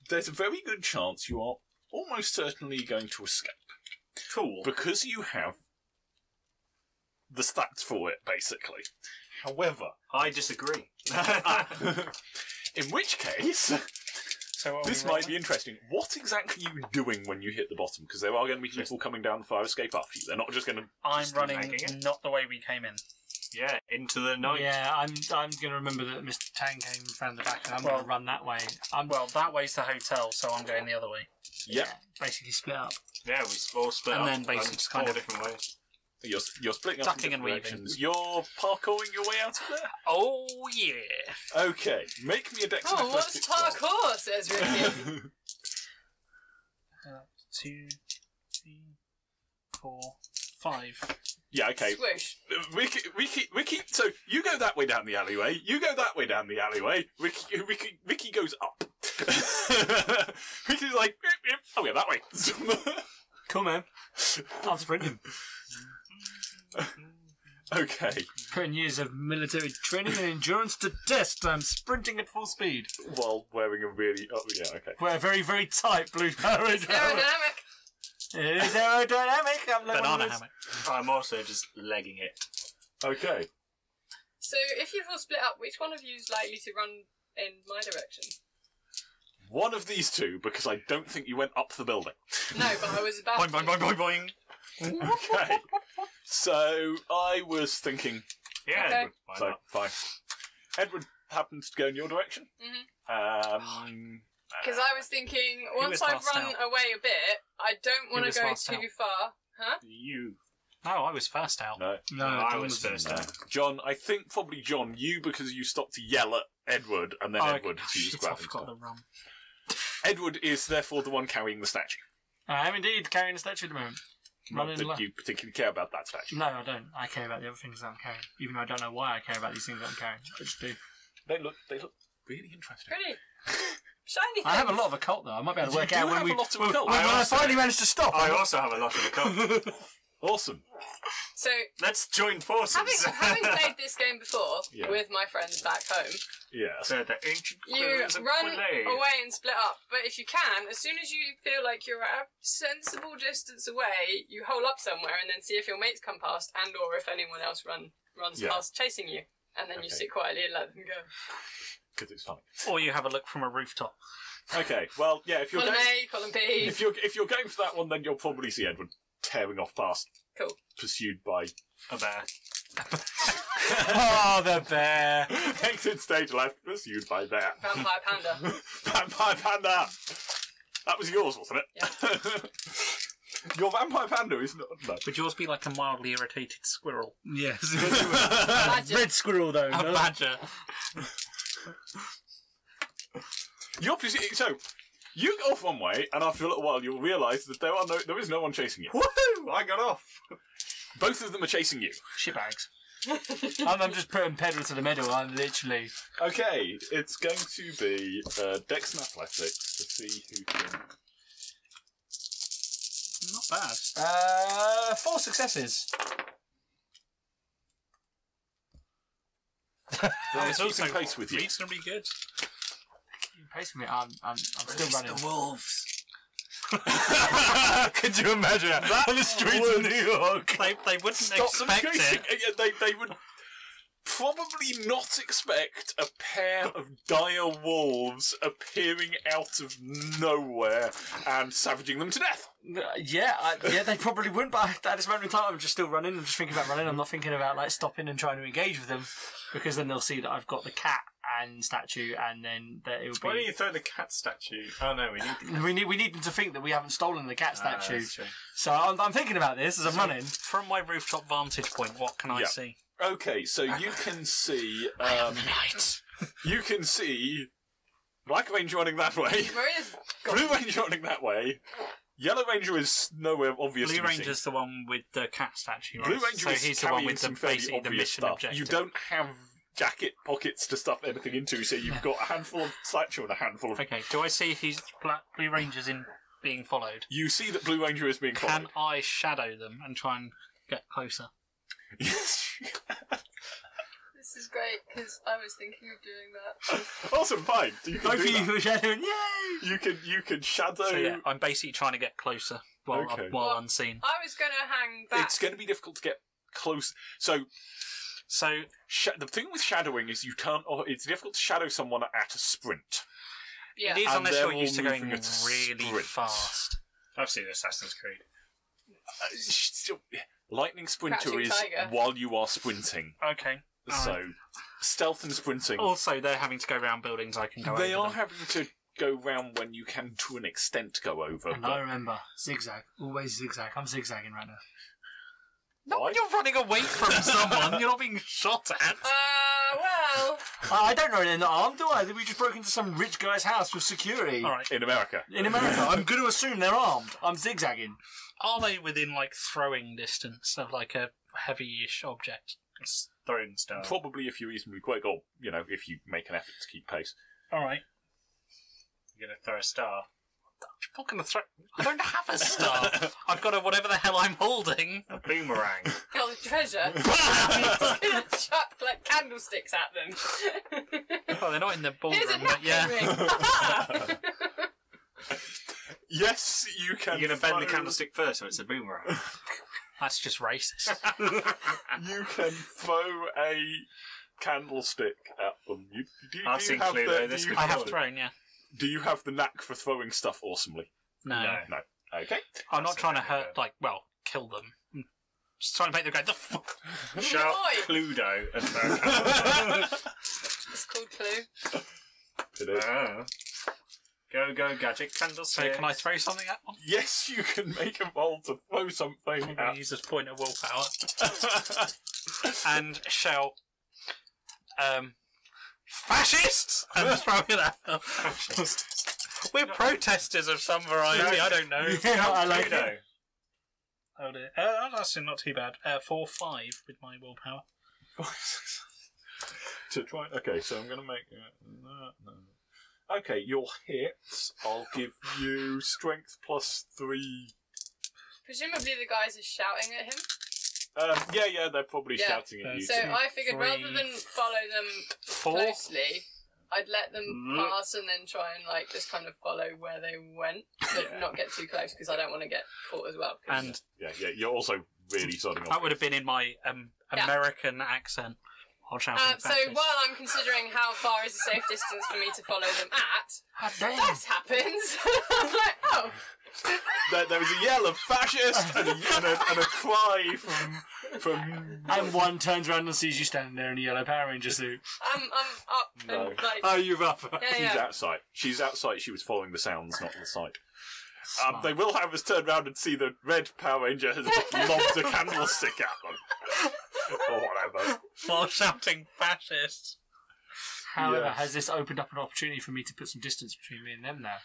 there's a very good chance you are almost certainly going to escape. Cool. Because you have the stats for it, basically. However, I disagree. in which case, so this might be interesting. What exactly are you doing when you hit the bottom? Because there are going to be people coming down the fire escape after you. They're not just going to. I'm Just running dragging it? not the way we came in. Yeah, into the night. Yeah, I'm going to remember that Mr. Tang came from the back and I'm going to run that way. Well, that way's the hotel, so I'm going the other way. Yep. Basically split up. Yeah, we all split And up. then basically just kind four of- different ways. You're splitting up Ducking in and different weaving. directions. You're parkouring your way out of there? Oh yeah. Okay, make me a dex and Oh, what's athletics roll. parkour, says Ricky. 2, 3, 4, 5. Yeah, okay. Swoosh. Ricky, so you go that way down the alleyway, you go that way down the alleyway, Ricky goes up. Ricky's like, oh yeah, that way. Cool, man. I'm sprinting. Okay, Putting years of military training and endurance to test. I'm sprinting at full speed. while wearing a really, oh yeah, okay. Wear a very, very tight blue aerodynamic. Aerodynamic. It is aerodynamic. I'm like one of Banana those- hammock. I'm also just legging it. Okay, So, if you've all split up, which one of you is likely to run in my direction? one of these two, because I don't think you went up the building. No, but I was about Boing, boing, boing, boing, boing. Okay, so I was thinking, Yeah, Okay. why so not? fine. Edward happens to go in your direction. Because I was thinking, once was I've last run out? away a bit, I don't want was to go last too out? far. Huh? You. No, I was first out. No, No, I John was first no. out. John. I think probably John. You because you stopped to yell at Edward, and then Oh, Edward okay. who was Shit, I grabbing forgot stuff. the rum. Edward is therefore the one carrying the statue. I am indeed carrying a statue at the moment. Not Running that lo- you particularly care about that statue. No, I don't. I care about the other things that I'm carrying. Even though I don't know why I care about these things that I'm carrying. I just do. They look really interesting. Pretty. Shiny things. I have a lot of occult though. I might be able to You work do out when have we. a lot of when- occult. when I also- finally managed to stop. I also have a lot of occult. Awesome. So, Let's join forces. having played this game before Yeah. with my friends back home, Yeah. So the ancient you quills of run Quillet. away and split up. But if you can, as soon as you feel like you're at a sensible distance away, you hole up somewhere and then see if your mates come past and/or if anyone else runs Yeah. past chasing you, and then you Okay. sit quietly and let them go. Because it's funny. Or you have a look from a rooftop. Okay. Well, yeah. If you're Column going, A, column B. if you're going for that one, then you'll probably see Edward tearing off past, Cool. pursued by A bear. Oh, the bear. exit stage left, pursued by bear. Vampire panda. Vampire panda. That was yours, wasn't it? Your vampire panda is not. No. Would yours be like a mildly irritated squirrel? Yes. Badger. Red squirrel though. A no? badger. You're so you go off one way, and after a little while, you'll realise that there is no one chasing you. Woohoo! I got off. Both of them are chasing you. Shitbags. I'm just putting pedal to the metal. I'm literally. Okay, it's going to be Dex and Athletics to see who can. Not bad. 4 successes. They're keeping pace with you. reasonably good. You pace me. I'm still running. wolves. Could you imagine that on the streets of New York? They wouldn't Stop them expect chasing. it. They would probably not expect a pair of dire wolves appearing out of nowhere and savaging them to death. Yeah, they probably wouldn't. But at this moment in time, I'm just still running. I'm just thinking about running. I'm not thinking about like stopping and trying to engage with them, because then they'll see that I've got the cat and statue, and then that it will Why don't be. you throw the cat statue? Oh no, we need the cat. We need them to think that we haven't stolen the cat statue. That's true. So I'm thinking about this as I'm running. From my rooftop vantage point, what can I Yeah. see? Okay, so you can see. Night. You can see Black Ranger running that way, Maria's Blue Ranger running that way. Yellow Ranger is nowhere obvious Blue to be seen. Ranger's the one with the cat statue, right? Blue Ranger so is he's the one carrying with some the fairly basically the obvious mission stuff. objective. You don't have jacket pockets to stuff anything into, so you've got a handful of satchel and a handful of... Okay, do I see he's Blue Ranger's in being followed? You see that Blue Ranger is being followed. Can I shadow them and try and get closer? Yes. This is great, because I was thinking of doing that. Awesome, fine. You can Both of do you that. who are shadowing, yay! You can shadow... So yeah, I'm basically trying to get closer while Okay. Well, unseen. I was going to hang back. It's going to be difficult to get close. So the thing with shadowing is you can't... Or it's difficult to shadow someone at a sprint. Yeah. It is And unless they're you're used to all going moving at a really sprint. fast. I've seen Assassin's Creed. Still, lightning sprinter Crouching is tiger. while you are sprinting. Okay. So stealth and sprinting. Also, they're having to go around buildings. I can go They over are them. having to go round when you can, to an extent, go over. And but I remember, zigzag. Always zigzag. I'm zigzagging right now. Not when you're running away from someone. You're not being shot at. Well, I don't know they're not armed, do I? We just broke into some rich guy's house with security. All right. in America. In America, I'm going to assume they're armed. I'm zigzagging. Are they within like throwing distance of like a heavy-ish object? It's throwing stuff. Probably if you're reasonably quick, or, if you make an effort to keep pace. All right. You're going to throw a star. I'm not going to throw. I don't have a star. I've got a whatever the hell I'm holding. A boomerang. got the treasure. Gonna chuck like candlesticks at them. Oh, they're not in the ballroom, Here's a but yeah. napkin ring. Yes, you can. You're going to bend the throw- candlestick first, so it's a boomerang. That's just racist. You can throw a candlestick at them. I've seen Cluedo, this could I have Cool. thrown, yeah. Do you have the knack for throwing stuff awesomely? No. No. Okay. I'm not That's trying to the thing, hurt, kill them. I'm just trying to make them go, the fuck? Shout Oi. Cluedo and throw a candlestick. It's called Clue. It is. Go, gadget, So candlestick. can I throw something at one? Yes, you can make a roll to throw something I'm going at. to use this point of willpower. And shout, fascists! And throw it at them. We're protesters of some variety, I don't know. Yeah, I like Cluedo. it. Oh dear. That's not too bad. 4-5 with my willpower. To try. Okay, so I'm going to make. No. Okay, your hits. I'll give you strength +3. Presumably the guys are shouting at him. Yeah, they're probably Yeah. shouting at you. So too. I figured rather Three, than follow them 4. closely, I'd let them pass and then try and just kind of follow where they went, but not get too close because I don't want to get caught as well. 'cause- And Yeah, you're also really starting off. that would have been in my American accent. I'll shout So while I'm considering how far is a safe distance for me to follow them at, God damn. this happens. I'm like, oh, There was a yell of fascist and a cry from. And one turns around and sees you standing there in a yellow Power Ranger suit. I'm up No. and like, Oh, you're up. yeah, She's yeah. outside. She's outside. She was following the sounds, not the sight. Smart. They will have us turn round and see the red Power Ranger has lobbed a candlestick at them. Or whatever. while shouting fascists. However, Yes. has this opened up an opportunity for me to put some distance between me and them now?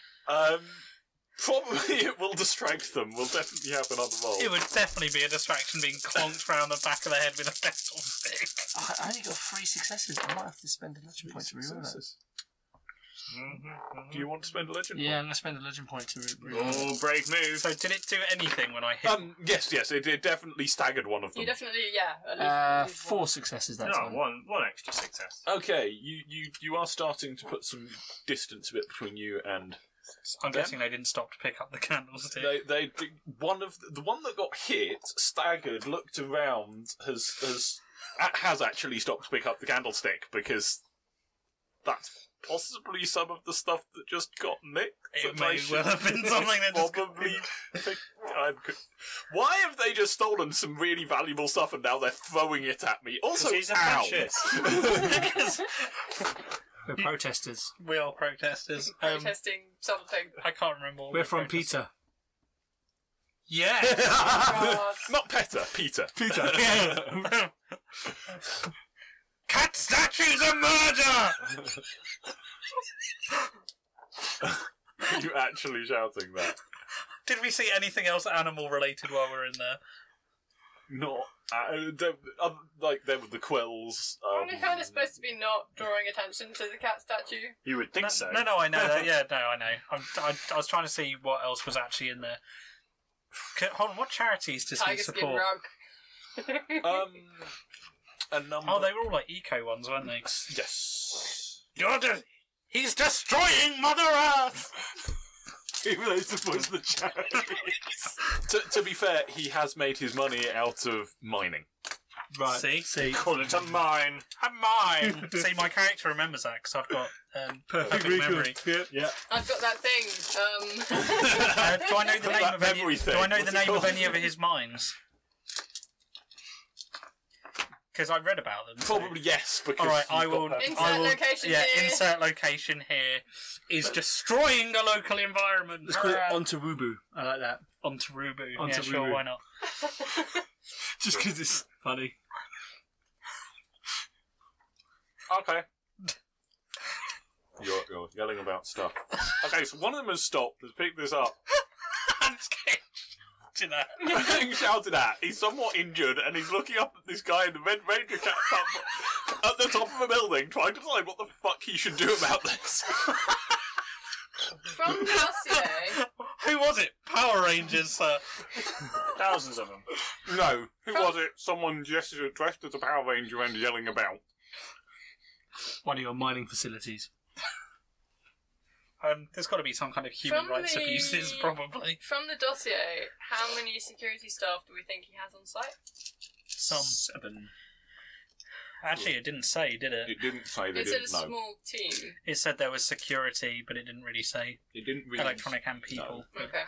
Probably it will distract them. We'll definitely have another roll. It would definitely be a distraction being clonked round the back of the head with a pistol stick. I only got 3 successes. I might have to spend a legend point to reroll that. Successes. Do you want to spend a legend Yeah, I'm going to spend a legend point to reroll. Oh, brave move. So did it do anything when I hit? point? Yes, it definitely staggered one of them. You definitely, at least 4 successes that No, time. one extra success. Okay, you are starting to put some distance a bit between you and I'm guessing they didn't stop to pick up the candlestick. they one of the one that got hit staggered, looked around, has actually stopped to pick up the candlestick because that's possibly some of the stuff that just got nicked. It that I may well have been something that just got probably. Why have they just stolen some really valuable stuff and now they're throwing it at me? Also, He's a ow. fascist. We're protesters. We are protesters. protesting something. I can't remember. what We're we're from protesting. Peter. Yes. God. Not Peter, Peter. Peter. Cat statues are murder. You actually shouting that? Did we see anything else animal related while we were in there? Not There were the quills. Aren't you kind of supposed to be not drawing attention to the cat statue? You would think so. No, I know that. Yeah, no, I know. I was trying to see what else was actually in there. Hold on, what charities does he Tiger skin support? rug. A number. Oh, they were all like eco ones, weren't they? Yes. He's destroying Mother Earth! Even though he supports the charities. to be fair, he has made his money out of mining. Right. See? Call it a mine. A mine! See, my character remembers that because I've got perfect memory. Yeah. I've got that thing. Do I know the name That of any? memory thing, Do I know what's the it name of called? any of his mines? Because I read about them. so- Probably yes, because. All right, you've I got will. that. Insert I will, location yeah, here. insert location here is destroying the local environment. Let's call it Onto Rubu. I like that. Onto Rubu. Onto Yeah, sure, Rubu. why not? Just because it's funny. Okay. You're yelling about stuff. Okay, so one of them has stopped, has picked this up. I'm scared. Do you know? He's getting shouted at. He's somewhat injured, and he's looking up at this guy in the Red Ranger cap at the top of a building, trying to decide what the fuck he should do about this. From Dossier. Who was it? Power Rangers, sir. Thousands of them. No, who was it? Someone dressed as a Power Ranger and yelling about. One of your mining facilities. There's got to be some kind of human From rights the- abuses, probably. From the dossier, how many security staff do we think he has on site? Some. 7. Actually, it didn't say, did it? It didn't say they It's a didn't know. small team. It said there was security, but it didn't really say It didn't really. electronic and people. Okay.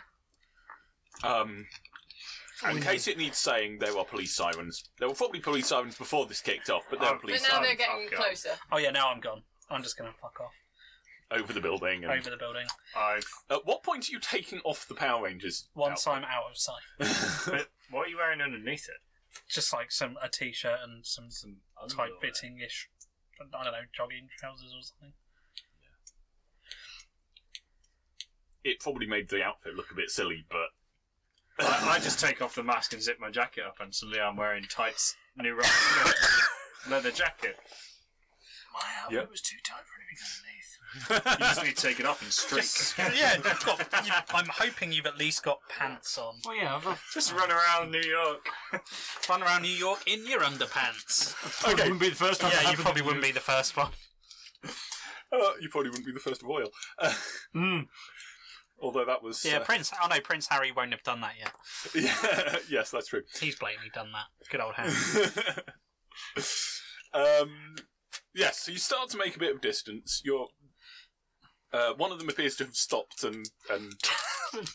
In case it needs saying, there are police sirens. There were probably police sirens before this kicked off, but there were But police But now they're sirens getting Oh, God. closer. Oh yeah, now I'm gone. I'm just going to fuck off. over the building. And Over the building. at what point are you taking off the Power Rangers? Once I'm out of sight. But what are you wearing underneath it? Just like a t-shirt and some underwear. tight-fitting-ish, I don't know, jogging trousers or something. It probably made the outfit look a bit silly, but I just take off the mask and zip my jacket up, and suddenly I'm wearing tights, new leather jacket. My outfit Yep. was too tight for anything underneath. You just need to take it off and streak. Yeah, I'm hoping you've at least got pants on. Well, yeah, Just run around New York. Run around New York in your underpants. okay. Wouldn't be the first time. Yeah, that you happened. probably wouldn't be the first one. you probably wouldn't be the first royal. Mm. Although that was Yeah, Prince Harry won't have done that yet. yeah, yes, that's true. He's blatantly done that. Good old Harry. Yes, so you start to make a bit of distance. You're one of them appears to have stopped and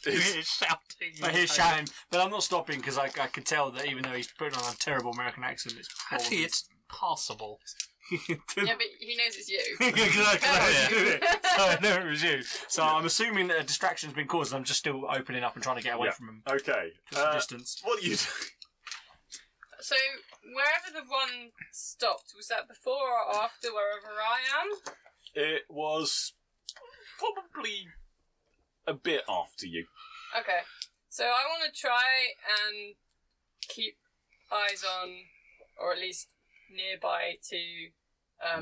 is Shouting. I hear shouting, but I'm not stopping because I can tell that even though he's putting on a terrible American accent, it's Actually, it's passable. Yeah, but he knows it's you. Exactly. Oh, So I know it was you. So I'm assuming that a distraction's been caused. And I'm just still opening up and trying to get away Yeah. from him. okay. Just a distance. What do you do? So, wherever the one stopped, was that before or after wherever I am? It was probably a bit after you. Okay. So I want to try and keep eyes on, or at least nearby to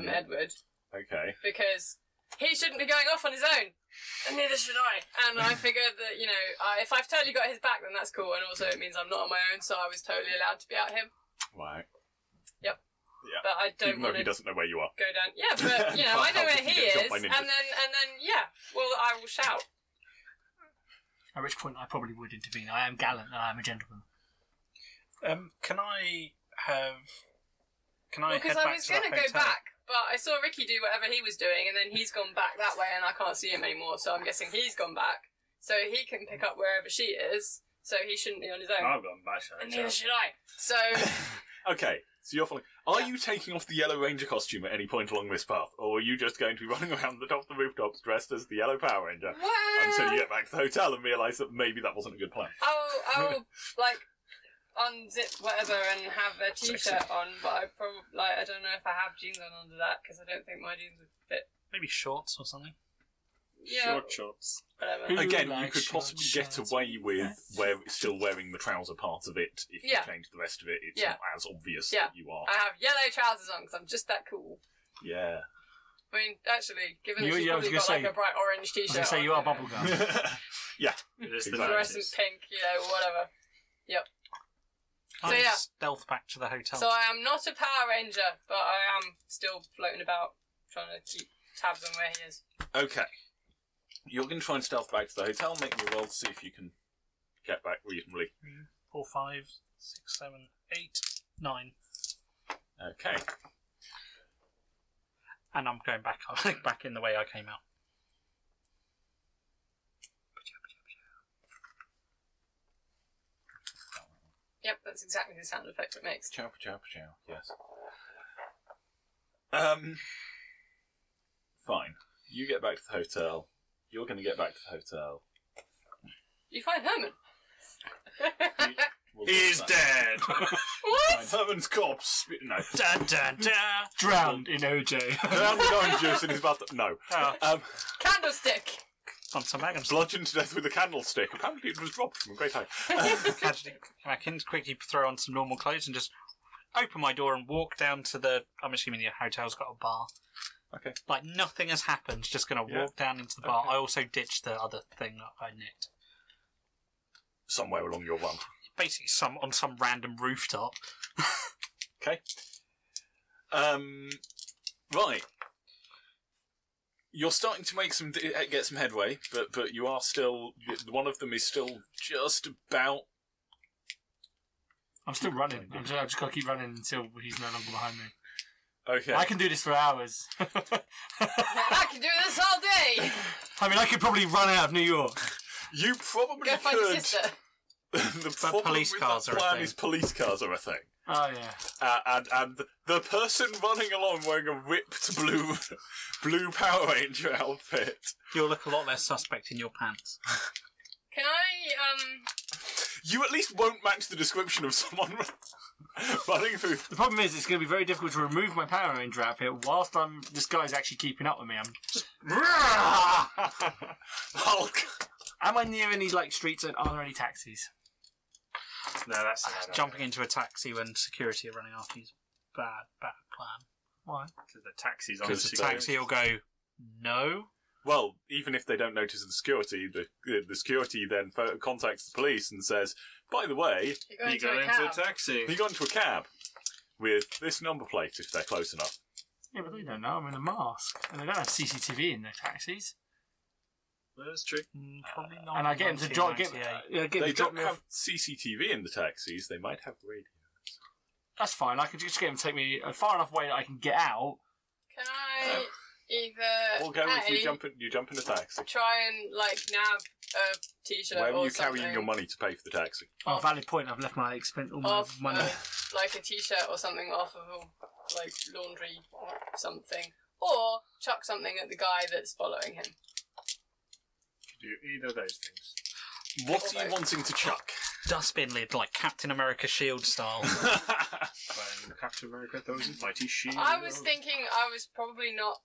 Edward, Okay. because he shouldn't be going off on his own, and neither should I. And I figured that, you know, if I've totally got his back, then that's cool, and also it means I'm not on my own, so I was totally allowed to be out him. Right. Yep. Yeah. But I don't Even though want he to doesn't know where you are. go down. Yeah, but, you know, I know where he Get shot is, by and ninjas. then, yeah, well, I will shout. At which point I probably would intervene. I am gallant and I am a gentleman. Can I Because head I back was to that going to go hotel? back, but I saw Ricky do whatever he was doing, and then he's gone back that way, and I can't see him anymore, so I'm guessing he's gone back. So he can pick up wherever she is, so he shouldn't be on his own. I've gone back. And neither should I. So, Okay, so you're following. Are you taking off the Yellow Ranger costume at any point along this path, or are you just going to be running around the top of the rooftops dressed as the Yellow Power Ranger until you get back to the hotel and realise that maybe that wasn't a good plan? I'll like, unzip whatever and have a t-shirt on, but I probably, I don't know if I have jeans on under that, because I don't think my jeans would fit. Maybe shorts or something. Short shorts. whatever. Who Again, you likes could short possibly get shorts? away with still wearing the trouser part of it. If you Yeah. change the rest of it, it's Yeah. not as obvious Yeah. that you are. I have yellow trousers on because I'm just that cool. Yeah. I mean, actually, given that You- she's yeah, I was probably got gonna like say- a bright orange I t-shirt was going to say, on, you are know, bubblegum. Yeah. Just Exactly. the fluorescent nineties. pink, whatever. So, I yeah. stealth back to the hotel. So I am not a Power Ranger, but I am still floating about, trying to keep tabs on where he is. Okay. You're going to try and stealth back to the hotel. Make me a roll to see if you can get back reasonably. 4, 5, 6, 7, 8, 9. Okay. And I'm going back back in the way I came out. Yep, that's exactly the sound effect it makes. Chow, chow, chow. Yes. Fine. You get back to the hotel. You're going to get back to the hotel. You find Herman. We'll He's talk about dead. What? that. Herman's corpse. No. Dun, dun, dun. Drowned in OJ. Drowned in orange juice in his bathtub. No. Oh, Candlestick. on some wagons. Bludgeoned to death with a candlestick. Apparently it was dropped from a great height. Casually back in, quickly throw on some normal clothes and just open my door and walk down to the. I'm assuming your hotel's got a bar. Okay. Like nothing has happened. Just going to Yeah. walk down into the bar. Okay. I also ditched the other thing that I nicked. Somewhere along your run. Basically, on some random rooftop. Okay. Right. You're starting to make get some headway, but you are still. One of them is still just about. I'm still running. I just got to keep running until he's no longer behind me. Okay. I can do this for hours. I can do this all day. I mean, I could probably run out of New York. You probably Go find your could. sister. The problem police with cars that are a plan thing. is police cars are a thing. Oh, yeah. And the person running along wearing a ripped blue Power Ranger outfit. You'll look a lot less suspect in your pants. Can I, You at least won't match the description of someone running through. The problem is, it's going to be very difficult to remove my Power Ranger outfit whilst this guy's actually keeping up with me. I'm just... Hulk. Am I near any, streets and are there any taxis? No, that's another. Jumping into a taxi when security are running after you's bad plan. Why? Because the taxi's on Because Because the the taxi will go, no. Well, even if they don't notice the security, the security then contacts the police and says, "By the way, you go You into got a into cab? a taxi. he got into a cab with this number plate if they're close enough." Yeah, but they don't know. I'm in a mask. And they don't have CCTV in their taxis. That's true. Probably not. And I get them to drop... Get, 1998. They drop don't me off. have CCTV in the taxis. They might have radio. That's fine. I can just get them to take me far enough away that I can get out. Can I either We'll go if you A, jump in a taxi. try and nab a t-shirt Where are or you something carrying your money to pay for the taxi? Oh, Off- valid point. I've left my all my off money. a t-shirt or something off of a laundry or something, or chuck something at the guy that's following him. Do either of those things. What are you wanting to chuck? Dustbin lid, like Captain America shield style. When Captain America throws his mighty shield. I was thinking I was probably not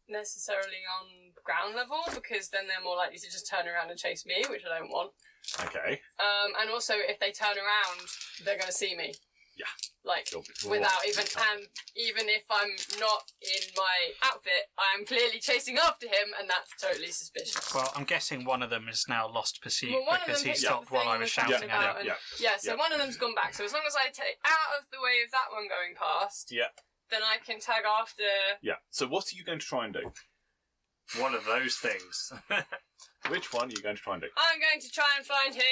necessarily on ground level because then they're more likely to just turn around and chase me, which I don't want. Okay. And also, if they turn around, they're going to see me. Yeah. You'll- Without even, and even if I'm not in my outfit, I'm clearly chasing after him, and that's totally suspicious. Well, I'm guessing one of them has now lost pursuit Well, one of because them he picked stopped up the while thing I and was was shouting talking at him. about- yeah. Yeah, so Yeah. one of them's gone back. So as long as I take out of the way of that one going past, Yeah. then I can tag after. Yeah. So what are you going to try and do? One of those things. Which one are you going to try and do? I'm going to try and find him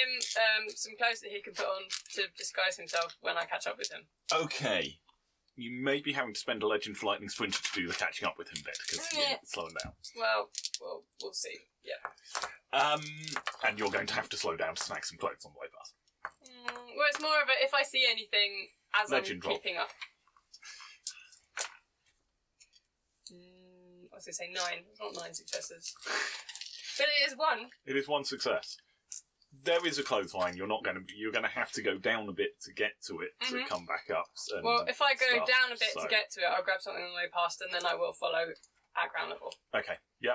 some clothes that he can put on to disguise himself when I catch up with him. Okay. You may be having to spend a Legend for Lightning Sprinter to do the catching up with him bit because Yeah. you're slowing down. Well, we'll see. Yeah. And you're going to have to slow down to snag some clothes on the way past. Well, it's more of a if I see anything as Legend I'm roll. keeping up. I was going to say 9. It's not 9 successes. But it is 1. It is one success. There is a clothesline. You're going to have to go down a bit to get to it to Mhm. come back up. And Well, if I go stuff, down a bit so- to get to it, I'll grab something on the way past and then I will follow at ground level. Okay. Yeah.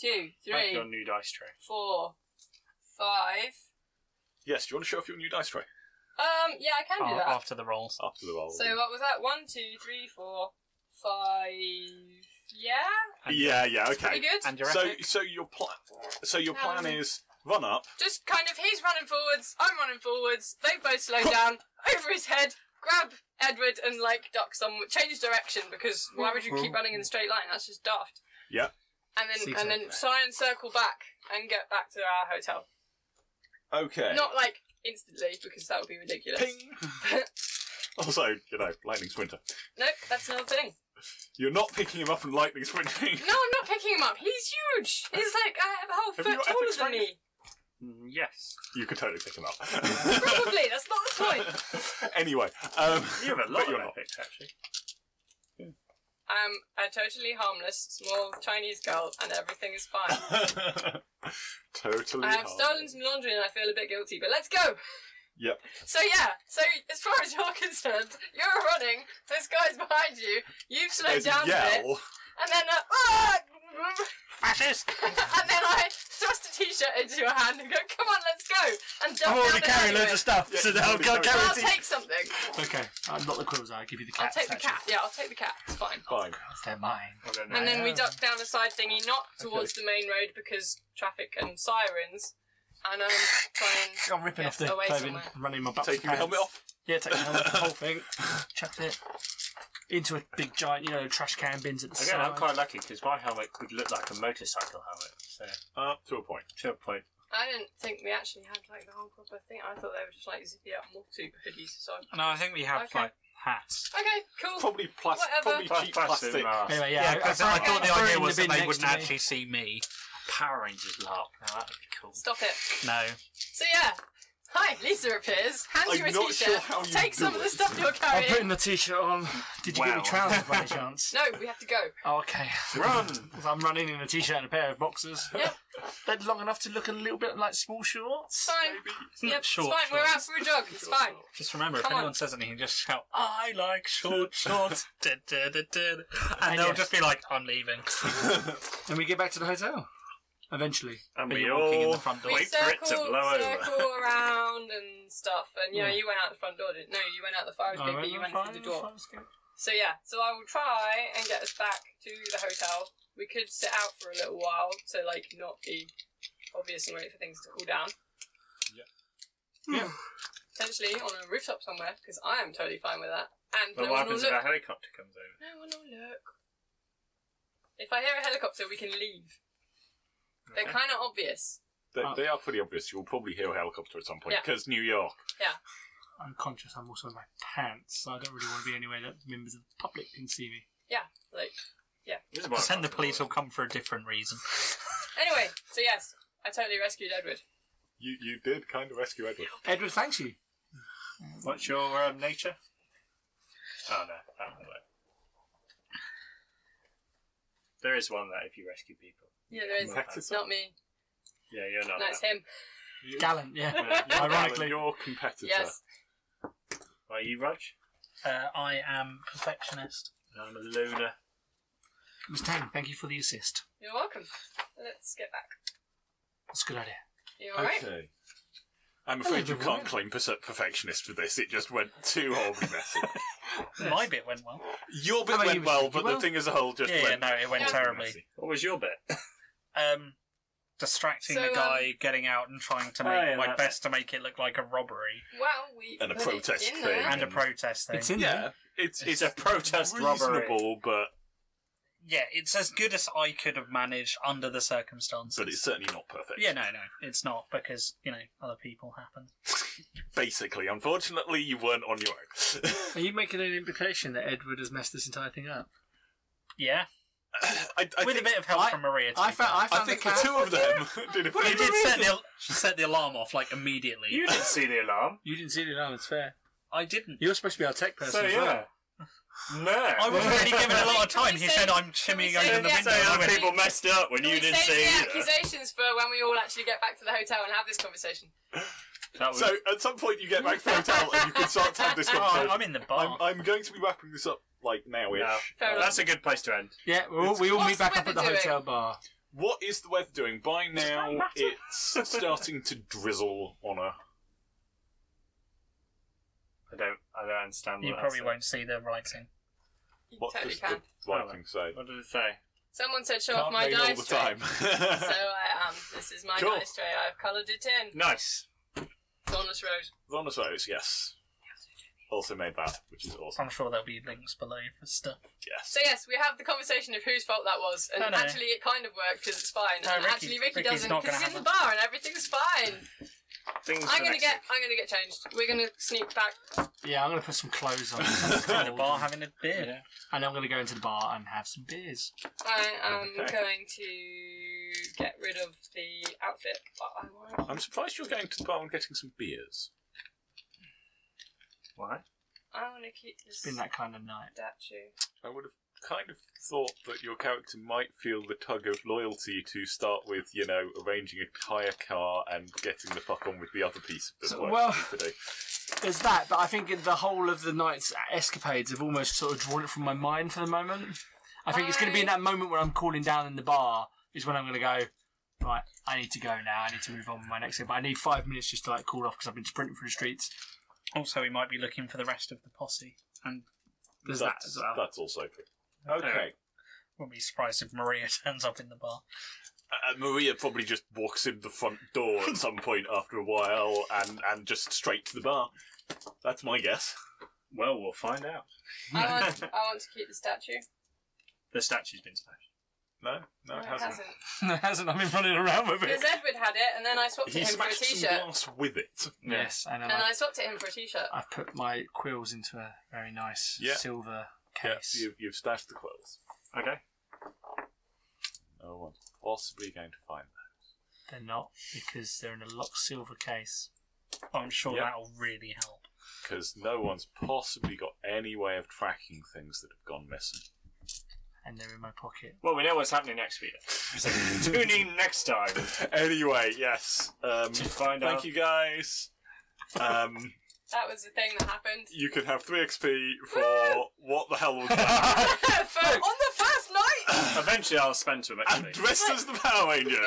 2, Like your 3, new dice tray. 4, 5. Yes, do you want to show off your new dice tray? Yeah, I can do that. After the rolls. After the roll. So what was that? 1, 2, 3, 4, 5. Yeah, Yeah, okay. pretty good. And your So, epic? your plan is run up. Just kind of, he's running forwards, I'm running forwards. They both slow down over his head. Grab Edward and like duck somewhere. Change direction because why would you keep running in a straight line? That's just daft. Yeah. And then Zigzag. try and circle back and get back to our hotel. Okay. Not like instantly because that would be ridiculous. Ping. Also, lightning sprinter. Nope, that's another thing. You're not picking him up and lightning sprinting. No, I'm not picking him up. He's huge. He's like a whole Have you foot got taller epic than me. Yes. You could totally pick him up. Probably. That's not the point. Anyway, You have a lot but of you're not. epics, actually. I'm a totally harmless, small Chinese girl, and everything is fine. Totally. I have hard. stolen some laundry and I feel a bit guilty, but let's go! Yep. So as far as you're concerned, you're running, this guy's behind you, you've slowed There's down a bit, yell. and then Fascist! and then I thrust a t-shirt into your hand and go, come on, let's go! And dump I'm already down the carrying alleyway. loads of stuff, Yeah, so you've now I've already got carried I'll guaranteed. take something. Okay, not the quills. I'll give you the cat. I'll take the cat. Yeah, I'll take the cat. It's fine. Fine. They're mine. And then we duck down a side thingy, not towards the main road because traffic and sirens, and try and I'm ripping get off the away clothing, somewhere. running my butt. Taking the helmet off. Yeah, taking the helmet off, the whole thing. Chucked it into a big giant, trash can bins at the Again, side. I'm quite lucky because my helmet could look like a motorcycle helmet. So, Up to a point. to a point. I didn't think we actually had like the whole proper thing. I thought they were just like zippy up more super hoodies. So No, I think we have Okay. like hats. okay, cool. Probably Whatever. probably Plus cheap plastic plastic. mask. Anyway, Yeah, because I thought the threw it idea in was the that bin they next wouldn't to me. actually see me. Power Rangers LARP. Now that would be cool. Stop it. No. So yeah. Hi, Lisa appears, hands I'm you a not t-shirt, sure how you takes do some of the it. stuff you're I'm carrying. putting the t-shirt on. Did you get Wow. me trousers by any chance? No, we have to go. Oh, okay. Run! I'm running in a t-shirt and a pair of boxers. Yep. They're long enough to look a little bit like small shorts. Fine. Yep, Short it's fine. We're out for a jog. It's fine. Just remember, Come if anyone on. says anything, just shout, I like short shorts. And And they'll yes. just be like, I'm leaving. And we get back to the hotel. Eventually. And Are we you walking in all the front door? We wait for it to blow over. circle around and stuff, and Yeah. you went out the front door, didn't? No, you went out the fire escape, but you went through the door. So yeah, so I will try and get us back to the hotel. We could sit out for a little while to like not be obvious and wait for things to cool down. Yeah. Potentially on a rooftop somewhere, because I am totally fine with that. And But no what one will happens if look. a helicopter comes over? No one will look. If I hear a helicopter, we can leave. They're Okay. kind of obvious. They are pretty obvious. You'll probably hear a helicopter at some point Yeah. because New York. I'm conscious I'm also in my pants, so I don't really want to be anywhere that members of the public can see me. Like, There's a bunch Send the of police will doors. come for a different reason. anyway, so yes, I totally rescued Edward. You did kind of rescue Edward. Edward, thanks you. What's your nature? Oh no, that won't work. There is one that if you rescue people. Yeah, there is. Competitor? It's not me. Yeah, you're not. No, it's that. him. Gallant, yeah. You're Ironically. your competitor. Yes. Are you Rog? I am perfectionist. I'm a loner. Miss Tang, thank you for the assist. You're welcome. Let's get back. That's a good idea. You alright? Okay. I'm afraid you everyone. can't claim perfectionist for this. It just went too horribly messy. My bit went well. Your bit How about went you, well, Mr. but the Well? thing as a whole just Yeah, went. no, it went Yeah. terribly. messy. What was your bit? Distracting So, the guy, getting out and trying to make yeah, my that- best to make it look like a robbery Well, we And a put it protest in thing. there. and a protest thing. It's in Yeah, there. it's a protest robbery. reasonable, but It's as good as I could have managed under the circumstances. it's certainly not perfect. Yeah, no, it's not because other people happen. Basically, unfortunately, you weren't on your own. Are you making an implication that Edward has messed this entire thing up? Yeah, I with think, a bit of help I- from Maria. to I be fair. found I think the cat. two of them did a He pretty did set the alarm off like immediately. You didn't see the alarm. You didn't see the alarm, it's fair. I didn't. You're supposed to be our tech person So as yeah. well. No. I wasn't really given a lot of Can we time. He say- said, "I'm can we shimmying say over the the window." Say and I other went, people messed up when Can you we didn't save see the either. accusations for when we all actually get back to the hotel and have this conversation? That was, So at some point you get back to the hotel and you can start to have this "Oh, conversation. I'm in the bar." I'm going to be wrapping this up like now-ish. Yeah. Fair enough. That's a good place to end. Yeah, we all What's meet back the up at the weather doing? hotel bar. What is the weather doing? By now, it's starting to drizzle on her. I don't understand what You that probably said. won't see the writing. You What totally does can. the writing say? What did it say? Someone said show Can't off my rain all dice the tray. time. So I am. This is my Cool. dice tray. I've coloured it in. Nice. Thornless Rose. Thornless Rose, yes. Also made that, which is awesome. I'm sure there'll be links below for stuff. Yes. So yes, we have the conversation of whose fault that was, and No. actually it kind of worked because it's fine. No, and Ricky- actually Ricky Ricky's doesn't not because gonna he's in have the bar and everything's fine. Things I'm for gonna next get changed. We're gonna sneak back. Yeah, I'm going to put some clothes on. In the bar having a beer. Yeah. And I'm going to go into the bar and have some beers. I am Okay. going to get rid of the outfit. But I want. I'm surprised you're going to the bar and getting some beers. Why? I want to keep this It's been that kind of night. statue. I would have kind of thought that your character might feel the tug of loyalty to start with, you know, arranging a hire car and getting the fuck on with the other piece of the work Well- for today. There's that, but I think the whole of the night's escapades have almost sort of drawn it from my mind for the moment. I think it's going to be in that moment when I'm cooling down in the bar is when I'm going to go, right, I need to go now, I need to move on with my next thing. But I need 5 minutes just to like cool off because I've been sprinting through the streets. Also, we might be looking for the rest of the posse, and There's that as well. That's also true. Okay. won't be surprised if Maria turns up in the bar. Maria probably just walks in the front door at some point after a while and just straight to the bar. That's my guess. Well, we'll find out. I want to keep the statue. The statue's been smashed. No, it hasn't. No, it hasn't. I've been running around with Because it. Edward had it, and then I swapped He it him for a smashed some t-shirt. glass with it. Yes, and And I swapped it him for a t-shirt. I've put my quills into a very nice Yeah. silver Yeah, case. you've stashed the quills. Okay. No one's possibly going to find that. They're not, because they're in a locked silver case. I'm sure Yep. that'll really help. Because no one's possibly got any way of tracking things that have gone missing. And they're in my pocket. Well, we know what's happening next week. So tune in next time Anyway, yes. to find out. Thank you guys. That was the thing that happened. You can have 3 XP for what the hell was that? On the first night! Eventually, I'll spend some and XP. dressed as the Power Ranger.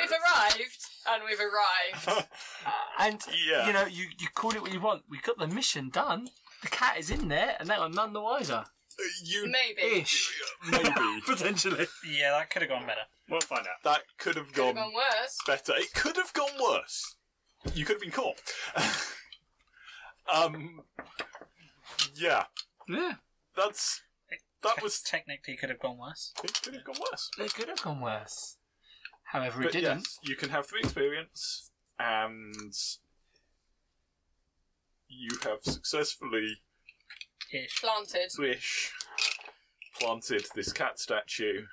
We've arrived. And, Yeah. you know, you call it what you want. We got the mission done. The cat is in there, and they are none the wiser. You Maybe. Ish. maybe Potentially. Yeah, that could have gone better. We'll find out. that could have Could have gone gone worse. better. It could have gone worse. You could have been caught. Yeah, Yeah. that was. Technically could have gone worse. It could have gone worse. They could have gone worse. However, it But didn't. yes, you can have 3 experience, and you have successfully Planted. planted this cat statue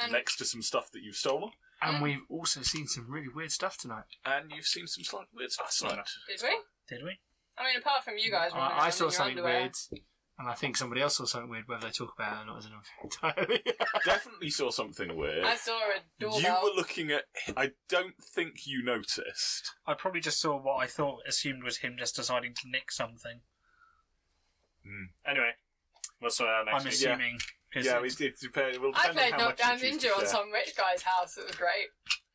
And next to some stuff that you've stolen, And we've also seen some really weird stuff tonight. and you've seen some slightly weird stuff tonight. did we? Did we? I mean, apart from you guys running I around saw in your something underwear. weird, and I think somebody else saw something weird. Whether they talk about it or not is another thing entirely. Definitely saw something weird. I saw a doorbell. You were looking at. I don't think you noticed. I probably just saw what I thought assumed was him just deciding to nick something. Anyway, we'll sort out next I'm week. assuming. 'cause Yeah, it's- it depends. It will I depend played on how much Knockdown you choose to Ninja on share. some rich guy's house. It was great.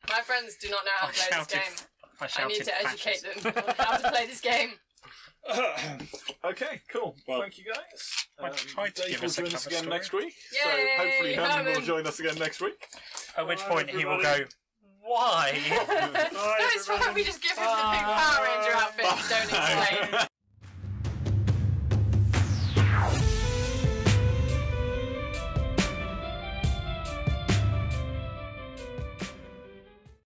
My friends do not know how to play this game. I I shouted need to educate fascist. them on how to play this game. Okay, cool. Well, thank you guys. I tried to Dave give will us a join us cover again story. next week. Yay, So hopefully Herman will Herman. join us again next week. At which Bye, point he will everybody. go, why? No, it's fine. We just give him the big Power Ranger outfit and don't explain.